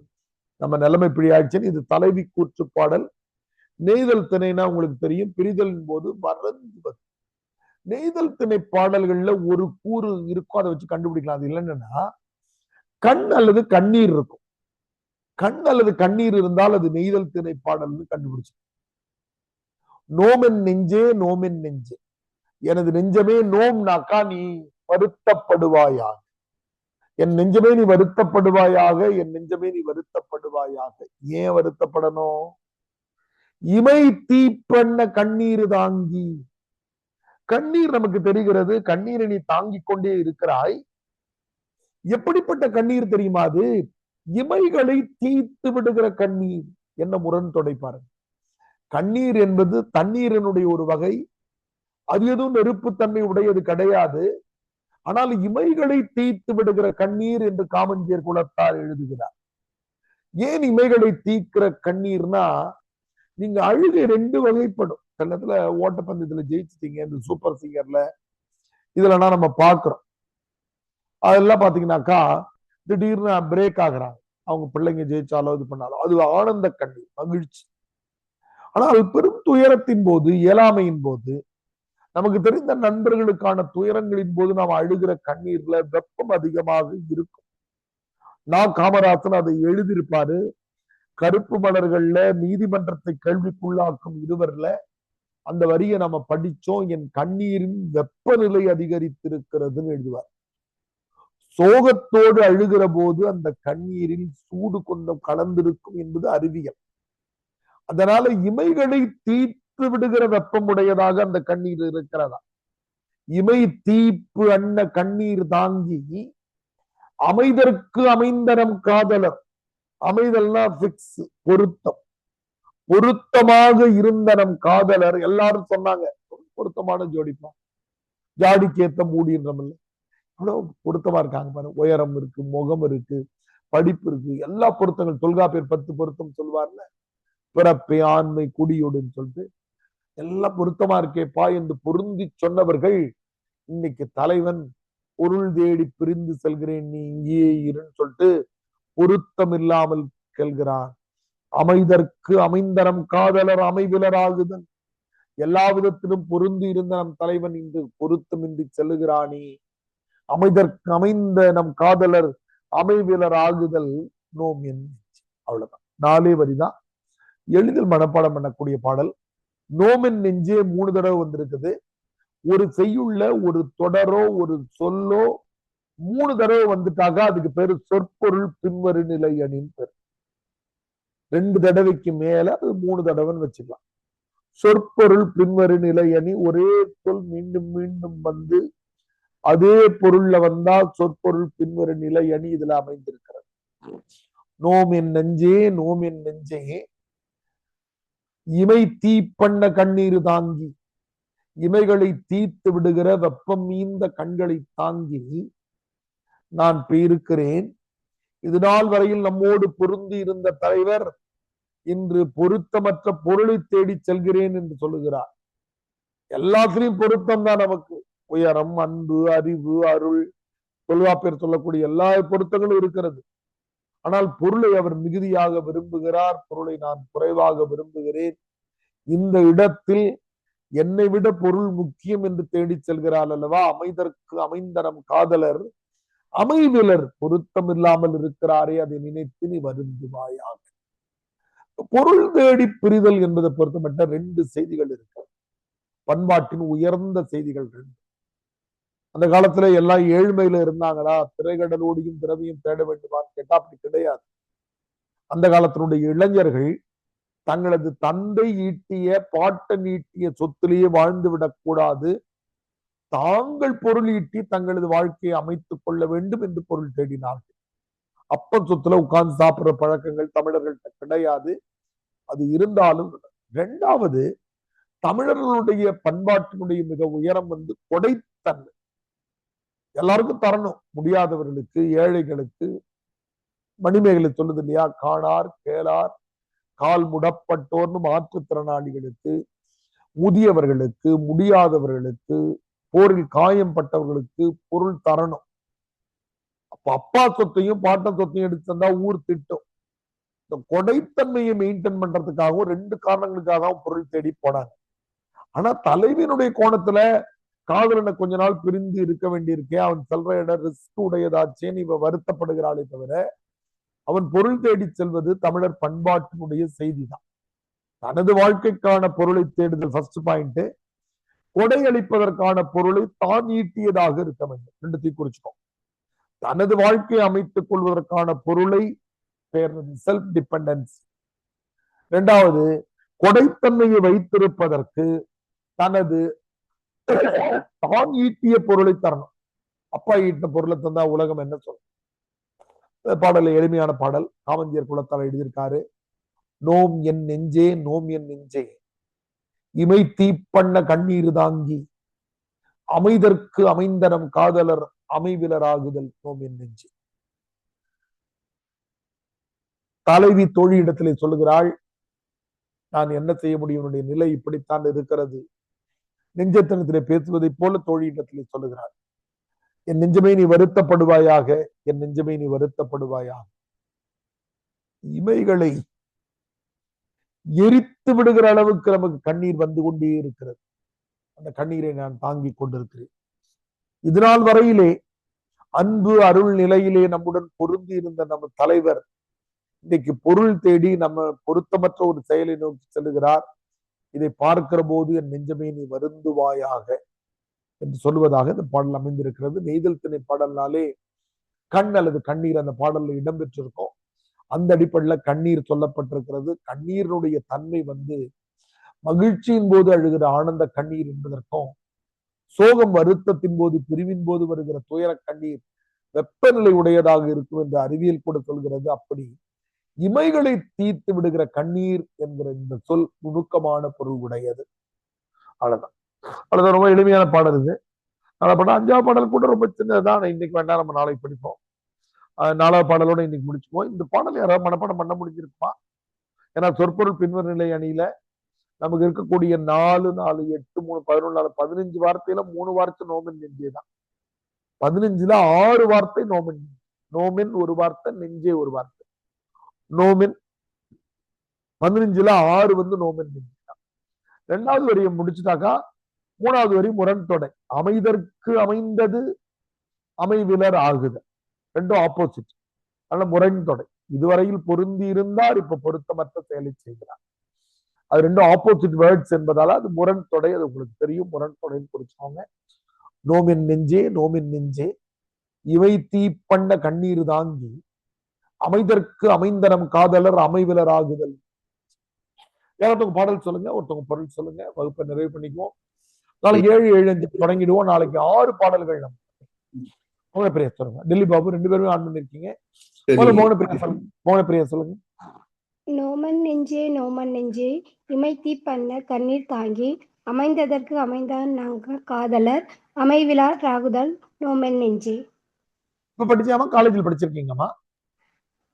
நம்ம நிலைமை பிடியாச்சுன்னு. இது தலைவி கூற்று பாடல். நெய்தல் திணைனா உங்களுக்கு தெரியும், பிரிதலின் போது மறந்து. நெய்தல் திணை பாடல்கள்ல ஒரு கூறு இருக்கும், அதை வச்சு கண்டுபிடிக்கலாம். அது இல்லைன்னா கண் அல்லது கண்ணீர் இருக்கும். கண் அல்லது கண்ணீர் இருந்தால் அது நெய்தல் திணை பாடல்னு கண்டுபிடிச்சு. நோமென் நெஞ்சே நோமென் நெஞ்சே, எனது நெஞ்சமே நோம்னாக்கா நீ வருத்தப்படுவாயாக, என் நெஞ்சமே நீ வருத்தப்படுவாயாக, என் நெஞ்சமே நீ வருத்தப்படுவாயாக. ஏன் வருத்தப்படணும்? இமை தீப்பண்ண கண்ணீர் தாங்கி. கண்ணீர் நமக்கு தெரிகிறது, கண்ணீரை நீ தாங்கிக் கொண்டே இருக்கிறாய். எப்படிப்பட்ட கண்ணீர் தெரியுமா? அது இமைகளை தீர்த்து விடுகிற கண்ணீர். என்ன முரண் தொடைப்பாரு. கண்ணீர் என்பது தண்ணீரினுடைய ஒரு வகை, அது எதுவும் நெருப்புத்தன்மை உடையது கிடையாது. ஆனால் இமைகளை தீர்த்து விடுகிற கண்ணீர் என்று காமஞ்சேர் குலத்தார் எழுதுகிறார். ஏன் இமைகளை தீர்க்கிற கண்ணீர்னா, நீங்க அழுகை ரெண்டு வகைப்படும். சிலத்துல ஓட்டப்பந்தயத்துல ஜெயிச்சிட்டீங்க, இந்த சூப்பர் சிங்கர்ல இதுலனா நம்ம பாக்குறோம். அதெல்லாம் பாத்தீங்கன்னாக்கா திடீர்னு பிரேக் ஆகுறாங்க, அவங்க பிள்ளைங்க ஜெயிச்சாலோ இது பண்ணாலும் அது ஆனந்த கண்ணீர், மகிழ்ச்சி. ஆனால் பெரும் துயரத்தின் போது, இயலாமையின் போது, நமக்கு தெரிந்த நண்பர்களுக்கான துயரங்களின் போது நாம் அழுகிற கண்ணீர்ல வெப்பம் அதிகமாக இருக்கும். நான் காமராசன் அதை எழுதியிருப்பாரு. கருப்பு மலர்கள்ல நீதிமன்றத்தை கேள்விக்குள்ளாக்கும் இருவர்ல அந்த வரியை நம்ம படிச்சோம். என் கண்ணீரின் வெப்பநிலை அதிகரித்திருக்கிறதுன்னு எழுதுவார். சோகத்தோடு அழுகிற போது அந்த கண்ணீரில் சூடு கொஞ்சம் கலந்திருக்கும் என்பது அறிவியல். அதனால இமைகளை தீர்த்து விடுகிற வெப்பம் உடையதாக அந்த கண்ணீர் இருக்கிறதா. இமை தீப்பு அண்ண கண்ணீர் தாங்கி அமைதற்கு அமைந்தனம் காதலர். அமைதல்னா பிக்ஸ், பொருத்தம். பொருத்தமாக இருந்த நம் காதலர். எல்லாரும் சொன்னாங்க பொருத்தமான ஜோடிப்பா, ஜாடிக்கு ஏத்த மூடின்றமில்ல, இவ்வளவு பொருத்தமா இருக்காங்க பாருங்க. உயரம் இருக்கு, முகம் இருக்கு, படிப்பு இருக்கு, எல்லா பொருத்தங்கள். தொல்காப்பியர் 10 பொருத்தம் சொல்வார்ல, பிறப்பே ஆண்மை குடியோடுன்னு சொல்லிட்டு எல்லாம் பொருத்தமா இருக்கேப்பா என்று பொருந்தி சொன்னவர்கள் இன்னைக்கு தலைவன் பொருள் தேடி பிரிந்து செல்கிறேன் நீ இங்கேயே இருன்னு சொல்லிட்டு பொருத்தம் இல்லாமல் கேள்கிறான். அமைதற்கு அமைந்தனம் காதலர் அமைவிலராகுதல். எல்லா விதத்திலும் பொருந்தி இருந்த நம் தலைவன் இன்று பொருத்தமின்றி செல்லுகிறானே. அமைதற்கு அமைந்த நம் காதலர் அமைவிலர் ஆகுதல் நோம் என். அவ்வளவுதான், 4 வரிதான், எளிதில் மனப்பாடம் பண்ணக்கூடிய பாடல். நோமென் நெஞ்சே 3 தடவை வந்திருக்குது. ஒரு செய்யுள்ள ஒரு தொடரோ ஒரு சொல்லோ 3 தடவை வந்துட்டாக அதுக்கு பேரு சொற்பொருள் பின்வரு நிலை அணின்னு பேரு. 2 தடவைக்கு மேல அது 3 தடவைன்னு வச்சுக்கலாம். சொற்பொருள் பின்வரு நிலை அணி, ஒரே சொல் மீண்டும் மீண்டும் வந்து அதே பொருள்ல வந்தால் சொற்பொருள் பின்வரு நிலை அணி இதுல அமைந்திருக்கிறது. நோம் என் நெஞ்சே நோம் என் நெஞ்சே, இமை தீப்பண்ண கண்ணீர் தாங்கி. இமைகளை தீர்த்து விடுகிற வெப்பம் மீந்த கண்களை தாங்கி நான் போயிருக்கிறேன். இது நாள் வரையில் நம்மோடு பொருந்தி இருந்த தலைவர் இன்று பொருத்தமற்ற பொருளை தேடி செல்கிறேன் என்று சொல்லுகிறார். எல்லாத்திலையும் பொருத்தம் தான் நமக்கு. உயரம், அன்பு, அறிவு, அருள், தொல்காப்பியர் சொல்லக்கூடிய எல்லா பொருத்தங்களும் இருக்கிறது. ஆனால் பொருளை அவர் மிகுதியாக விரும்புகிறார், பொருளை நான் குறைவாக விரும்புகிறேன். இந்த இடத்தில் என்னை விட பொருள் முக்கியம் என்று தேடி செல்கிறார் அல்லவா. அமைதற்கு அமைந்தனம் காதலர் அமைவிலர், பொருத்தம் இல்லாமல் இருக்கிறாரே, அதை நினைத்து நீ வருந்துவாயாக. பொருள் தேடி பிரிதல் என்பதை பொறுத்தமட்ட 2 செய்திகள் இருக்கு. பண்பாட்டின் உயர்ந்த செய்திகள் 2. அந்த காலத்துல எல்லாம் ஏழ்மையில இருந்தாங்களா? திரைக்கடலோடியும் திரவியும் தேட வேண்டுமான்னு கேட்டா அப்படி கிடையாது. அந்த காலத்தினுடைய இளைஞர்கள் தங்களது தந்தை ஈட்டிய பாட்டன் ஈட்டிய சொத்திலேயே வாழ்ந்து விடக்கூடாது, தாங்கள் பொருள் ஈட்டி தங்களது வாழ்க்கையை அமைத்துக் கொள்ள வேண்டும் என்று பொருள் தேடினார்கள். அப்பன் சொத்துல உட்கார்ந்து சாப்பிடுற பழக்கங்கள் தமிழர்கள்ட்ட கிடையாது. அது இருந்தாலும் 2வது, தமிழர்களுடைய பண்பாட்டினுடைய மிக உயரம் வந்து கொடைத்தன்மை. எல்லாருக்கும் தரணும், முடியாதவர்களுக்கு, ஏழைகளுக்கு. மணிமேகலை சொல்லுது இல்லையா, காணார் கேளார் கால் முடப்பட்டோர்னு மாற்றுத்திறனாளிகளுக்கு, முதியவர்களுக்கு, முடியாதவர்களுக்கு, போரில் காயம் பட்டவர்களுக்கு பொருள் தரணும். அப்ப அப்பா சொத்தையும் பாட்டன் சொத்தையும் எடுத்து தந்தா ஊர் திட்டம். இந்த கொடைத்தன்மையை மெயின்டைன் பண்றதுக்காகவும் 2 காரணங்களுக்காகவும் பொருள் தேடி போனாங்க. ஆனா தலைவியினுடைய கோணத்துல காதலனை கொஞ்ச நாள் பிரிந்து இருக்க வேண்டியிருக்கே, அவன் செல்ற இடம் ரிஸ்க் உடையதாச்சேன்னு இவ வருத்தப்படுகிறாளே தவிர அவன் பொருள் தேடி செல்வது தமிழர் பண்பாட்டினுடைய செய்திதான். தனது வாழ்க்கைக்கான பொருளை தேடுதல் ஃபர்ஸ்ட் பாயிண்ட். கொடையளிப்பதற்கான பொருளை தான் ஈட்டியதாக இருக்க வேண்டும். ரெண்டுத்தையும் குறிச்சுக்கோ. தனது வாழ்க்கையை அமைத்துக் கொள்வதற்கான பொருளை செல்ஃப் டிபெண்டன்ஸ். இரண்டாவது, கொடைத்தன்மையை வைத்திருப்பதற்கு தனது தான் ஈட்டிய பொருளை தரணும். அப்பா ஈட்டின பொருளை தந்தா உலகம் என்ன சொல்லும்? பாடல் எளிமையான பாடல், காமஞ்சியர் குலத்தால் எழுதியிருக்காரு. நோம் என் நெஞ்சே, நோம் என் நெஞ்சே, இமை தீப்பண்ண கண்ணீர் தாங்கி, அமைதற்கு அமைந்தனம் காதலர் அமைவிலராகுதல் நோம் என் நெஞ்சே. தலைவி தோழியிடத்திலே சொல்லுகிறாள், நான் என்ன செய்ய முடியும், என்னுடைய நிலை இப்படித்தான் இருக்கிறது. நெஞ்சத்தனத்திலே பேசுவதை போல தோழியிடத்திலே சொல்லுகிறாள், என் நெஞ்சமே நீ வருத்தப்படுவாயாக, என் நெஞ்சமே நீ வருத்தப்படுவாயாக. இமைகளை எரித்து விடுகிற அளவுக்கு நமக்கு கண்ணீர் வந்து கொண்டே இருக்கிறது. அந்த கண்ணீரை நான் தாங்கிக் கொண்டிருக்கிறேன். இதனால் வரையிலே அன்பு அருள் நிலையிலே நம்முடன் பொருந்தி இருந்த நம்ம தலைவர் இன்னைக்கு பொருள் தேடி நம்ம பொருத்தமற்ற ஒரு செயலை நோக்கி செல்லுகிறார். இதை பார்க்கிற போது என் நெஞ்சமே நீ வருந்துவாயாக என்று சொல்லுவதாக இந்த பாடல் அமைந்திருக்கிறது. நெய்தல் திணை பாடல்னாலே கண் அல்லது கண்ணீர் அந்த பாடல்ல இடம்பெற்றிருக்கும். அந்த அடிப்படையில் கண்ணீர் சொல்லப்பட்டிருக்கிறது. கண்ணீருடைய தன்மை மகிழ்ச்சியின் போது அழுகிற ஆனந்த கண்ணீர் என்பதற்கும், சோகம் வருத்தத்தின் போது பிரிவின் போது வருகிற துயர கண்ணீர் வெப்பநிலை உடையதாக இருக்கும் என்று அறிவியல் கூட சொல்கிறது. அப்படி இமைகளை தீர்த்து விடுகிற கண்ணீர் என்கிற இந்த சொல் நுணுக்கமான பொருள் உடையது. அவ்வளவுதான். அவ்வளவுதான். ரொம்ப எளிமையான பாடல் இது. பாடம் 5ஆம் பாடல் கூட ரொம்ப சின்னதுதான். இன்னைக்கு வேண்டாம், நம்ம நாளைக்கு படிப்போம். 4ஆவது பாடலோட இன்னைக்கு முடிச்சுப்போம். இந்த பாடல் யாராவது மனப்பாடம் பண்ண முடிஞ்சிருக்குமா? ஏன்னா சொற்பொருள் பின்வரும் நிலை அணியில நமக்கு இருக்கக்கூடிய 4, 4, 8, 3, 11, 15 வார்த்தையில 3 வார்த்தை நோமின் நெஞ்சே தான். 15ல 6 வார்த்தை நோமின். நோமின் ஒரு வார்த்தை, நெஞ்சே ஒரு வார்த்தை. நோமின் 15ல 6 நோமின் நெஞ்சே தான். 2வது வரியை முடிச்சுட்டாக்கா 3வது வரி முரண் தொடை. அமைதற்கு அமைந்தது அமைவிலர் ஆகுதல். ரெண்டும் ஆப்போசிட். அதனால முரண் தொடை. இதுவரையில் பொருந்தி இருந்தார், இப்ப பொருத்தமற்ற செயலை செய்கிறார். அது ரெண்டும் ஆப்போசிட் வேர்ட்ஸ் என்பதால அது முரண் தொடை. அது உங்களுக்கு தெரியும். முரண் தொடைன்னு குறிச்சவங்க. நோமின் நெஞ்சே, நோமின் நெஞ்சே, இவை தீப்பண்ண கண்ணீர் தாங்கி, அமைதற்கு அமைந்தனம் காதலர் அமைவிலர் ஆகுதல். யாரொருத்தவங்க பாடல் சொல்லுங்க, ஒருத்தவங்க பொருள் சொல்லுங்க. வகுப்பை நிறைவு பண்ணிக்குவோம். நாளைக்கு 7, 7:05 தொடங்கிடுவோம். நாளைக்கு 6 பாடல்கள் நம்ம. மோகனப்பிரியா சொல்லுங்க. டெல்லி பாபு 2 பேருமே ஆன் பண்ணிருக்கீங்க. மோகனப்பிரியா சொல்லுங்க. நோமன் நெஞ்சே, நோமன் நெஞ்சே, இமை தீப்பண்ண கண்ணீர் தாங்கி, அமைந்ததற்கு அமைந்தான் நாங்க காதலர் அமைவிலார் ராகுதல் நோமன் நெஞ்சே. இப்ப படிச்சாமா? காலேஜில் படிச்சிருக்கீங்கம்மா?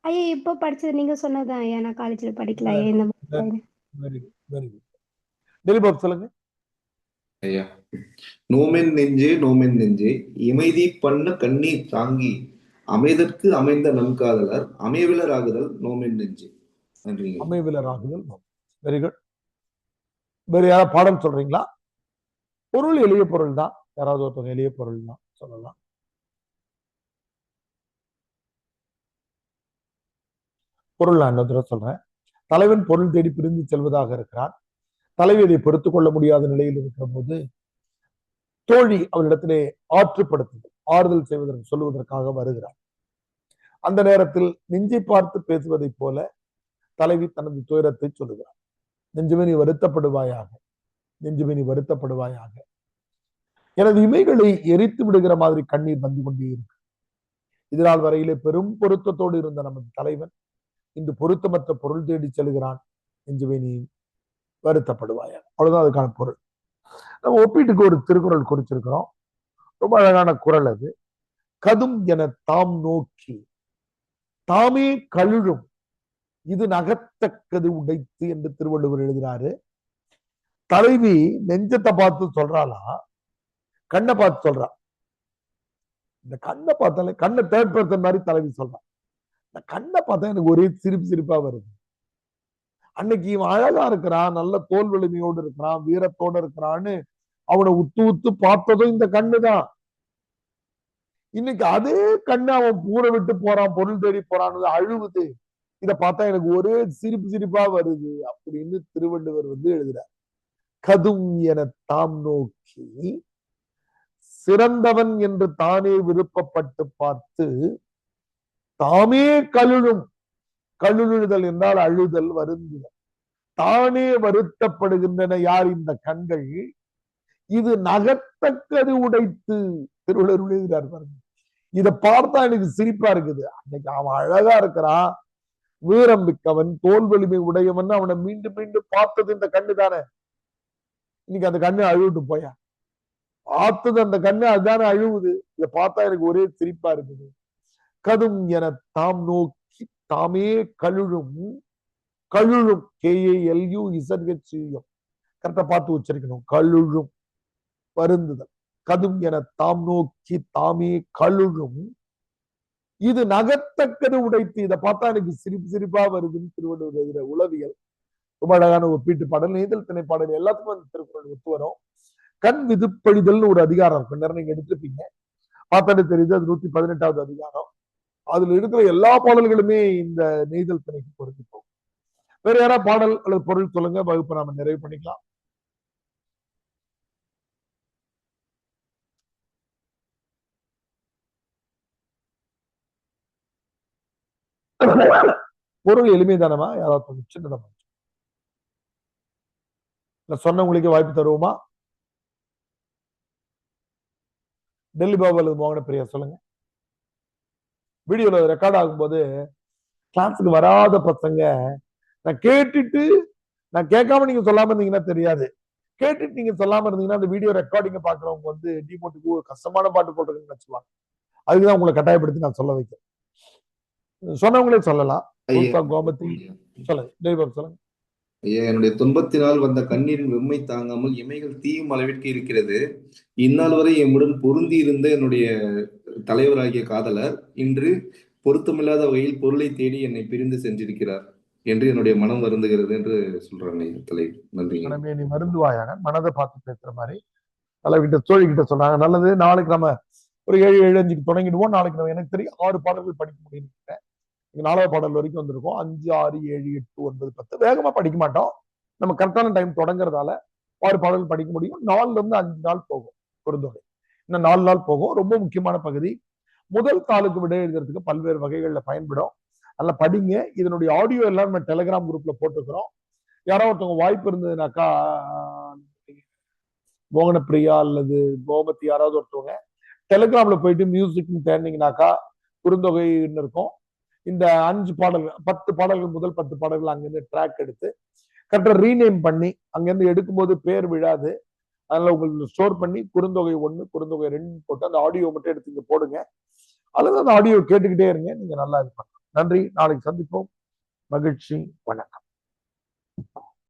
ஐயா இப்போ படிச்சது நீங்க சொன்னதான் ஐயா. நான் காலேஜ்ல படிக்கல. Very good. டெல்லி பாபு சொல்லுங்க. ஐயா, நோமென் நெஞ்சே, நோமென் நெஞ்சே, இமைதி பண்ண கண்ணீர் தாங்கி, அமைதற்கு அமைந்த நன்காதலர் அமைவிலர் ஆகுதல் நோமென் நெஞ்சே. நன்றி. அமைவிலர் ஆகுதல். Very good. வேற யாராவது பாடம் சொல்றீங்களா? பொருள் எளிய பொருள் தான். யாராவது ஒருத்தவங்க எளிய பொருள் தான் சொல்லலாம். பொருள் நான் இன்னொரு தடவை சொல்றேன். தலைவன் பொருள் தேடி பிரிந்து செல்வதாக இருக்கிறான். தலைவி இதை பொறுத்துக் கொள்ள முடியாத நிலையில் இருக்கிற போது தோழி அவரிடத்திலே ஆற்றுப்படுத்துதல், ஆறுதல் செய்வதற்கு சொல்லுவதற்காக வருகிறார். அந்த நேரத்தில் நெஞ்சை பார்த்து பேசுவதை போல தலைவி தனது துயரத்தை சொல்லுகிறார். நெஞ்சுமே நீ வருத்தப்படுவாயாக, நெஞ்சுமே நீ வருத்தப்படுவாயாக. எனது இமைகளை எரித்து விடுகிற மாதிரி கண்ணீர் வந்து கொண்டே இருக்கு. இதனால் வரையிலே பெரும் பொருத்தத்தோடு இருந்த நமது தலைவன் இந்த பொருத்தமற்ற பொருள் தேடி செல்கிறான். நெஞ்சுமே நீ வருத்தப்படுவாயாக. அவ்வளவுதான் அதுக்கான பொருள். நம்ம ஒப்பீட்டுக்கு ஒரு திருக்குறள் குறிச்சிருக்கிறோம். ரொம்ப அழகான குறள் அது. கதும் என தாம் நோக்கி தாமே கழுழும் இது நகத்தக்கது உடைத்து என்று திருவள்ளுவர் எழுதினாரு. தலைவி நெஞ்சத்தை பார்த்து சொல்றாளா, கண்ணை பார்த்து சொல்றா. இந்த கண்ணை பார்த்தாலே, கண்ணை தேர்ட் பர்சன் மாதிரி தலைவி சொல்றான். இந்த கண்ணை பார்த்தா எனக்கு ஒரே சிரிப்பா வருது. அன்னைக்கு இவன் அழகா இருக்கிறான், நல்ல தோல் வலிமையோடு இருக்கிறான், வீரத்தோடு இருக்கிறான்னு அவனை உத்து உத்து பார்த்ததும் இந்த கண்ணுதான். இன்னைக்கு அதே கண்ணு அவன் ஊரை விட்டு போறான், பொருள் தேடி போறான்னு அழுவுது. இத பார்த்தா எனக்கு ஒரே சிரிப்பு சிரிப்பா வருது அப்படின்னு திருவள்ளுவர் எழுதுறார். கதும் என தாம் நோக்கி சிறந்தவன் என்று தானே விருப்பப்பட்டு பார்த்து தாமே கழுழும். கழுழுதல் என்றால் அழுதல், வருந்துதல். தானே வருத்தப்படுகின்றன யார்? இந்த கண்கள். இது நகத்தக்கது உடைத்து. திருவள்ளுவர் எழுதுகிறார் பாருங்க. இத பார்த்தா எனக்கு சிரிப்பா இருக்குது. அன்னைக்கு அவன் அழகா இருக்கிறான், வீரம் மிக்கவன், தோல் வலிமை உடையவன், அவனை மீண்டும் மீண்டும் பார்த்தது இந்த கண்ணு தானே. இன்னைக்கு அந்த கண்ணு அழுவிட்டு போயா, பார்த்தது அந்த கண்ணு அதுதானே அழுவுது. இதை பார்த்தா எனக்கு ஒரே சிரிப்பா இருக்குது. கதும் என தாம் நோக்கி தாமே கழுழும். கழுழும், KALUZHUM, கரெக்டா பார்த்து உச்சரிக்கணும். கழுழும், வருந்துதல். கதும் என தாம் நோக்கி தாமே கழுழும். இது நகத்தக்கது உடைத்து. இதை பார்த்தா எனக்கு சிரிப்பு சிரிப்பா வருதுன்னு திருவள்ளுவர் எழுதுற உளவியல். ரொம்ப அழகான ஒப்பீட்டு பாடல், நெய்தல் திணை பாடல் எல்லாத்துக்கும் அந்த திருக்குறள் ஒத்து வரும். கண் விதுப்பழிதல்னு ஒரு அதிகாரம் இருக்கும், நேரம் நீங்க எடுத்துப்பீங்க, பார்த்தாலே தெரியுது. அது 118வது அதிகாரம். அதுல இருக்கிற எல்லா பாடல்களுமே இந்த நெய்தல் திணைக்கு பொருத்தி போகும். வேற யாராவது பாடல் அல்லது பொருள் சொல்லுங்க, வகுப்பை நாம நிறைவு பண்ணிக்கலாம். பொருள் எளிமைதானமா? யாராவது சின்னதமா சொன்னவங்களுக்கு வாய்ப்பு தருவோமா? டெல்லி பாபு அல்லது மோகன பிரியா சொல்லுங்க. வீடியோல ரெக்கார்ட் ஆகும்போது கிளாஸுக்கு வராத பசங்க, நான் கேட்டுட்டு நான் கேட்காம நீங்க சொல்லாம இருந்தீங்கன்னா தெரியாது, கேட்டுட்டு நீங்க சொல்லாம இருந்தீங்கன்னா அந்த வீடியோ ரெக்கார்டிங்க பாக்குறவங்க டிமோட்டுக்கு ஒரு கஷ்டமான பாட்டு போட்டுருக்குன்னு நினைச்சுவாங்க. அதுக்குதான் உங்களை கட்டாயப்படுத்தி நான் சொல்ல வைக்கிறேன். சொன்னவங்களே சொல்லலாம். கோமதி சொல்லுங்க, டெல்லி பாபு சொல்லுங்க. என்னுடைய துன்பத்தினால் வந்த கண்ணீரின் வெம்மை தாங்காமல் இமைகள் தீயும் அளவிற்கு இருக்கிறது. இந்நாள் வரை எம்முடன் பொருந்தி இருந்த என்னுடைய தலைவராகிய காதலர் இன்று பொருத்தமில்லாத வகையில் பொருளை தேடி என்னை பிரிந்து சென்றிருக்கிறார் என்று என்னுடைய மனம் வருந்துகிறது என்று சொல்றாங்க தலைவர். நன்றி. நீ மருந்துவாயாக மனதை பார்த்து பேசுற மாதிரி தலைவிட்ட தோழிகிட்ட சொன்னாங்க. நல்லது, நாளைக்கு நம்ம ஒரு 7:05 தொடங்கிடுவோம். நாளைக்கு நம்ம எனக்கு தெரியும் 6 பாடல்கள் படிக்க முடியும். 4வது பாடல் வரைக்கும் வந்திருக்கோம். 5, 6, 7, 8, 9, 10 வேகமா படிக்க மாட்டோம். நம்ம கரெக்டான டைம் தொடங்குறதால 6 பாடல்கள் படிக்க முடியும். 4ல இருந்து 5 நாள் போகும் குறுந்தொகை. இன்னும் 4 நாள் போகும். ரொம்ப முக்கியமான பகுதி. முதல் தாளுக்கு விடை எழுதுறதுக்கு பல்வேறு வகைகள்ல பயன்படும். அதுல படிங்க. இதனுடைய ஆடியோ எல்லாம் நம்ம டெலிகிராம் குரூப்ல போட்டுக்கிறோம். யாராவது ஒருத்தவங்க வாய்ப்பு இருந்ததுனாக்கா, மோகன பிரியா அல்லது கோமதி யாராவது ஒருத்தவங்க டெலிகிராம்ல போயிட்டு மியூசிக்னு தேர்ந்தீங்கன்னாக்கா குறுந்தொகைன்னு இருக்கும். இந்த 5 பாடல்கள் 10 பாடல்கள் முதல் 10 பாடல்கள் அங்கிருந்து ட்ராக் எடுத்து கரெக்டா ரீநேம் பண்ணி அங்கிருந்து எடுக்கும்போது பேர் விழாது. அதனால உங்களுக்கு ஸ்டோர் பண்ணி குறுந்தொகை 1, குறுந்தொகை 2 போட்டு அந்த ஆடியோ மட்டும் எடுத்து இங்க போடுங்க. அல்லது அந்த ஆடியோ கேட்டுக்கிட்டே இருங்க. நீங்க நல்லா இது பண்ணலாம். நன்றி. நாளைக்கு சந்திப்போம். மகிழ்ச்சி. வணக்கம்.